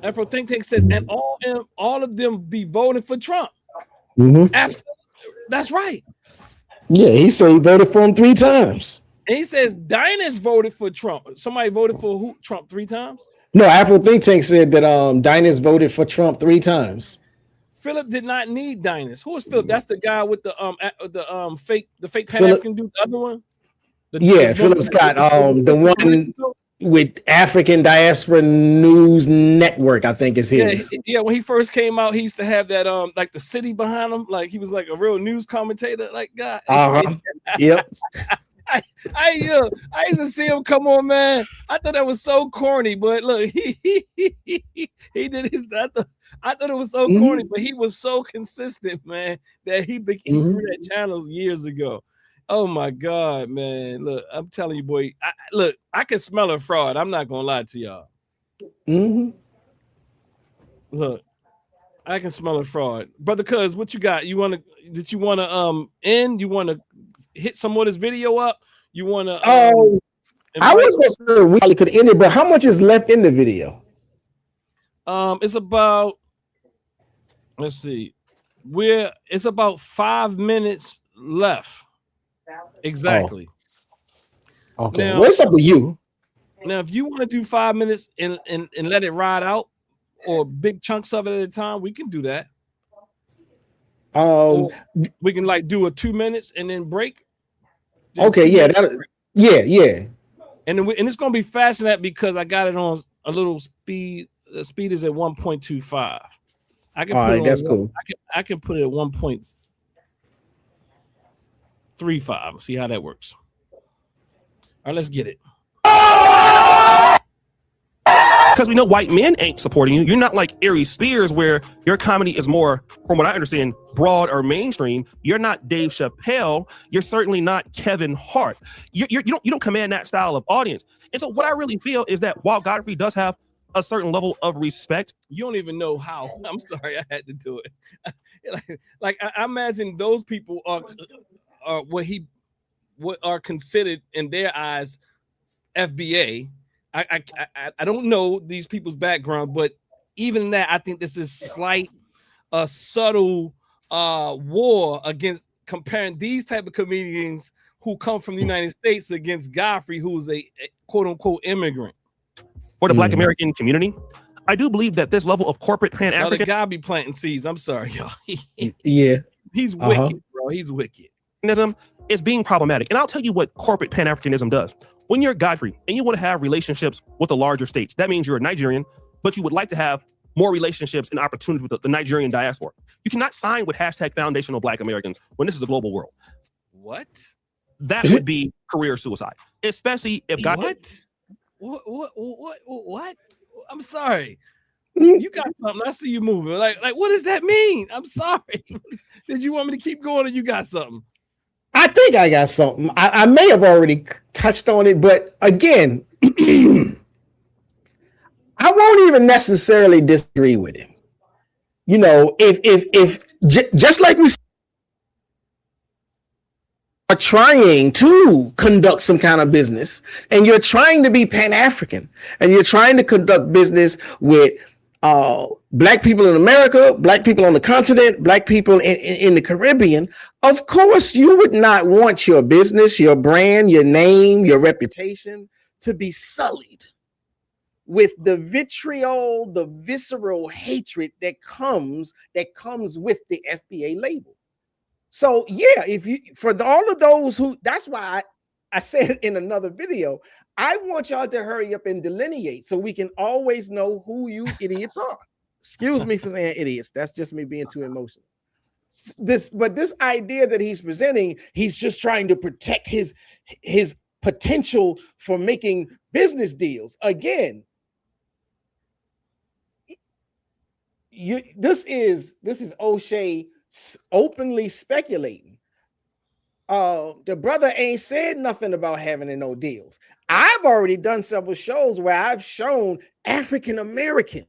And for Think Tank says, and all of them be voting for Trump. Absolutely, that's right. Yeah, he said he voted for him 3 times. And he says Dynas voted for Trump. Somebody voted for who? Trump 3 times? No, Afro Think Tank said that Dynas voted for Trump 3 times. Philip did not need Dynas. Who is Philip? That's the guy with the fake Pan-African dude, the other one. Philip Scott, the one with African Diaspora News Network, I think is his. Yeah, when he first came out, he used to have that like the city behind him, like he was like a real news commentator, like guy. Yep. I used to see him come on, man. I thought that was so corny, but look, he did his. I thought it was so corny, but he was so consistent, man, that he grew that channel years ago. Oh my God, man! Look, I'm telling you, boy. I can smell a fraud. I'm not gonna lie to y'all. Look, I can smell a fraud, brother. Cuz, what you got? Did you want to end? You want to hit some more of this video up? You want to? I was gonna say we probably could end it, but how much is left in the video? It's about. Let's see. It's about 5 minutes left. Exactly. Okay. Now, what's up with you? Now, if you want to do 5 minutes and let it ride out, or big chunks of it at a time, we can do that. We can like do a 2 minutes and then break. Okay, yeah, yeah. And it's gonna be faster than that because I got it on a little speed. The speed is at 1.25. I can put it that's cool. I can put it at 1.35. See how that works. All right, let's get it. Because we know white men ain't supporting you. You're not like Aries Spears, where your comedy is more, from what I understand, broad or mainstream. You're not Dave Chappelle. You're certainly not Kevin Hart. You don't command that style of audience. And so what I really feel is that while Godfrey does have a certain level of respect, you don't even know how. I'm sorry, I had to do it. like I imagine those people are what are considered in their eyes FBA. I don't know these people's background, but even that, I think this is slight, subtle war against comparing these type of comedians who come from the United States against Godfrey, who is a quote unquote immigrant. For the Black American community, I do believe that this level of corporate Pan-African, the guy be planting seeds. I'm sorry, y'all. Yeah, he's wicked, bro. He's wicked. Is being problematic. And I'll tell you what corporate Pan-Africanism does. When you're Godfrey and you want to have relationships with the larger states, that means you're a Nigerian, but you would like to have more relationships and opportunities with the Nigerian diaspora. You cannot sign with #foundational Black Americans when this is a global world. What? That would be career suicide, especially if What? I'm sorry. You got something. I see you moving. Like, what does that mean? I'm sorry. Did you want me to keep going or you got something? I think I got something. I may have already touched on it, but again, I won't even necessarily disagree with him. You know, if just like we are trying to conduct some kind of business, and you're trying to be Pan-African, and you're trying to conduct business with Black people in America, Black people on the continent, Black people in the Caribbean, of course, you would not want your business, your brand, your name, your reputation to be sullied with the vitriol, the visceral hatred that comes with the FBA label. So yeah, if you all of those who, that's why I said in another video, I want y'all to hurry up and delineate so we can always know who you idiots are. Excuse me for saying idiots. That's just me being too emotional. This idea that he's presenting, he's just trying to protect his potential for making business deals. Again, this is Oshay openly speculating. The brother ain't said nothing about having no deals. I've already done several shows where I've shown African Americans.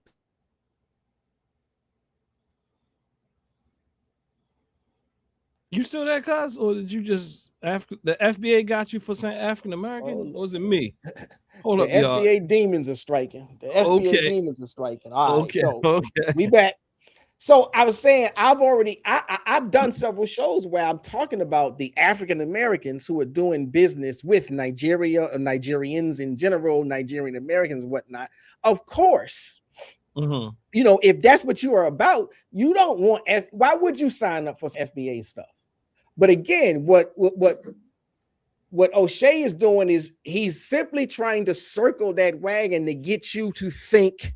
You still there, cuz, or did you just the FBA got you for saying African American, or was it me? Hold up, y'all. The FBA demons are striking. The FBA demons are striking. All right, so we back. So I was saying I've done several shows where I'm talking about the African Americans who are doing business with Nigeria or Nigerians in general, Nigerian Americans, whatnot. Of course, you know, if that's what you are about, you don't want. Why would you sign up for FBA stuff? But again, what Oshay is doing is he's simply trying to circle that wagon to get you to think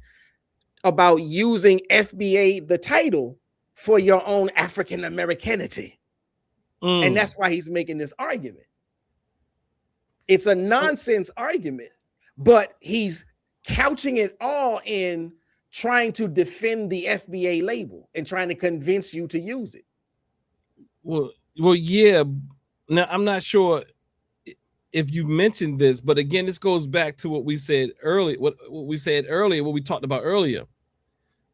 about using FBA, the title, for your own African Americanity. And that's why he's making this argument. It's a nonsense argument, but he's couching it all in trying to defend the FBA label and trying to convince you to use it. Well, yeah. Now, I'm not sure if you mentioned this, but again, this goes back to what we said earlier, what we talked about earlier.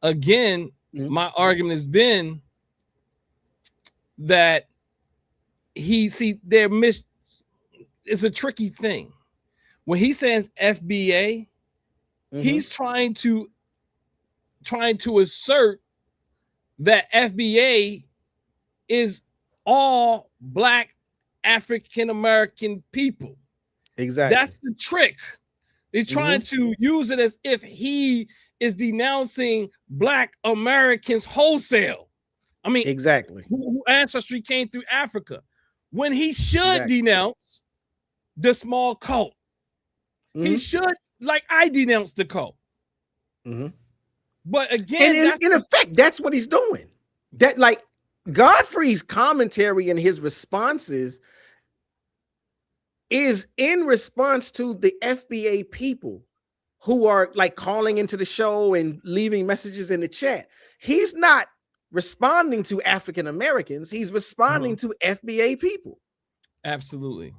Again, my argument has been that it's a tricky thing. When he says FBA, he's trying to assert that FBA is all Black African American people. Exactly. That's the trick. He's trying to use it as if he is denouncing Black Americans wholesale. I mean, exactly. Who ancestry came through Africa, when he should denounce the small cult. He should, like I denounced the cult. But again, in effect, that's what he's doing. That, like, Godfrey's commentary and his responses is in response to the FBA people who are like calling into the show and leaving messages in the chat. He's not responding to African Americans. He's responding to FBA people. Absolutely.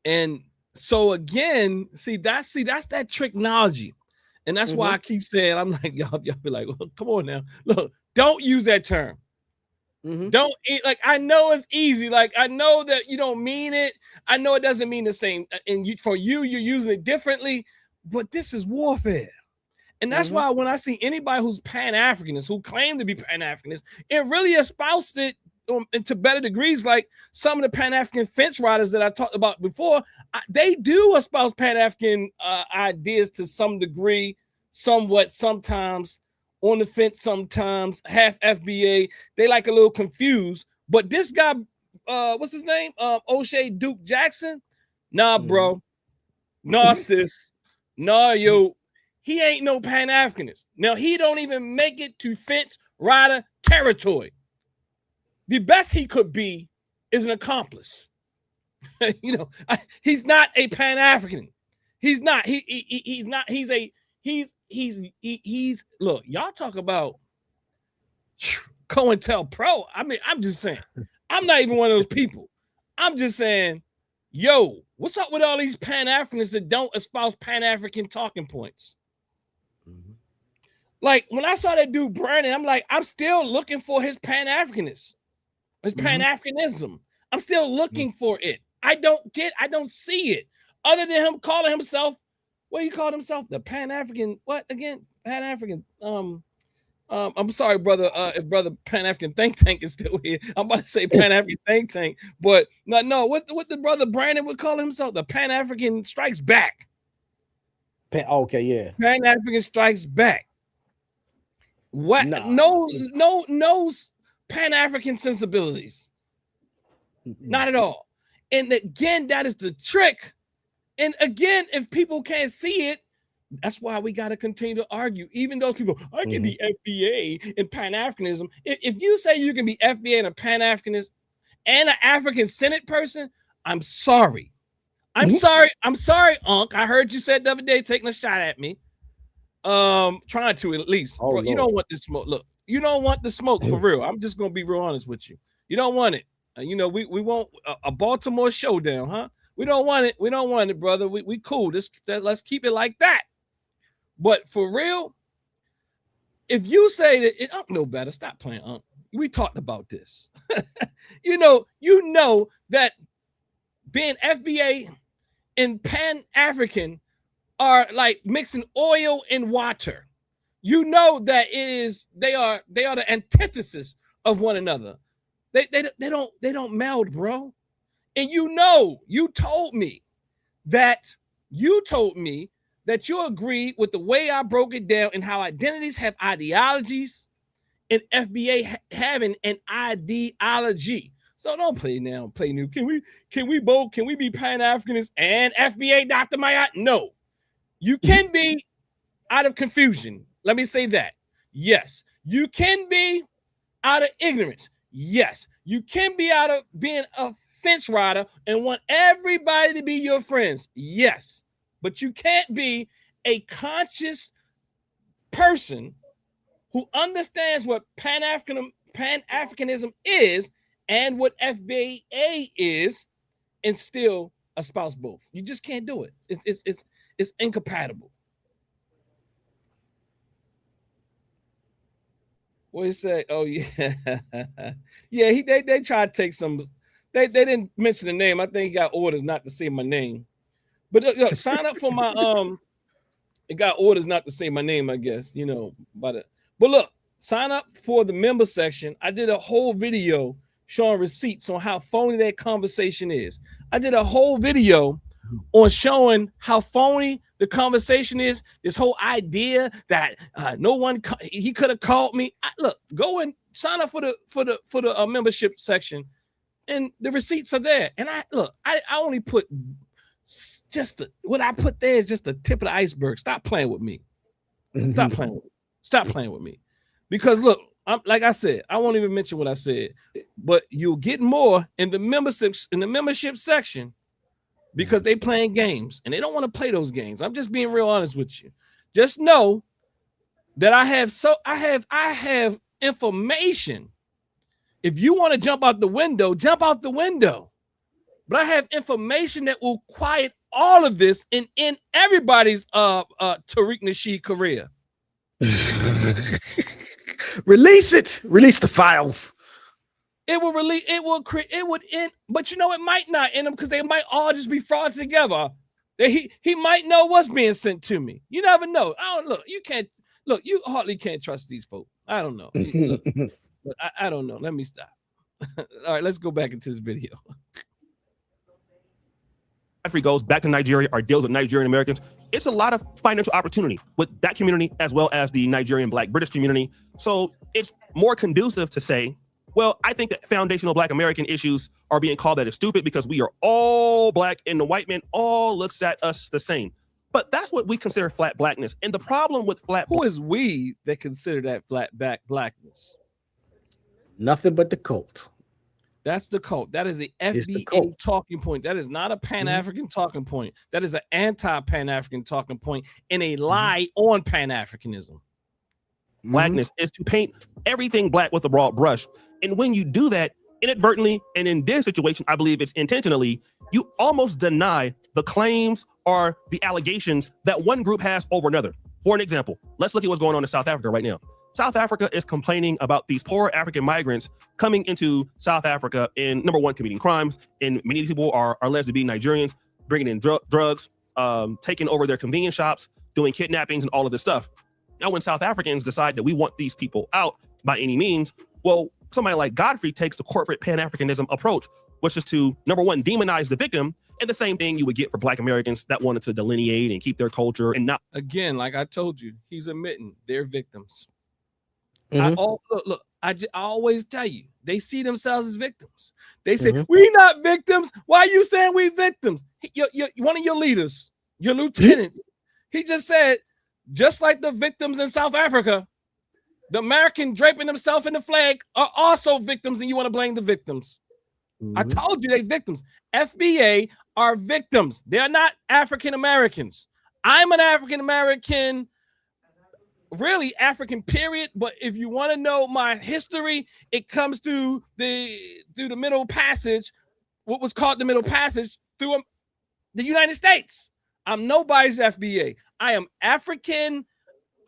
And so again, that's that tricknology. And that's why I keep saying, I'm like, y'all be like, well, come on now. Look, don't use that term. Don't, like, I know it's easy. Like, I know that you don't mean it. I know it doesn't mean the same. And you're using it differently, but this is warfare. And that's why when I see anybody who's Pan-Africanist, who claim to be Pan-Africanist, it really espoused it to better degrees. Like some of the Pan-African fence riders that I talked about before, they do espouse Pan-African ideas to some degree, somewhat, sometimes on the fence, sometimes half FBA. They like a little confused. But this guy, what's his name? Oshay Duke Jackson. Nah, bro. Nah, sis. Nah, yo. He ain't no Pan-Africanist. Now, he don't even make it to fence rider territory. The best he could be is an accomplice. You know, he's not a Pan-African. He's not. He's not. He's look, y'all talk about COINTELPRO. I mean, I'm just saying, I'm not even one of those people. I'm just saying, yo, what's up with all these Pan-Africanists that don't espouse Pan-African talking points? Like when I saw that dude Brandon, I'm like, I'm still looking for his Pan-Africanist, his Pan-Africanism. I'm still looking for it. I don't see it. Other than him calling himself, what he called himself, the Pan-African, what again? Pan-African. I'm sorry, brother. If brother Pan-African Think Tank is still here, I'm about to say Pan-African Think Tank, but no. What the brother Brandon would call himself, the Pan-African Strikes Back. Okay, yeah. Pan-African Strikes Back. What? No Pan-African sensibilities. Not at all. And again, that is the trick. And again, if people can't see it, that's why we got to continue to argue. Even those people, I can be FBA and Pan-Africanism. If you say you can be FBA and a Pan-Africanist and an African-centered person, I'm sorry. I'm sorry. I'm sorry, Unc. I heard you said the other day taking a shot at me. Trying to at least. Oh, bro, you don't want the smoke. Look, you don't want the smoke for real. I'm just gonna be real honest with you. You don't want it. You know, we want a Baltimore showdown, huh? We don't want it. We don't want it, brother. We cool. Let's keep it like that. But for real, if you say that Unc know better, stop playing, Unc. We talked about this. you know that being FBA and Pan-African are like mixing oil and water. You know that they are the antithesis of one another. They don't meld, bro. And you told me that you agreed with the way I broke it down and how identities have ideologies and FBA having an ideology. So don't play now, play new. Can we be Pan-Africanists and FBA, Dr. Mayat? No. You can be out of confusion. Let me say that. Yes. You can be out of ignorance. Yes. You can be out of being a fence rider and want everybody to be your friends. Yes. But you can't be a conscious person who understands what Pan-Africanism is and what FBA is and still espouse both. You just can't do it. It's incompatible. What you say? Oh yeah, yeah. They tried to take some. They didn't mention the name. I think he got orders not to say my name. But look, sign up for my It got orders not to say my name, I guess. You know, but look, sign up for the member section. I did a whole video showing receipts on how phony that conversation is. I did a whole video on showing how phony the conversation is. This whole idea that he could have called me. Look, go and sign up for the membership section, and the receipts are there. And I only put what I put there is just the tip of the iceberg. Stop playing with me. Stop playing with me. Because look, like I said, I won't even mention what I said, but you'll get more in the membership section. Because they playing games and they don't want to play those games. I'm just being real honest with you. Just know that I have information. If you want to jump out the window, jump out the window. But I have information that will quiet all of this and end everybody's Tariq Nasheed career. Release it. Release the files. It will release. It would end. But you know, it might not end them because they might all just be frauds together. He might know what's being sent to me. You never know. I don't look. You can't look. You hardly can't trust these folks. I don't know. Look, but I don't know. Let me stop. All right, let's go back into this video. Godfrey goes back to Nigeria or deals with Nigerian Americans. It's a lot of financial opportunity with that community as well as the Nigerian Black British community. So it's more conducive to say, well, I think that foundational Black American issues are being called that is stupid because we are all Black and the white man all looks at us the same. But that's what we consider flat Blackness. And the problem with flat... Who is we that consider that flat Blackness? Nothing but the cult. That's the cult. That is the FBA talking point. That is not a Pan-African talking point. That is an anti-Pan-African talking point and a lie on Pan-Africanism. Blackness is to paint everything Black with a broad brush. And when you do that inadvertently, and in this situation, I believe it's intentionally, you almost deny the claims or the allegations that one group has over another. For an example, let's look at what's going on in South Africa right now. South Africa is complaining about these poor African migrants coming into South Africa and, number one, committing crimes. And many people are alleged to be Nigerians, bringing in drugs, taking over their convenience shops, doing kidnappings and all of this stuff. Now, when South Africans decide that we want these people out by any means, well, somebody like Godfrey takes the corporate Pan-Africanism approach, which is to, number one, demonize the victim, and the same thing you would get for Black Americans that wanted to delineate and keep their culture and not. Again, like I told you, he's admitting they're victims. Mm-hmm. Look, I always tell you, they see themselves as victims. They say, we not victims. Why are you saying we victims? One of your leaders, your lieutenant, he just said, just like the victims in South Africa, the American draping themselves in the flag are also victims, and you want to blame the victims. I told you they victims. FBA are victims. They're not African Americans. I'm an African American, really African period. But if you want to know my history, it comes through the Middle Passage, what was called the Middle Passage, through the United States. I'm nobody's FBA. I am African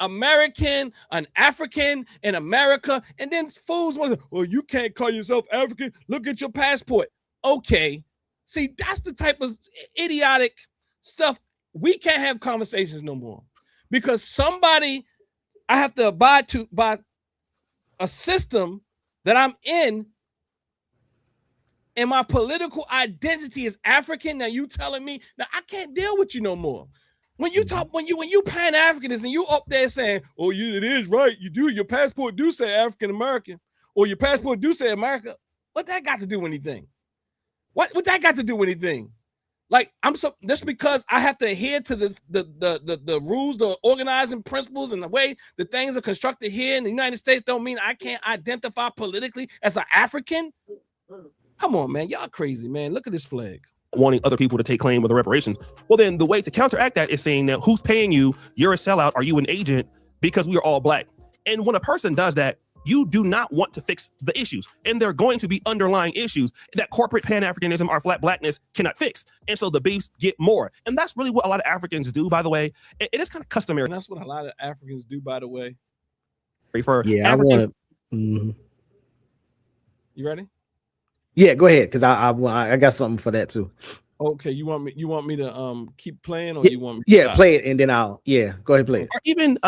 American, an African in America, and then fools want to say, well, you can't call yourself African. Look at your passport. Okay. See, that's the type of idiotic stuff. We can't have conversations no more because I have to abide by a system that I'm in, and my political identity is African. Now you telling me now I can't deal with you no more. When you talk, when you Pan-Africanism, and you up there saying, "Oh, it is right. You do. Your passport do say African American, or your passport do say America." What that got to do with anything? What that got to do with anything? Like just because I have to adhere to the rules, the organizing principles, and the way the things are constructed here in the United States, don't mean I can't identify politically as an African. Come on, man, y'all crazy, man. Look at this flag. Wanting other people to take claim of the reparations. Well, then the way to counteract that is saying that who's paying you? You're a sellout. Are you an agent? Because we are all black. And when a person does that, you do not want to fix the issues. And there are going to be underlying issues that corporate Pan-Africanism or flat blackness cannot fix. And so the beefs get more. And that's really what a lot of Africans do, by the way. It is kind of customary. And that's what a lot of Africans do, by the way. I want to. You ready? Yeah, go ahead, because I got something for that too. Okay, you want me to keep playing, or you want me? Yeah, play it, and then go ahead, play it. Or even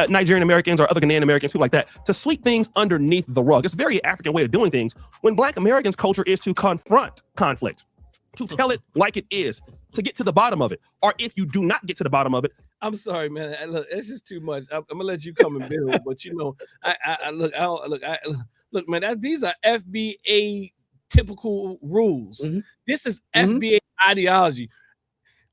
Nigerian Americans or other Ghanaian Americans, people like that, to sweep things underneath the rug. It's a very African way of doing things. When Black Americans' culture is to confront conflict, to tell it like it is, to get to the bottom of it. Or if you do not get to the bottom of it, I'm sorry, man. Look, it's just too much. I'm gonna let you come and build, but look, man. These are FBA typical rules. This is FBA ideology.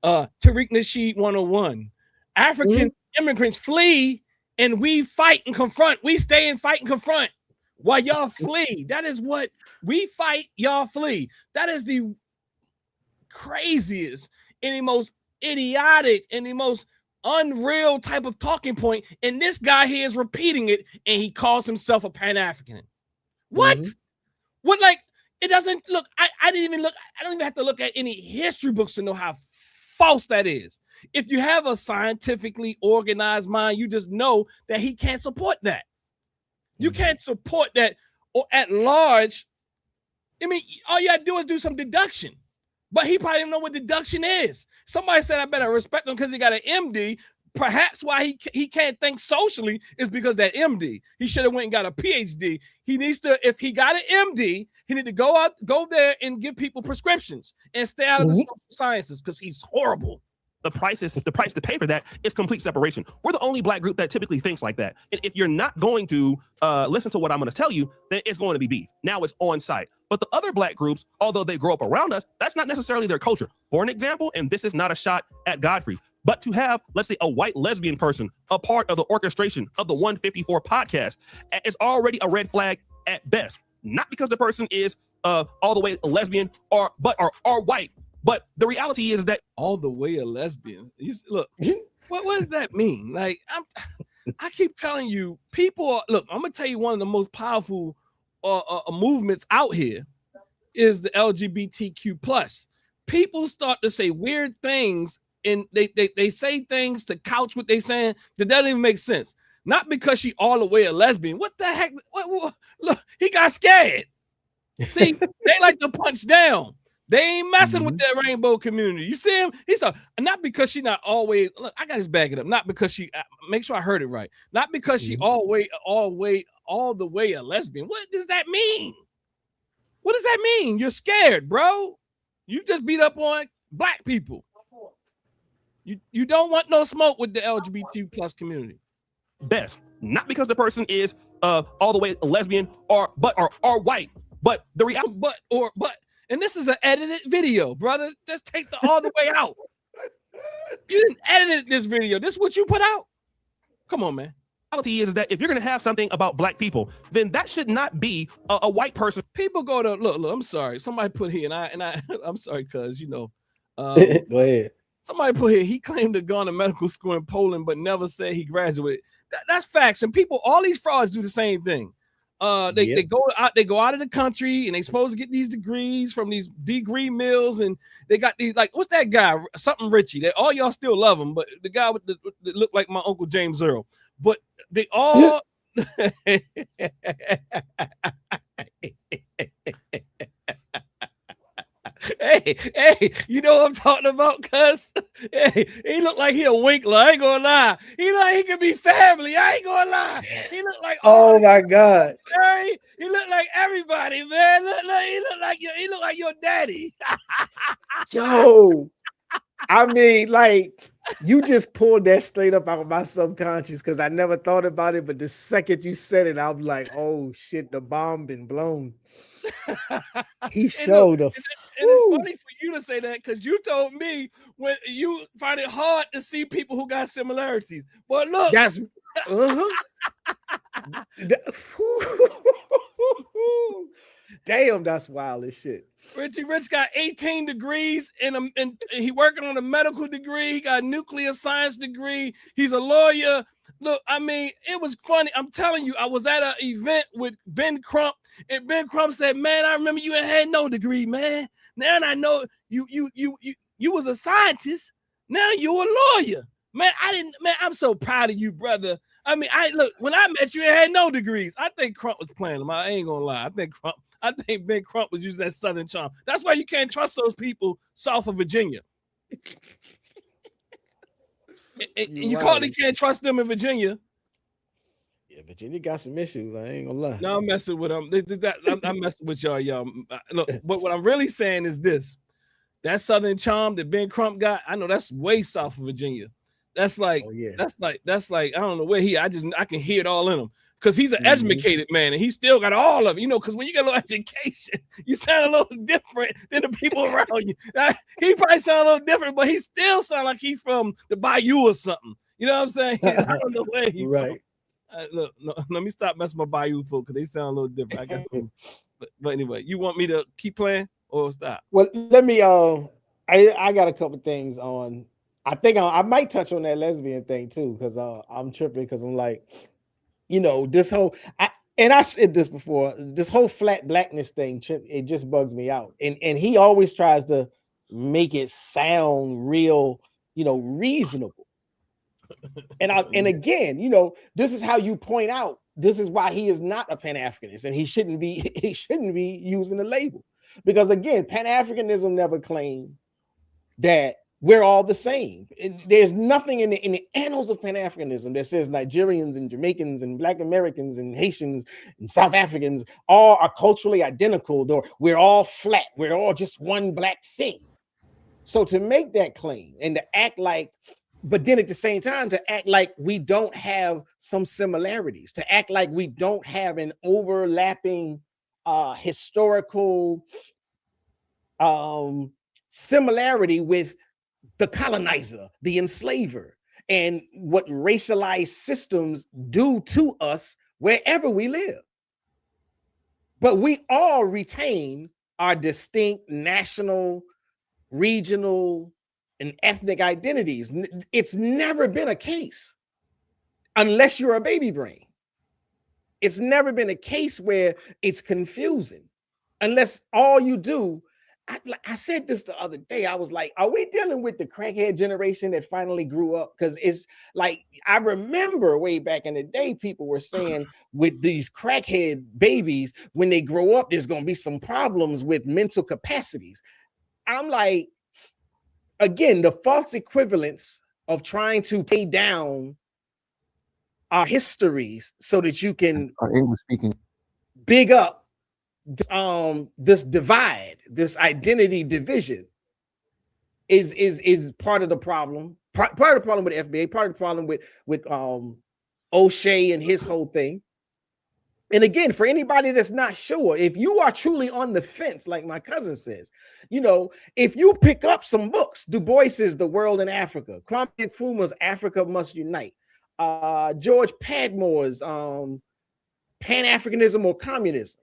Tariq Nasheed 101. African immigrants flee and we fight and confront. We stay and fight and confront while y'all flee. That is what we fight, y'all flee. That is the craziest and the most idiotic and the most unreal type of talking point. And this guy here is repeating it, and he calls himself a Pan-African. What? What, like, it doesn't look, I didn't even look, I don't even have to look at any history books to know how false that is. If you have a scientifically organized mind, you just know that he can't support that. You can't support that or at large. I mean, all you gotta do is do some deduction. But he probably don't know what deduction is. Somebody said I better respect him because he got an MD. Perhaps why he can't think socially is because that MD. He should have went and got a PhD. He needs to, if he got an MD, he need to go there and give people prescriptions and stay out of the social sciences because he's horrible. The price to pay for that is complete separation. We're the only Black group that typically thinks like that. And if you're not going to listen to what I'm going to tell you, then it's going to be beef. Now it's on site. But the other Black groups, although they grow up around us, that's not necessarily their culture. For an example, and this is not a shot at Godfrey, but to have, let's say, a white lesbian person a part of the orchestration of the 154 podcast is already a red flag at best. Not because the person is all the way a lesbian or white. But the reality is that all the way a lesbian. Look, what does that mean? Like, I keep telling you, people. Look, I'm gonna tell you one of the most powerful movements out here is the LGBTQ plus. People start to say weird things, and they say things to couch what they saying that doesn't even make sense. Not because she all the way a lesbian. What the heck? What? Look, he got scared. See, they like to punch down. They ain't messing with that rainbow community. You see him? He's not because she not always. Look, I got to back it up. Not because she. Make sure I heard it right. Not because she all the way a lesbian. What does that mean? What does that mean? You're scared, bro. You just beat up on Black people. You don't want no smoke with the LGBT plus community. Best, not because the person is all the way lesbian or white. But the reality, and this is an edited video, brother. Just take the all the way out. You didn't edit this video. This is what you put out. Come on, man. Reality is that if you're going to have something about black people, then that should not be a white person. People go to look. I'm sorry. Somebody put here, and I'm sorry, cuz go ahead. Somebody put here. He claimed to go to medical school in Poland, but never said he graduated. That's facts. And people, all these frauds do the same thing. They go out of the country and they supposed to get these degrees from these degree mills, and they got these, like, what's that guy? Something Richie. That all y'all still love him, but the guy with that looked like my Uncle James Earl. But they all Hey, you know what I'm talking about, cuz? Hey, he look like he a Winkler. I ain't gonna lie. He like he could be family. I ain't gonna lie. He look like oh my God. He look like everybody, man. He look like your daddy. Yo, I mean, like, you just pulled that straight up out of my subconscious because I never thought about it. But the second you said it, I'm like, oh shit, the bomb been blown. He showed up. And it's funny for you to say that because you told me when you find it hard to see people who got similarities. But look, that's damn, that's wild as shit. Richie Rich got 18 degrees and he working on a medical degree. He got a nuclear science degree. He's a lawyer. Look, I mean, it was funny. I'm telling you, I was at an event with Ben Crump, and Ben Crump said, "Man, I remember you ain't had no degree, man. Now I know you was a scientist. Now you're a lawyer, man. I'm so proud of you, brother. I mean, look, when I met you, you had no degrees. I think Crump was playing them. I ain't gonna lie. I think Ben Crump was using that Southern charm. That's why you can't trust those people south of Virginia." And you probably can't trust them in Virginia. Yeah, Virginia got some issues. I ain't gonna lie. No, I'm messing with them. I'm messing with y'all. Look, but what I'm really saying is this: that Southern charm that Ben Crump got, I know that's way south of Virginia. That's like, that's like I don't know where I can hear it all in him because he's an educated man and he still got all of it. You know, because when you get a little education, you sound a little different than the people around you. He probably sound a little different, but he still sound like he's from the Bayou or something. You know what I'm saying? I don't know where he's right. Look, no, let me stop messing with my Bayou folk because they sound a little different. I got but anyway, you want me to keep playing or stop? Well, let me. I got a couple things on. I think I might touch on that lesbian thing too because I'm tripping because I'm like, you know, this whole I said this before, this whole flat blackness thing, it just bugs me out. And he always tries to make it sound real, you know, reasonable. And again, you know, this is how you point out, this is why he is not a Pan-Africanist and he shouldn't be using the label. Because again, Pan-Africanism never claimed that we're all the same. There's nothing in the annals of Pan-Africanism that says Nigerians and Jamaicans and Black Americans and Haitians and South Africans all are culturally identical. Though we're all flat. We're all just one black thing. So to make that claim and to act like, but then at the same time to act like we don't have some similarities, to act like we don't have an overlapping historical similarity with the colonizer, the enslaver, and what racialized systems do to us wherever we live. But we all retain our distinct national, regional, and ethnic identities. It's never been a case, unless you're a baby brain. It's never been a case where it's confusing, unless all you do. I said this the other day. I was like, are we dealing with the crackhead generation that finally grew up? Because it's like, I remember way back in the day, people were saying with these crackhead babies, when they grow up, there's going to be some problems with mental capacities. I'm like, again, the false equivalence of trying to pay down our histories so that you can English speaking big up this divide, this identity division is part of the problem. Part of the problem with FBA, part of the problem with Oshay and his whole thing. And again, for anybody that's not sure, if you are truly on the fence, like my cousin says, you know, if you pick up some books, Du Bois's The World in Africa, Kwame Nkrumah's Africa Must Unite, George Padmore's Pan-Africanism or Communism,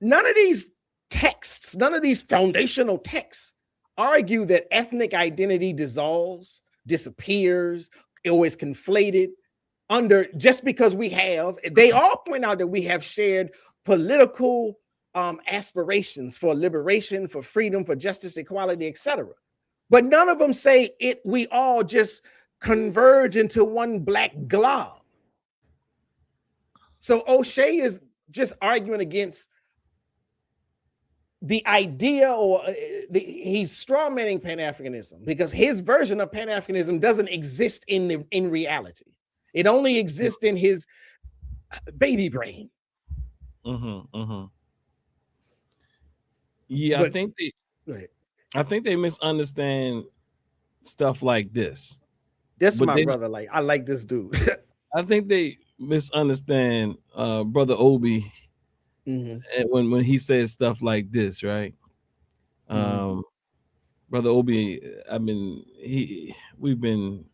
none of these texts, none of these foundational texts argue that ethnic identity dissolves, disappears, or is conflated under just because they all point out that we have shared political aspirations for liberation, for freedom, for justice, equality, etc. But none of them say we all just converge into one black glob. So Oshay is just arguing against the idea, or he's strawmanning Pan-Africanism, because his version of Pan-Africanism doesn't exist in reality. It only exists in his baby brain. Yeah, But, I think they misunderstand stuff like this. That's my brother. Like, I like this dude. I think they misunderstand Brother Obi, and when he says stuff like this, right? Brother Obi, we've been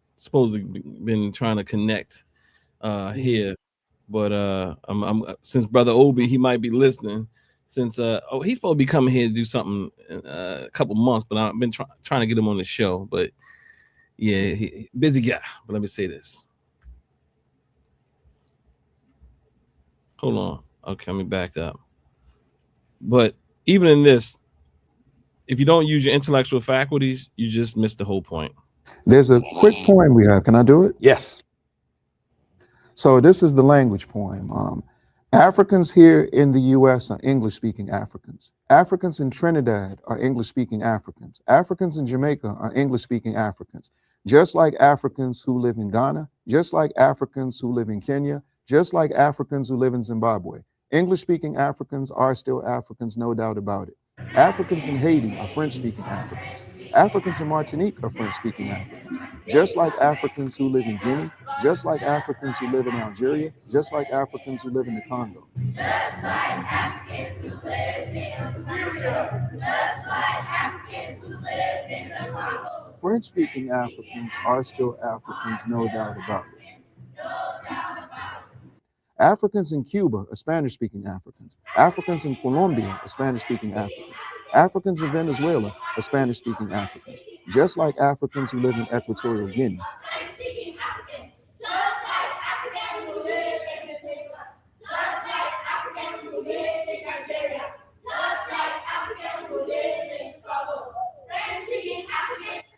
trying to connect here, but I'm since Brother Obi, he might be listening. Since he's supposed to be coming here to do something in a couple months, but I've been trying to get him on the show. But yeah, busy guy. But let me say this. Hold on. Okay, let me back up. But even in this, if you don't use your intellectual faculties, you just miss the whole point. There's a quick poem we have. Can I do it? Yes. So this is the language poem. Africans here in the U.S. are English-speaking Africans. Africans in Trinidad are English-speaking Africans. Africans in Jamaica are English-speaking Africans. Just like Africans who live in Ghana, just like Africans who live in Kenya, just like Africans who live in Zimbabwe. English-speaking Africans are still Africans, no doubt about it. Africans in Haiti are French-speaking Africans. Africans in Martinique are French-speaking Africans. Just like Africans who live in Guinea, just like Africans who live in Algeria, just like Africans who live in the Congo. Just like Africans who live in Congo. Just like Africans who live in the Congo. French-speaking Africans are still Africans, no doubt about it. Africans in Cuba are Spanish-speaking Africans. Africans in Colombia are Spanish-speaking Africans. Africans in Venezuela are Spanish-speaking Africans, just like Africans who live in Equatorial Guinea.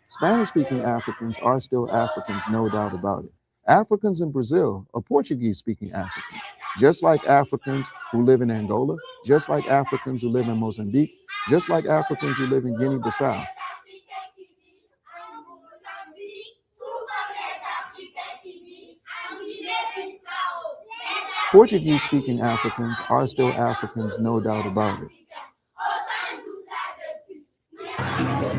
Spanish-speaking Africans are still Africans, no doubt about it. Africans in Brazil are Portuguese-speaking Africans, just like Africans who live in Angola, just like Africans who live in Mozambique, just like Africans who live in Guinea-Bissau. Portuguese-speaking Africans are still Africans, no doubt about it.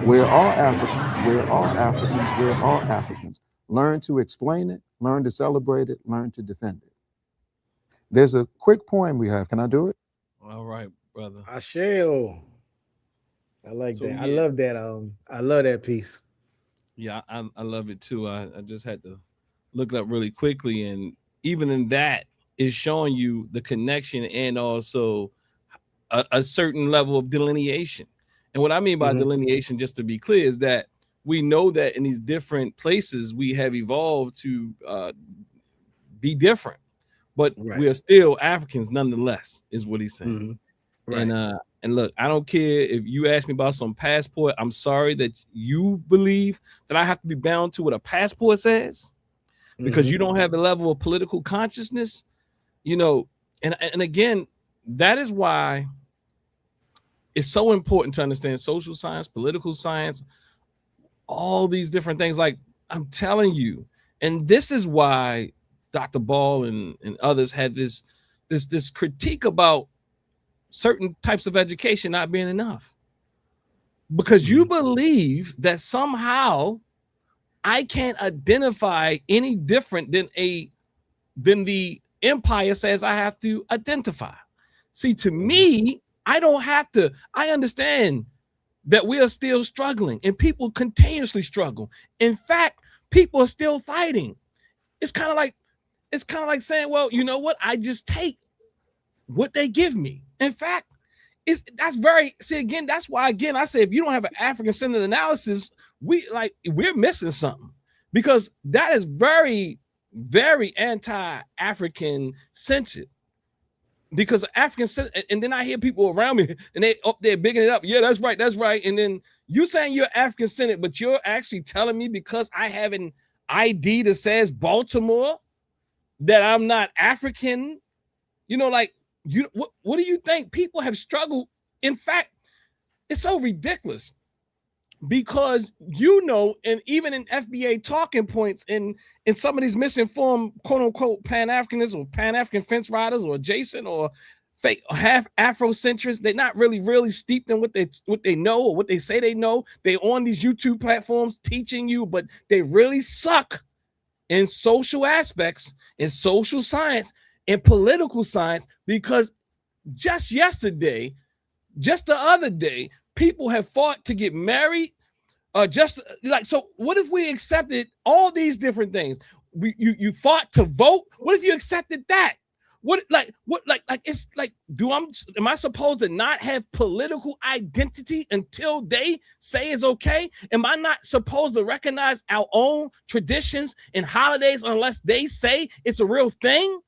We're all Africans, we're all Africans, we're all Africans. Learn to explain it, learn to celebrate it, learn to defend it. There's a quick poem we have. Can I do it? All right, brother. I shall. I like that. Yeah. I love that. I love that piece. Yeah, I love it too. I just had to look it up really quickly, and even in that is showing you the connection and also a certain level of delineation. And what I mean by delineation, just to be clear, is that we know that in these different places we have evolved to be different, but we are still Africans nonetheless, is what he's saying. And look, I don't care if you ask me about some passport. I'm sorry that you believe that I have to be bound to what a passport says, because you don't have a level of political consciousness, you know. And again, that is why it's so important to understand social science, political science, all these different things. Like I'm telling you, and this is why Dr. Ball and others had this critique about certain types of education not being enough, because you believe that somehow I can't identify any different than the empire says I have to identify. See, to me, I don't have to. I understand that we are still struggling and people continuously struggle. In fact, people are still fighting. It's kind of like saying, well, you know what? I just take what they give me. In fact, that's why I say if you don't have an African-centered analysis, we're missing something, because that is very, very anti-African centered. Because African, and then I hear people around me and they up there bigging it up. Yeah, that's right. And then you saying you're African centered, but you're actually telling me because I have an ID that says Baltimore that I'm not African. You know, like what do you think? People have struggled. In fact, it's so ridiculous because and even in FBA talking points in some of these misinformed quote unquote Pan-Africanists or Pan-African fence riders or adjacent or fake half Afrocentrists, they're not really steeped in what they know or what they say they know. They're on these YouTube platforms teaching you, but they really suck in social aspects, in social science, in political science, because just the other day, people have fought to get married. So what if we accepted all these different things? You fought to vote. What if you accepted that? Am I supposed to not have political identity until they say it's okay? Am I not supposed to recognize our own traditions and holidays unless they say it's a real thing?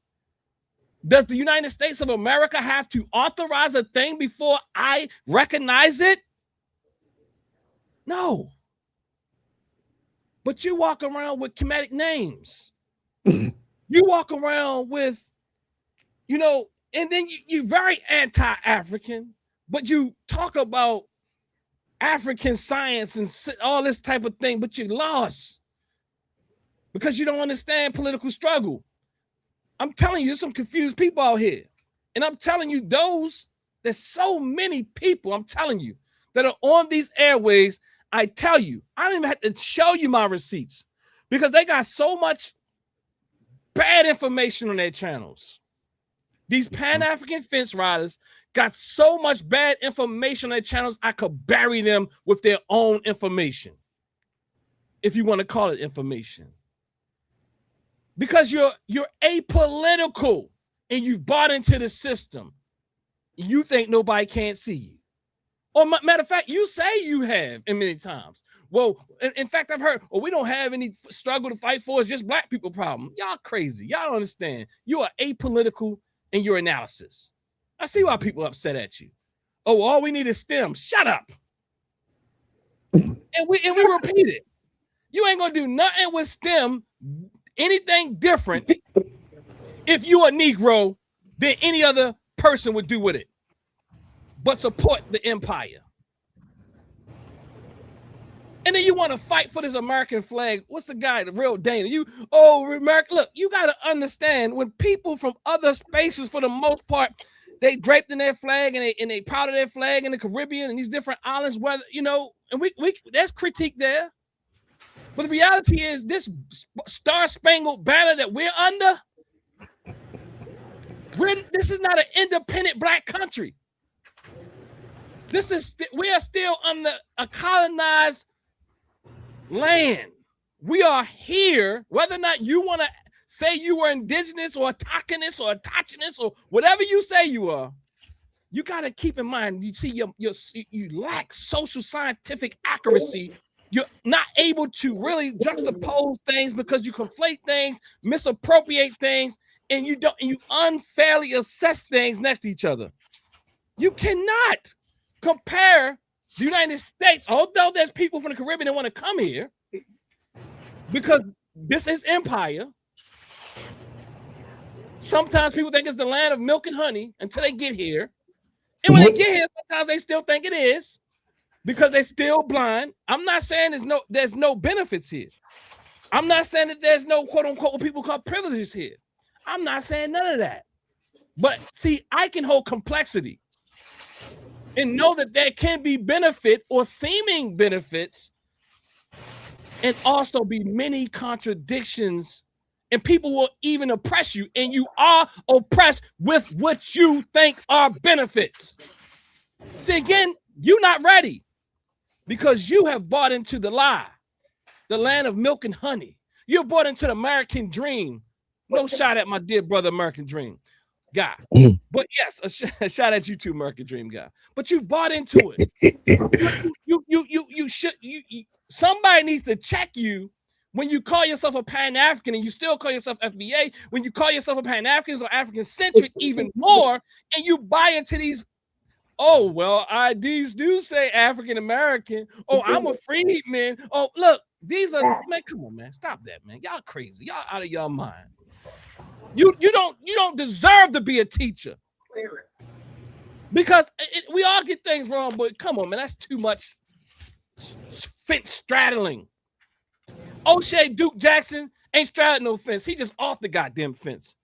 Does the United States of America have to authorize a thing before I recognize it? No. But you walk around with Kemetic names. You walk around with, and then you're very anti-African, but you talk about African science and all this type of thing, but you're lost because you don't understand political struggle. I'm telling you, there's some confused people out here. And I'm telling you, there's so many people, I'm telling you, that are on these airways. I tell you, I don't even have to show you my receipts because they got so much bad information on their channels. These Pan-African fence riders got so much bad information on their channels, I could bury them with their own information, if you want to call it information. Because you're apolitical and you've bought into the system. You think nobody can't see you. Or matter of fact, you say you have, and many times. Well, in fact, I've heard, we don't have any struggle to fight for. It's just black people problem. Y'all crazy. Y'all don't understand. You are apolitical in your analysis. I see why people are upset at you. Oh, all we need is STEM. Shut up. and we repeat it. You ain't gonna do nothing with STEM, anything different, if you a Negro than any other person would do with it. But support the empire. And then you want to fight for this American flag. What's the guy, the real Dana? America. Look, you got to understand when people from other spaces, for the most part, they draped in their flag and they proud of their flag in the Caribbean and these different islands, whether, and we there's critique there. But the reality is this star-spangled banner that we're under, this is not an independent black country. We are still under a colonized land. We are here, whether or not you want to say you were indigenous or autochthonous or autochthonous or whatever you say you are. You got to keep in mind, you see, you lack social scientific accuracy. You're not able to really juxtapose things because you conflate things, misappropriate things, and you unfairly assess things next to each other. You cannot compare the United States, although there's people from the Caribbean that want to come here because this is empire. Sometimes people think it's the land of milk and honey until they get here. And when they get here, sometimes they still think it is because they're still blind. I'm not saying there's no benefits here. I'm not saying that there's no quote unquote what people call privileges here. I'm not saying none of that. But see, I can hold complexity and know that there can be benefit or seeming benefits and also be many contradictions and people will even oppress you, and you are oppressed with what you think are benefits. See, again, you're not ready because you have bought into the lie, the land of milk and honey. You're bought into the American dream. No shot at my dear brother, American dream guy. But yes, a shot at you too, American dream guy. But you've bought into it. You should. Somebody needs to check you. When you call yourself a Pan-African and you still call yourself FBA, when you call yourself a Pan-African or African-centric even more, and you buy into these, oh, well, IDs do say African-American. Oh, I'm a freedman. Oh, look, these are, man, come on, man. Stop that, man. Y'all crazy. Y'all out of your mind. You don't deserve to be a teacher. Because we all get things wrong, but come on, man, that's too much fence straddling. Oshay Duke Jackson ain't straddling no fence. He just off the goddamn fence.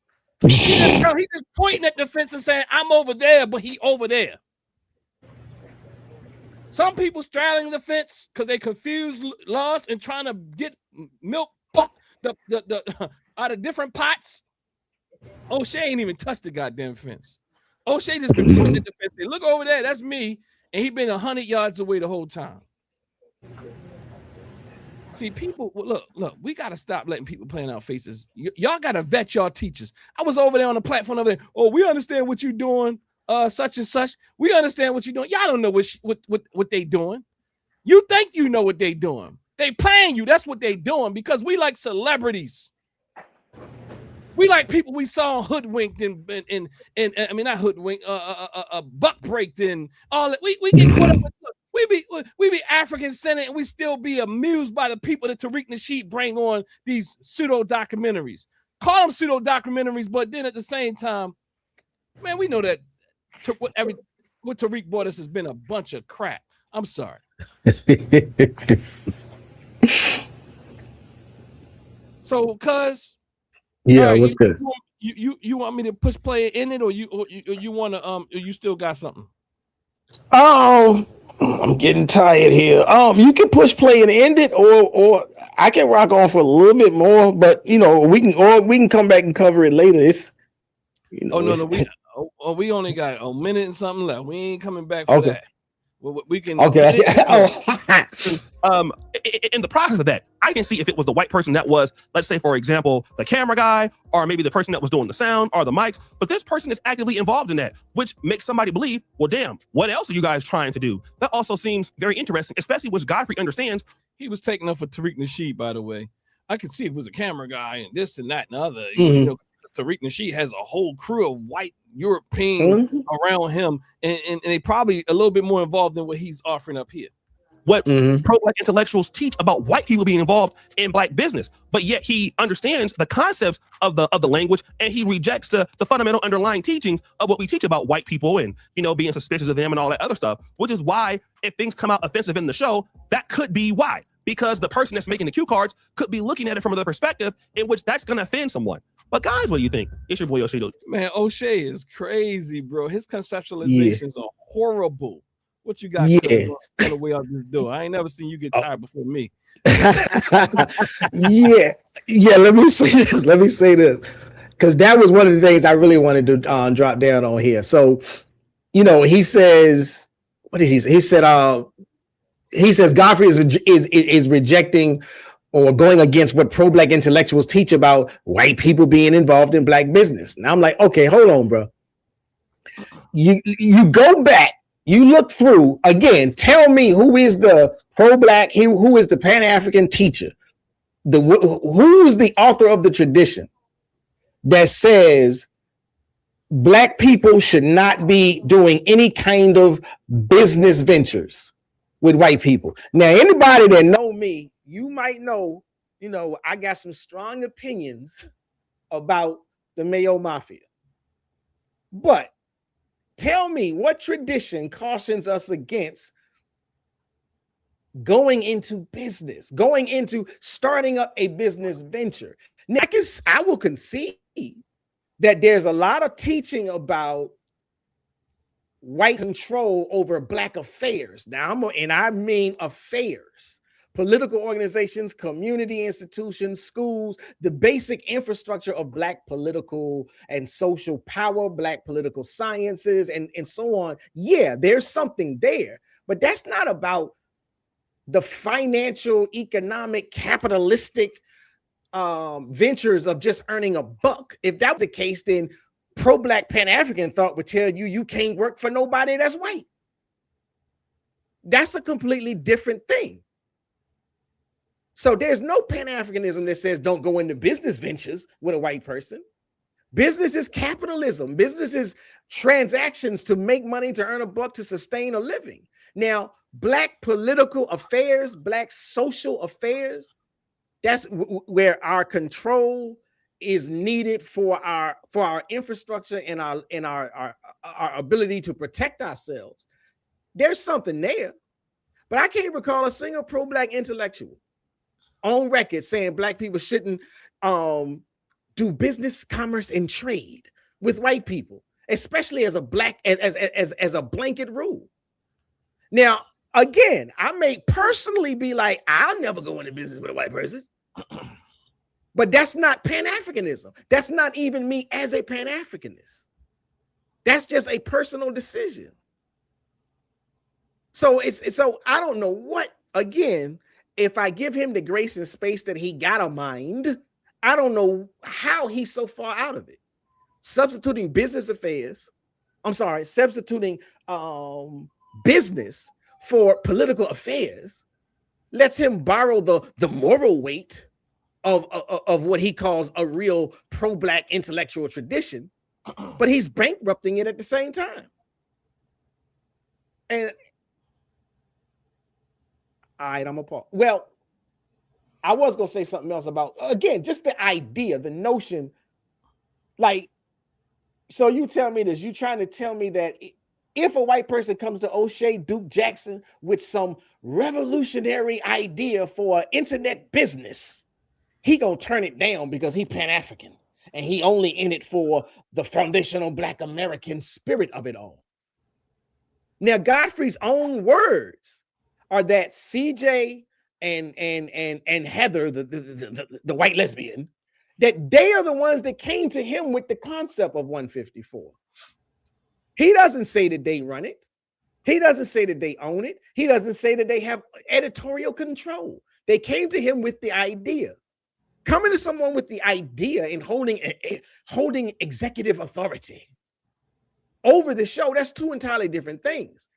He just pointing at the fence and saying, I'm over there, but he over there. Some people straddling the fence because they confused laws and trying to get milk the out of different pots. Oshay ain't even touched the goddamn fence. Oshay just been pointing at the fence. Say, look over there, that's me. And he been 100 yards away the whole time. See, people, look, we got to stop letting people play in our faces. Y'all got to vet y'all teachers. I was over there on the platform over there. Oh, we understand what you're doing, such and such. We understand what you're doing. Y'all don't know what they doing. You think you know what they doing. They playing you. That's what they doing because we like celebrities. We like people we saw hoodwinked and I mean, not hoodwinked, buck breaked and all that. We get caught up with, we be African-centered and we still be amused by the people that Tariq Nasheed bring on these pseudo-documentaries. Call them pseudo-documentaries, but then at the same time, man, we know that what Tariq brought us has been a bunch of crap. I'm sorry. So, cuz, yeah, what's good? You want me to push play in it, or you want to you still got something? I'm getting tired here. You can push play and end it, or I can rock on for a little bit more, but you know, we can come back and cover it later. It's, you know, we only got a minute and something left. We ain't coming back for that. We can in the process of that, I can see if it was the white person that was, let's say, for example, the camera guy, or maybe the person that was doing the sound or the mics, but this person is actively involved in that, which makes somebody believe, well, damn, what else are you guys trying to do? That also seems very interesting, especially which Godfrey understands. He was taking up for Tariq Nasheed, by the way. I could see if it was a camera guy and this and that and other. You know, Tariq Nasheed has a whole crew of white European around him, and they probably a little bit more involved than what he's offering up here. What pro-black intellectuals teach about white people being involved in black business, but yet he understands the concepts of the language, and he rejects the fundamental underlying teachings of what we teach about white people and, you know, being suspicious of them and all that other stuff, which is why if things come out offensive in the show, that could be why, because the person that's making the cue cards could be looking at it from another perspective in which that's going to offend someone. But guys, what do you think? It's your boy Oshay. Man, Oshay is crazy, bro. His conceptualizations are horrible. What you got on the way out this door? I ain't never seen you get tired before me. yeah. Let me say this, because that was one of the things I really wanted to drop down on here. So, you know, he says, what did he say? He says Godfrey is rejecting or going against what pro-black intellectuals teach about white people being involved in black business. Now I'm like, okay, hold on, bro. You go back, you look through again. Tell me who is the pro-black, who is the Pan-African teacher, who's the author of the tradition that says black people should not be doing any kind of business ventures with white people. Now, anybody that know me, you might know, you know, I got some strong opinions about the Mayo Mafia. But tell me what tradition cautions us against going into business, going into starting up a business venture. Now, I will concede that there's a lot of teaching about white control over black affairs. Now, I mean affairs. political organizations, community institutions, schools, the basic infrastructure of Black political and social power, Black political sciences, and so on. Yeah, there's something there, but that's not about the financial, economic, capitalistic ventures of just earning a buck. If that was the case, then pro-Black Pan-African thought would tell you you can't work for nobody that's white. That's a completely different thing. So there's no Pan-Africanism that says don't go into business ventures with a white person. Business is capitalism. Business is transactions to make money, to earn a buck, to sustain a living. Now, Black political affairs, Black social affairs, that's where our control is needed for our infrastructure and our ability to protect ourselves. There's something there, but I can't recall a single pro-Black intellectual on record saying Black people shouldn't do business, commerce, and trade with white people, especially as a Black as a blanket rule. Now, again, I may personally be like, I'll never go into business with a white person, but that's not Pan-Africanism. That's not even me as a Pan-Africanist. That's just a personal decision. So so I don't know what, again, if I give him the grace and space that he got a mind, I don't know how he's so far out of it. Substituting business affairs, substituting business for political affairs lets him borrow the moral weight of what he calls a real pro-Black intellectual tradition, but he's bankrupting it at the same time. And all right, I'm appalled. Well, I was gonna say something else about, again, just the idea, the notion, like, so you tell me this, you trying to tell me that if a white person comes to Oshay Duke Jackson with some revolutionary idea for internet business, he gonna turn it down because he Pan-African and he only in it for the foundational Black American spirit of it all. Now, Godfrey's own words are that CJ and Heather, the white lesbian, that they are the ones that came to him with the concept of 154. He doesn't say that they run it. He doesn't say that they own it. He doesn't say that they have editorial control. They came to him with the idea. Coming to someone with the idea and holding executive authority over the show, that's two entirely different things.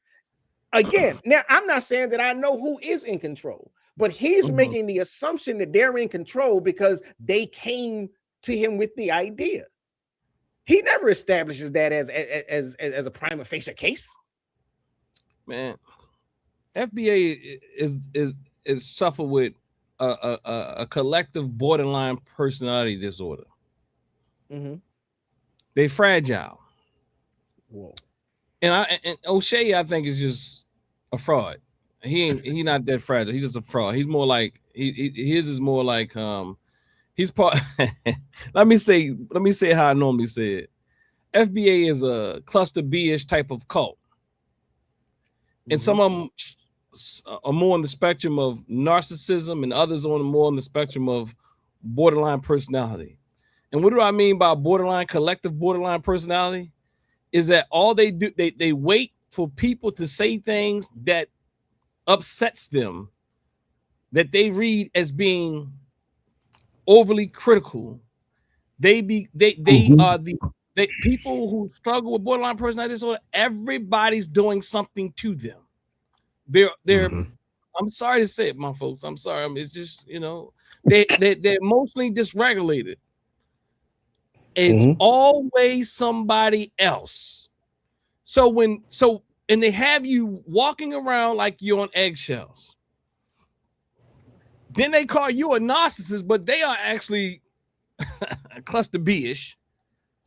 Again, now I'm not saying that I know who is in control, but he's making the assumption that they're in control because they came to him with the idea. He never establishes that as a prima facie case. Man, FBA is suffer with a collective borderline personality disorder. They fragile. Whoa. And Oshay, I think, is just a fraud. He not that fragile. He's just a fraud. He's more like his is more like he's part. let me say how I normally say it. FBA is a cluster B-ish type of cult, and some of them are more on the spectrum of narcissism, and others more on the spectrum of borderline personality. And what do I mean by collective borderline personality? Is that all they do? They wait for people to say things that upsets them, that they read as being overly critical. They are the people who struggle with borderline personality disorder. Everybody's doing something to them. They're I'm sorry to say it, my folks. I'm sorry. It's just, they're emotionally dysregulated. It's always somebody else. And they have you walking around like you're on eggshells. Then they call you a narcissist, but they are actually cluster B-ish.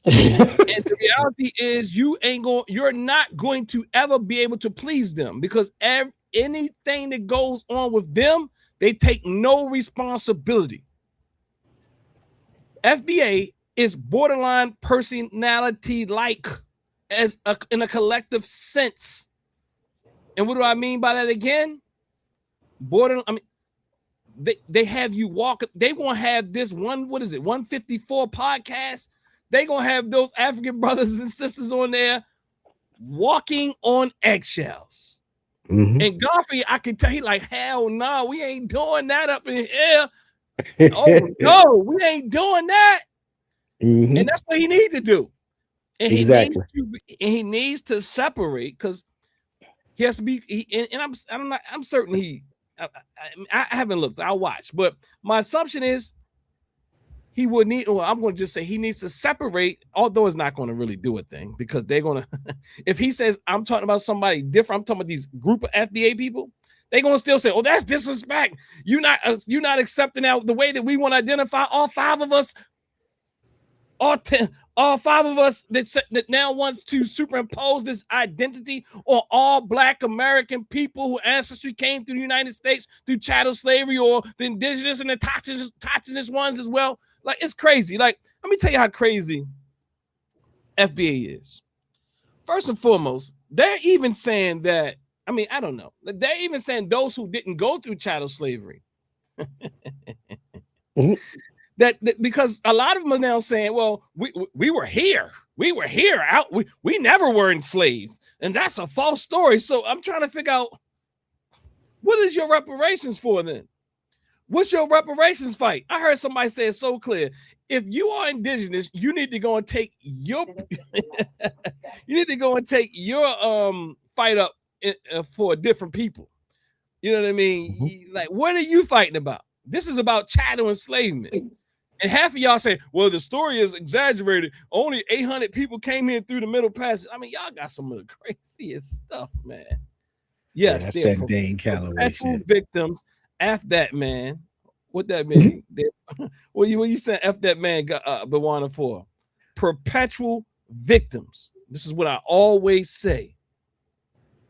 And the reality is you're not going to ever be able to please them, because anything that goes on with them, they take no responsibility. FBA is borderline personality like in a collective sense. And what do I mean by that again? they have you walk. They gonna have this one. What is it? 154 podcast. They gonna have those African brothers and sisters on there walking on eggshells. Mm-hmm. And Godfrey, I can tell you, like, hell no, we ain't doing that up in here. Oh no, we ain't doing that. Mm-hmm. And that's what he needs to do. And Exactly. he needs to separate, because he has to be. I'm certain I haven't looked. I'll watch, but my assumption is he would need. Well, I'm going to just say he needs to separate. Although it's not going to really do a thing, because they're going to. If he says I'm talking about somebody different, I'm talking about these group of FBA people. They're going to still say, "Oh, that's disrespect. You're not accepting that the way that we want to identify all five of us." All five of us that now wants to superimpose this identity on all Black American people whose ancestry came through the United States through chattel slavery, or the indigenous and the indigenous ones as well. Like, it's crazy. Like, let me tell you how crazy FBA is. First and foremost, they're even saying that, I mean, I don't know. They're even saying those who didn't go through chattel slavery. Mm-hmm. That because a lot of them are now saying, well, we were here. We were here. We never were enslaved. And that's a false story. So I'm trying to figure out, what is your reparations for then? What's your reparations fight? I heard somebody say it so clear. If you are indigenous, you need to go and take your fight up for different people. You know what I mean? Mm-hmm. Like, what are you fighting about? This is about chattel enslavement. And half of y'all say, well, the story is exaggerated. Only 800 people came in through the Middle Passage. I mean, y'all got some of the craziest stuff, man. Yes, that's that Dane Calloway shit. Victims. F that man. What that mean? What you saying F that man got Bawana for? Perpetual victims. This is what I always say.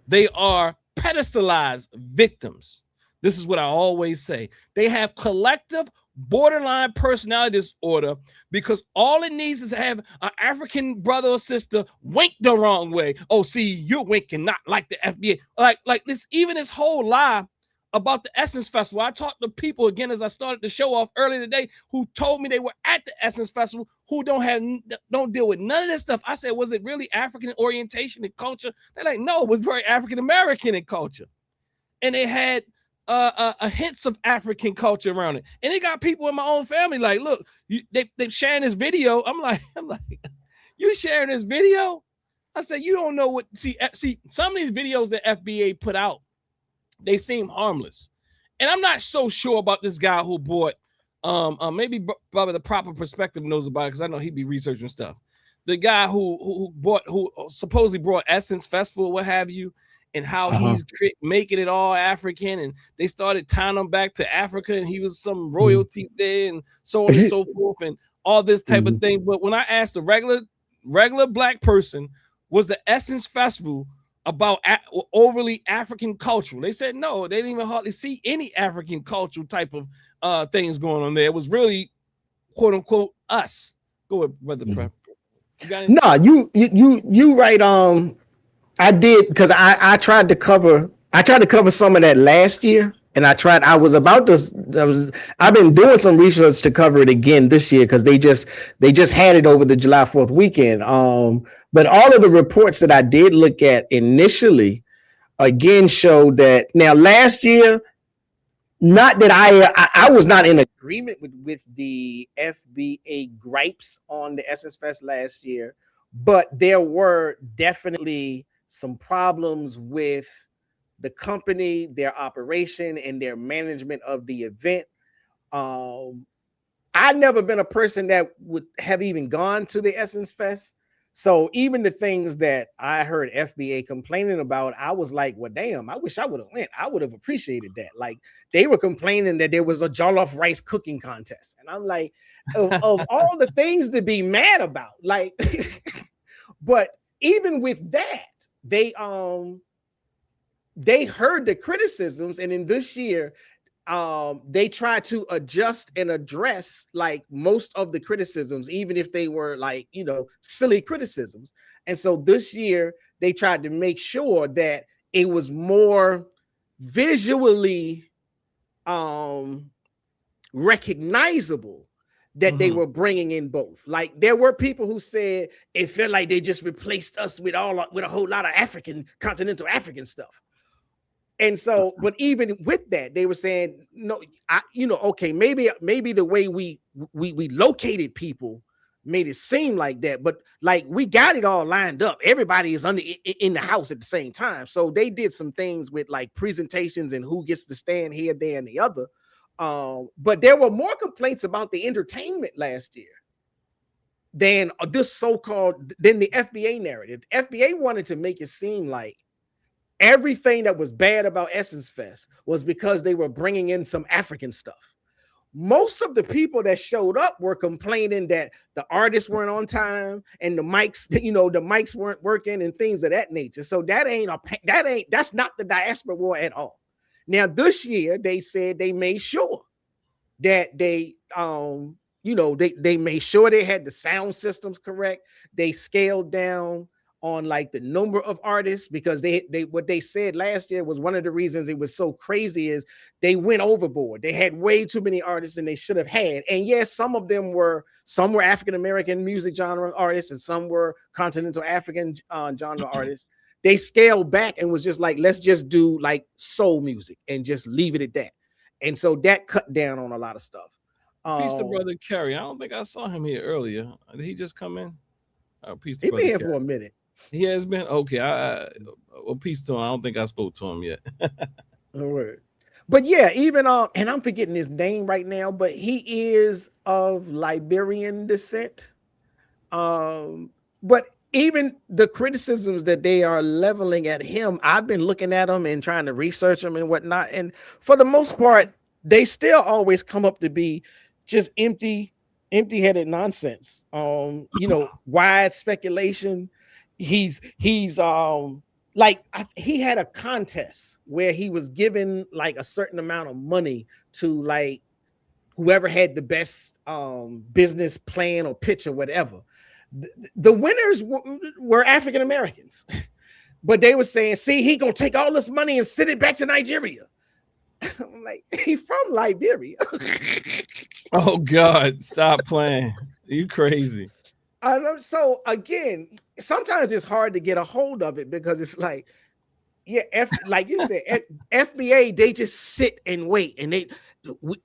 They are pedestalized victims. This is what I always say. They have collective borderline personality disorder, because all it needs is to have an African brother or sister wink the wrong way. Oh, see, you're winking, not like the FBA. Like this, even this whole lie about the Essence Festival. I talked to people again as I started the show off earlier today who told me they were at the Essence Festival who don't deal with none of this stuff. I said, was it really African orientation and culture? They're like, no, it was very African American in culture, and they had hints of African culture around it. And they got people in my own family like, look, they sharing this video. I'm like, you sharing this video? I said, you don't know what. See, some of these videos that FBA put out, they seem harmless. And I'm not so sure about this guy who bought, maybe probably the proper perspective knows about it, because I know he'd be researching stuff. The guy who supposedly brought Essence Festival, what have you, and how he's making it all African, and they started tying him back to Africa, and he was some royalty there, and so on and so forth, and all this type of thing. But when I asked the regular Black person, was the Essence Festival about overly African cultural? They said no, they didn't even hardly see any African cultural type of things going on there. It was really, quote unquote, us. Go ahead, Brother Prep. No, you right. I did, because I tried to cover some of that last year, and I've been doing some research to cover it again this year, because they just had it over the July 4th weekend. But all of the reports that I did look at initially again showed that now last year, not that I was not in agreement with the FBA gripes on the Essence Fest last year, but there were definitely some problems with the company, their operation, and their management of the event. I've never been a person that would have even gone to the Essence Fest. So even the things that I heard FBA complaining about, I was like, well, damn, I wish I would have went. I would have appreciated that. Like, they were complaining that there was a jollof rice cooking contest. And I'm like, of all the things to be mad about, like, but even with that, they heard the criticisms, and in this year they tried to adjust and address like most of the criticisms, even if they were like, you know, silly criticisms. And so this year they tried to make sure that it was more visually recognizable that they were bringing in both. Like there were people who said it felt like they just replaced us with a whole lot of continental African stuff. And so, but even with that, they were saying, no, okay, maybe the way we located people made it seem like that, but like we got it all lined up. Everybody is in the house at the same time. So they did some things with like presentations and who gets to stand here, there, and the other. But there were more complaints about the entertainment last year than this than the FBA narrative. The FBA wanted to make it seem like everything that was bad about Essence Fest was because they were bringing in some African stuff. Most of the people that showed up were complaining that the artists weren't on time and the mics, the mics weren't working and things of that nature. So that's not the diaspora war at all. Now this year they said they made sure that they made sure they had the sound systems correct. They scaled down on like the number of artists, because they what they said last year was one of the reasons it was so crazy is they went overboard. They had way too many artists than they should have had. And yes, some were African-American music genre artists and some were continental African genre artists. They scaled back and was just like, let's just do like soul music and just leave it at that. And so that cut down on a lot of stuff. Peace to Brother Kerry. I don't think I saw him here earlier. Did he just come in? Peace to He Brother been here Kerry. for a minute. He has been okay. Well, peace to him. I don't think I spoke to him yet. All right. But yeah, even and I'm forgetting his name right now, but he is of Liberian descent. But even the criticisms that they are leveling at him, I've been looking at them and trying to research them and whatnot. And for the most part, they still always come up to be just empty-headed nonsense. Wide speculation. He had a contest where he was given like a certain amount of money to like whoever had the best business plan or pitch or whatever. The winners were African Americans, but they were saying, see, he gonna take all this money and send it back to Nigeria. I'm like, he's from Liberia. Oh God, stop playing. You crazy. So again, sometimes it's hard to get a hold of it because it's like, yeah, like you said, FBA, they just sit and wait and they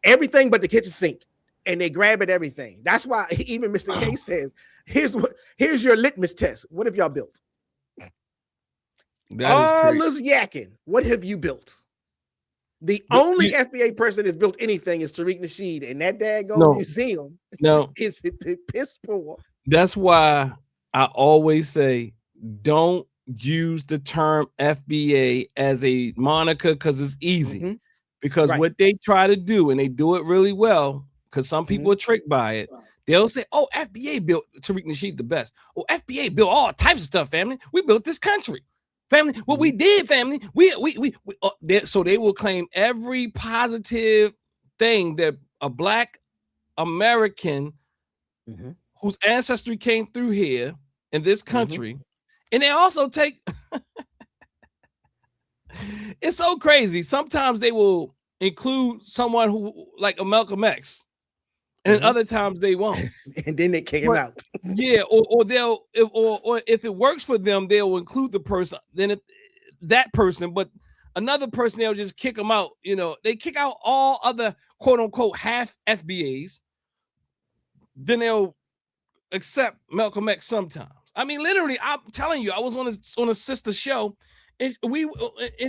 everything but the kitchen sink and they grab at everything. That's why even Mr. K says, here's your litmus test. What have y'all built? All this yakking. What have you built? The only FBA person that's built anything is Tariq Nasheed, and that daggone museum is piss poor. That's why I always say, don't use the term FBA as a moniker because it's easy. Because what they try to do, and they do it really well, because some people are tricked by it. They'll say, oh, FBA built Tariq Nasheed the best. Oh, FBA built all types of stuff, family. We built this country. Family, what we did, family, so they will claim every positive thing that a Black American whose ancestry came through here in this country, and they also take. It's so crazy. Sometimes they will include someone who, like a Malcolm X, and other times they won't, and then they kick him out. Yeah, or they'll or if it works for them, they'll include the person. Then that person, but another person, they'll just kick them out. They kick out all other quote unquote half FBAs. Then they'll accept Malcolm X sometimes. I mean, literally, I'm telling you, I was on a sister show, and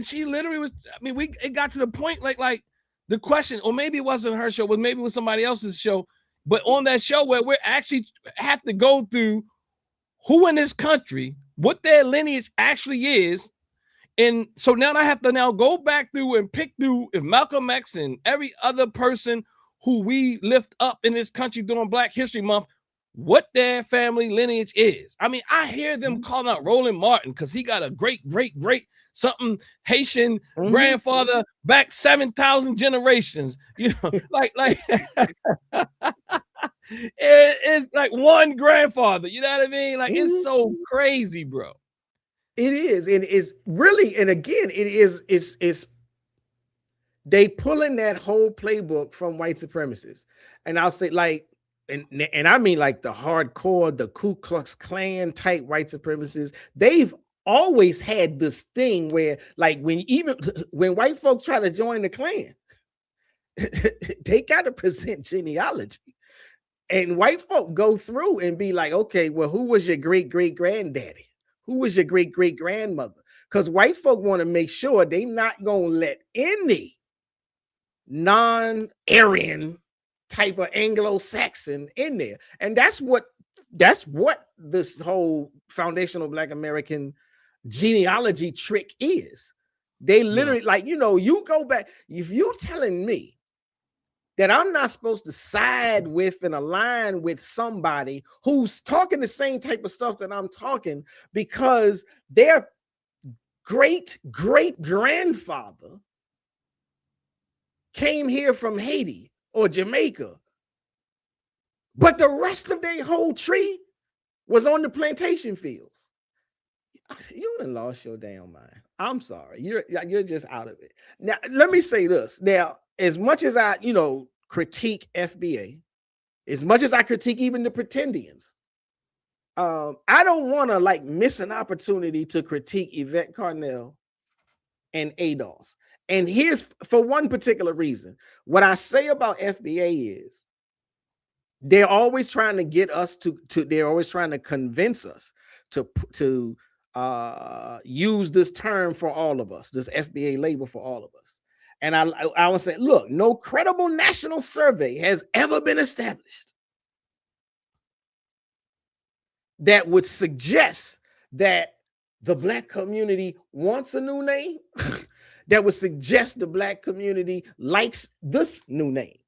she literally was. I mean, it got to the point like the question, or maybe it wasn't her show, but maybe it was somebody else's show. But on that show where we actually have to go through who in this country, what their lineage actually is. And so now I have to go back through and pick through if Malcolm X and every other person who we lift up in this country during Black History Month, what their family lineage is. I mean, I hear them calling out Roland Martin because he got a great something Haitian grandfather back 7,000 generations. Like it's like one grandfather. You know what I mean? Like it's so crazy, bro. It is, and it's really, and again, it's they pulling that whole playbook from white supremacists. And I'll say like, and I mean like the hardcore, the Ku Klux Klan type white supremacists, they've always had this thing where like when white folks try to join the Klan, they got to present genealogy. And white folk go through and be like, okay, well, who was your great great granddaddy? Who was your great great grandmother? Because white folk want to make sure they not gonna let any non-Aryan type of Anglo-Saxon in there. And that's what this whole foundational Black American genealogy trick is. They literally like, you go back, if you're telling me that I'm not supposed to side with and align with somebody who's talking the same type of stuff that I'm talking because their great great grandfather came here from Haiti or Jamaica, but the rest of their whole tree was on the plantation fields. You done lost your damn mind. I'm sorry. You're just out of it. Now, let me say this. Now, as much as I, critique FBA, as much as I critique even the Pretendians, I don't want to like miss an opportunity to critique Yvette Carnell and ADOS. And here's for one particular reason. What I say about FBA is they're always trying to get us they're always trying to convince us to use this term for all of us, this FBA label for all of us. And I would say, look, no credible national survey has ever been established that would suggest that the Black community wants a new name, that would suggest the Black community likes this new name.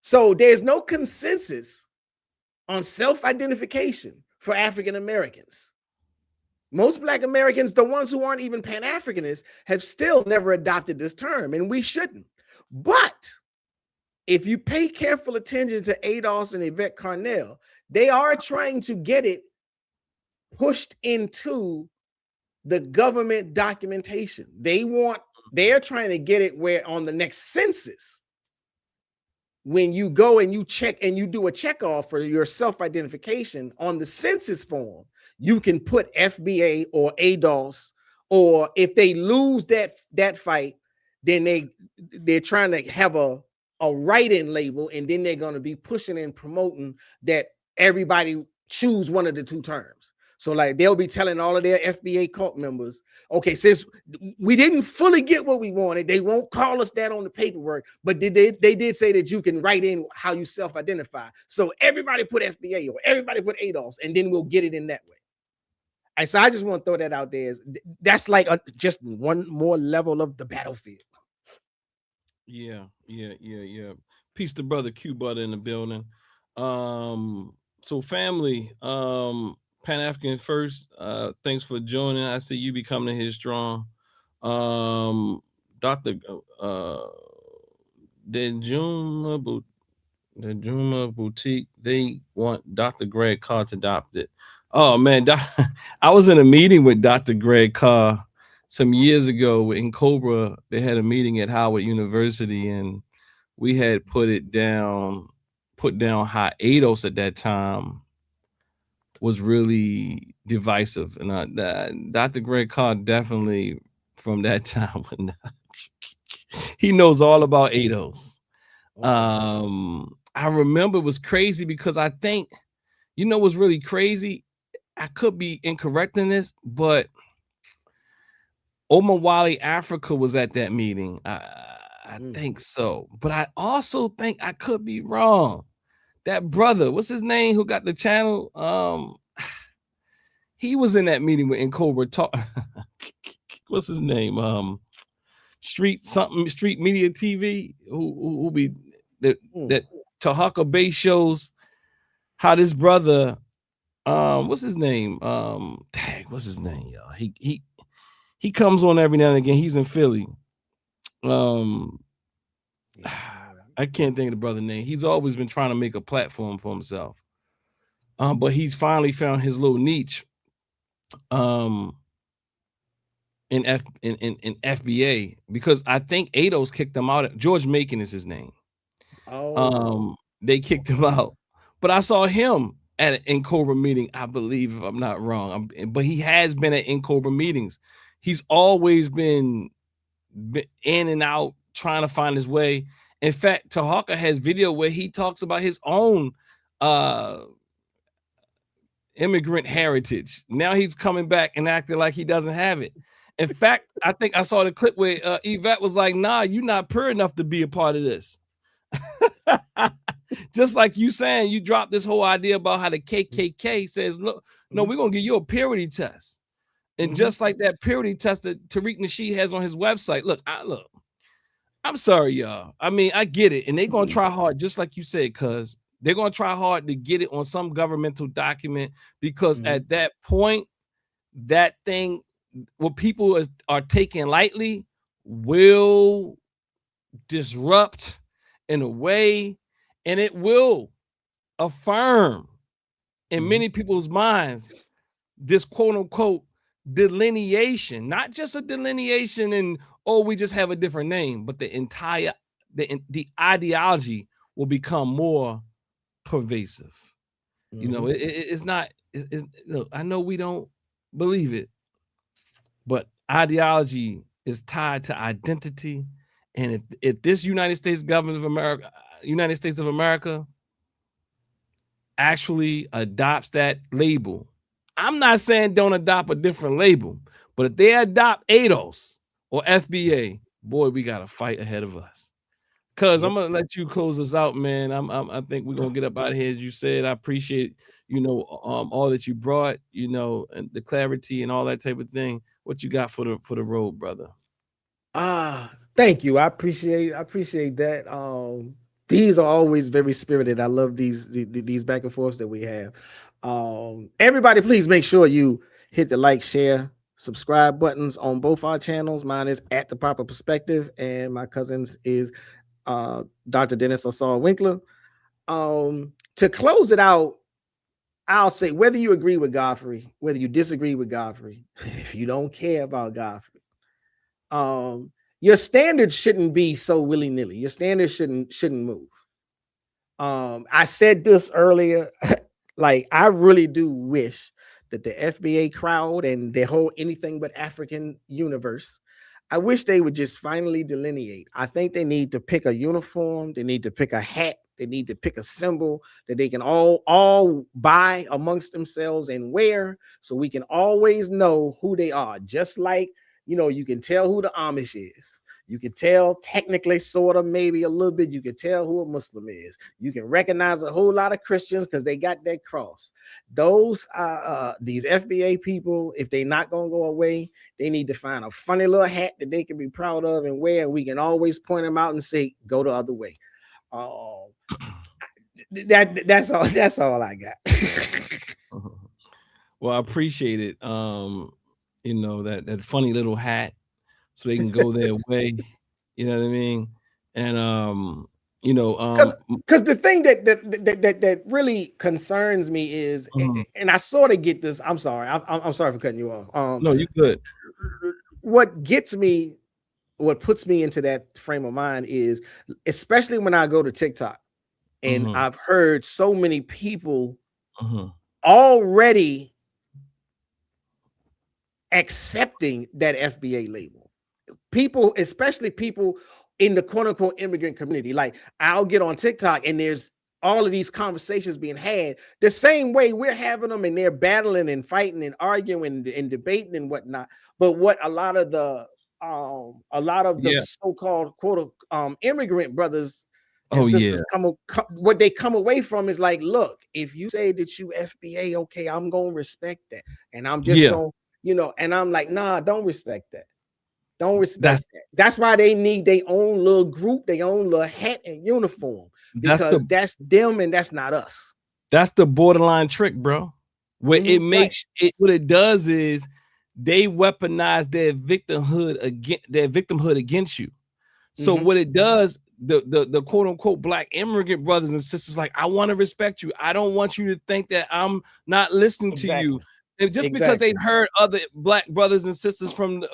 So there's no consensus on self-identification for African Americans. Most Black Americans, the ones who aren't even Pan-Africanists, have still never adopted this term, and we shouldn't. But if you pay careful attention to ADOS and Yvette Carnell, they are trying to get it pushed into the government documentation. They're trying to get it where on the next census, when you go and you check and you do a checkoff for your self-identification on the census form, you can put FBA or ADOS, or if they lose that fight, then they're trying to have a write-in label, and then they're going to be pushing and promoting that everybody choose one of the two terms. So like they'll be telling all of their FBA cult members, okay, since we didn't fully get what we wanted, they won't call us that on the paperwork, but they did say that you can write in how you self-identify. So everybody put FBA or everybody put ADOS, and then we'll get it in that way. And so I just want to throw that out there. That's like just one more level of the battlefield. Yeah. Peace to brother Q Butter in the building. So family, Pan-African first, thanks for joining. I see you be coming here strong. Dr. The Juma Boutique, they want Dr. Greg Carr to adopt it. Oh man, I was in a meeting with Dr. Greg Carr some years ago in Cobra. They had a meeting at Howard University, and we had put down how ADOS at that time was really divisive. And Dr. Greg Carr definitely from that time, he knows all about ADOS. I remember it was crazy because I think, what's really crazy? I could be incorrect in this, but Omar Wali Africa was at that meeting. I think so, but I also think I could be wrong. That brother, what's his name, who got the channel? He was in that meeting in Cobra talk. What's his name? Street Media TV. Who be that Tahaka Bay shows how this brother. What's his name? What's his name, y'all? He comes on every now and again. He's in Philly. I can't think of the brother's name. He's always been trying to make a platform for himself. But he's finally found his little niche. And in FBA, because I think Ados kicked them out. George Macon is his name. They kicked him out, but I saw him at an N-Cobra meeting, I believe, if I'm not wrong. But he has been at N-Cobra meetings. He's always been in and out, trying to find his way. In fact, Tahaka has video where he talks about his own immigrant heritage. Now he's coming back and acting like he doesn't have it. In fact, I think I saw the clip where Yvette was like, nah, you're not pure enough to be a part of this. Just like you saying, you dropped this whole idea about how the KKK says, look, no, we're going to give you a purity test. And just like that purity test that Tariq Nasheed has on his website. Look, I'm sorry, y'all. I mean, I get it. And they're going to try hard, just like you said, cuz they're going to try hard to get it on some governmental document, because at that point, that thing, what people are taking lightly, will disrupt in a way, and it will affirm in many people's minds this quote unquote delineation, not just a delineation and we just have a different name, but the entire the ideology will become more pervasive. You know, it's not. Look, I know we don't believe it, but ideology is tied to identity. And if this United States of America actually adopts that label, I'm not saying don't adopt a different label, but if they adopt ADOS or FBA, boy, we got a fight ahead of us. Cuz I'm gonna let you close us out, man. I think we're gonna get up out of here, as you said. I appreciate, all that you brought, and the clarity and all that type of thing. What you got for the road, brother? Thank you. I appreciate that. These are always very spirited. I love these back and forths that we have. Everybody, please make sure you hit the like, share, subscribe buttons on both our channels. Mine is at The Proper Perspective, and my cousin's is Dr. Dennis Ausar Winkler. To close it out, I'll say, whether you agree with Godfrey, whether you disagree with Godfrey, if you don't care about Godfrey, your standards shouldn't be so willy-nilly. Your standards shouldn't move. I said this earlier, like, I really do wish that the FBA crowd and the whole anything but African universe, I wish they would just finally delineate. I think they need to pick a uniform. They need to pick a hat. They need to pick a symbol that they can all buy amongst themselves and wear, so we can always know who they are. Just like, you can tell who the Amish is. You can tell technically, sort of, maybe a little bit. You can tell who a Muslim is. You can recognize a whole lot of Christians because they got that cross. Those these FBA people, if they're not gonna go away, they need to find a funny little hat that they can be proud of and wear. We can always point them out and say, go the other way. That's all I got. Well, I appreciate it. That funny little hat, so they can go their way. You know what I mean? And because the thing that really concerns me is, and I sort of get this. I'm sorry. I'm sorry for cutting you off. No, you good. What gets me, what puts me into that frame of mind is, especially when I go to TikTok, and I've heard so many people already accepting that FBA label. People, especially people in the quote unquote immigrant community, like, I'll get on TikTok and there's all of these conversations being had the same way we're having them, and they're battling and fighting and arguing and debating and whatnot. But what a lot of the so-called quote immigrant brothers and sisters what they come away from is like, look, if you say that you FBA, okay, I'm gonna respect that, and I'm just gonna, and I'm like, nah, don't respect that. Don't respect that. That's why they need their own little group, their own little hat and uniform, because that's them and that's not us. That's the borderline trick, bro. Where it makes it, what it does is they weaponize their victimhood against you. So what it does, the quote unquote black immigrant brothers and sisters, like, I want to respect you. I don't want you to think that I'm not listening to you. And just because they've heard other black brothers and sisters from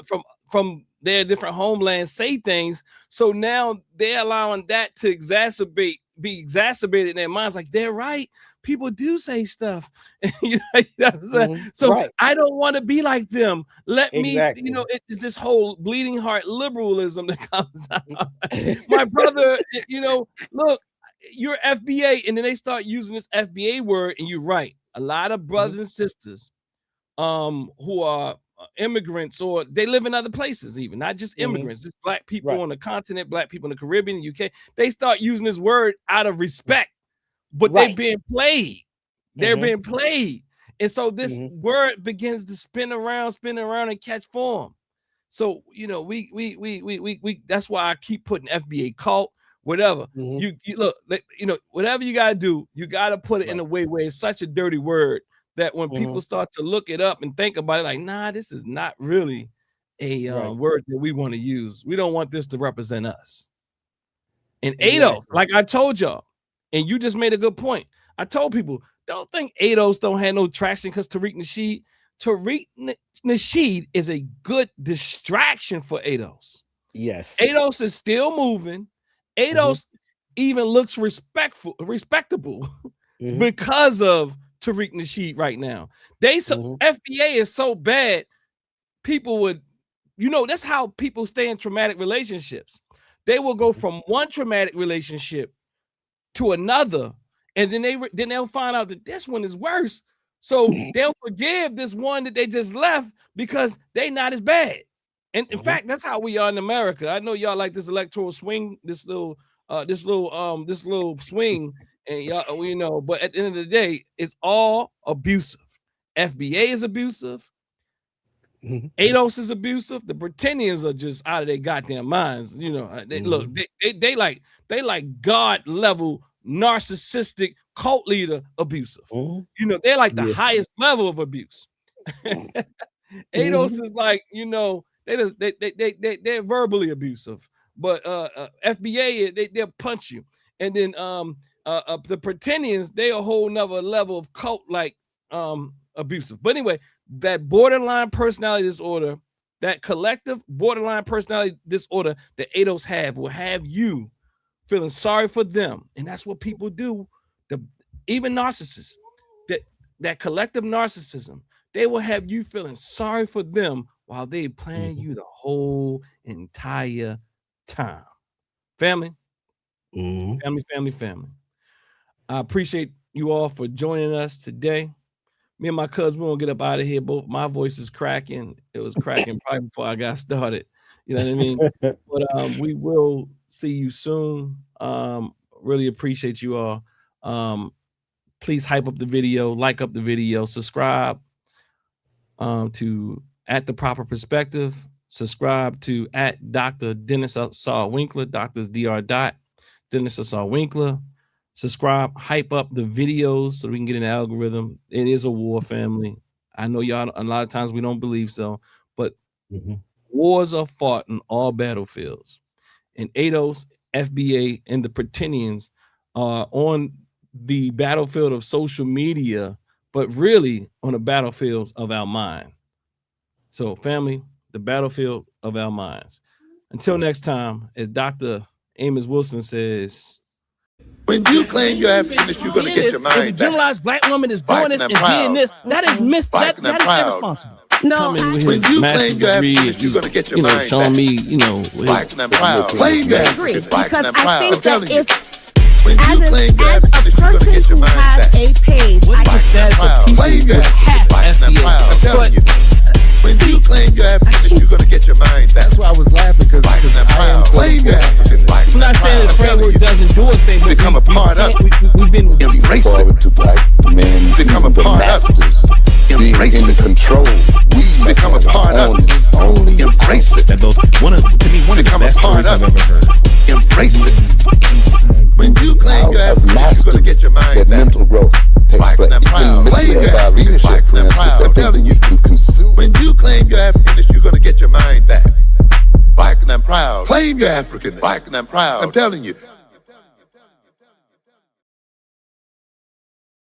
their different homelands say things, so now they're allowing that to be exacerbated in their minds. Like, they're right. People do say stuff. You know what I'm saying? So I don't want to be like them. Let me, you know, it's this whole bleeding heart liberalism that comes out. My brother, you know, look, you're FBA, and then they start using this FBA word, and you're right. A lot of brothers and sisters who are immigrants, or they live in other places, even not just immigrants, just black people on the continent, black people in the Caribbean, UK, they start using this word out of respect, but they're being played. They're being played. And so this word begins to spin around and catch form. So, you know, we that's why I keep putting FBA cult, whatever. You look, you know, whatever you gotta do, you gotta put it in a way where it's such a dirty word that when people start to look it up and think about it, like, nah, this is not really a word that we want to use. We don't want this to represent us. And ADOS, like I told y'all, and you just made a good point. I told people, don't think ADOS don't have no traction because Tariq Nasheed is a good distraction for ADOS. Yes. ADOS is still moving. ADOS even looks respectable because of Tariq Nasheed right now. FBA is so bad, people would, you know, that's how people stay in traumatic relationships. They will go from one traumatic relationship to another, and then they'll find out that this one is worse. So they'll forgive this one that they just left because they not as bad. And in fact, that's how we are in America. I know y'all like this electoral swing, this little swing, and y'all, you know, but at the end of the day, it's all abusive. FBA is abusive. ADOS is abusive. The Pretendians are just out of their goddamn minds. You know, they look, they like God level narcissistic cult leader abusive. You know, they're like the highest level of abuse. ADOS is like, you know, they're verbally abusive, but FBA they'll punch you, and then the Pretendians, they a whole nother level of cult like abusive. But anyway, that borderline personality disorder, that collective borderline personality disorder that ADOS have will have you feeling sorry for them, and that's what people do. Even narcissists, that collective narcissism, they will have you feeling sorry for them while they playing you the whole entire time. Family, family. I appreciate you all for joining us today. Me and my cousin, we won't get up out of here. Both my voice is cracking. It was cracking probably before I got started. You know what I mean? But we will see you soon. Really appreciate you all. Please hype up the video, like up the video, subscribe to At the Proper Perspective. Subscribe to at Dr. Dennis Ausar Winkler. Doctor's Dr. Dennis Ausar Winkler. Subscribe, hype up the videos so we can get an algorithm. It is a war, family. I know y'all, a lot of times we don't believe so, but wars are fought in all battlefields. And ADOS, FBA, and the Pretendians are on the battlefield of social media, but really on the battlefields of our mind. So, family, the battlefield of our minds. Until next time, as Dr. Amos Wilson says, when you claim you're Africanist, you're going to get your mind back. Generalized black woman is doing this and being this. That is that is irresponsible. No, when you claim you're Africanist, you're going to get your mind back. Showing me, you know, black and proud. Claim you're Africanist, black and proud. I think that if when you claim you're Africanist, you're going to get your mind back. a page, what is the status of people with half FBA? I'm telling you. When you claim you're Africanist, you're going to get your mind back. That's why I was laughing, because claim you're Africanist. I'm not saying the framework doesn't do a thing, but become a part of it. We've been embrace it. To black men become a part of it. Being in the control. We become a part of it. Only embrace it. That those one of the best stories I've ever heard. Embrace it. When you claim you're Africanist, you're going to get your mind back. Mental growth takes place. You've been misled by leadership, for instance, that thinking you can consume. When you claim you're Africanist, you're going to get your mind back. Black and I'm proud. Claim you're African. Black and I'm proud. I'm telling you.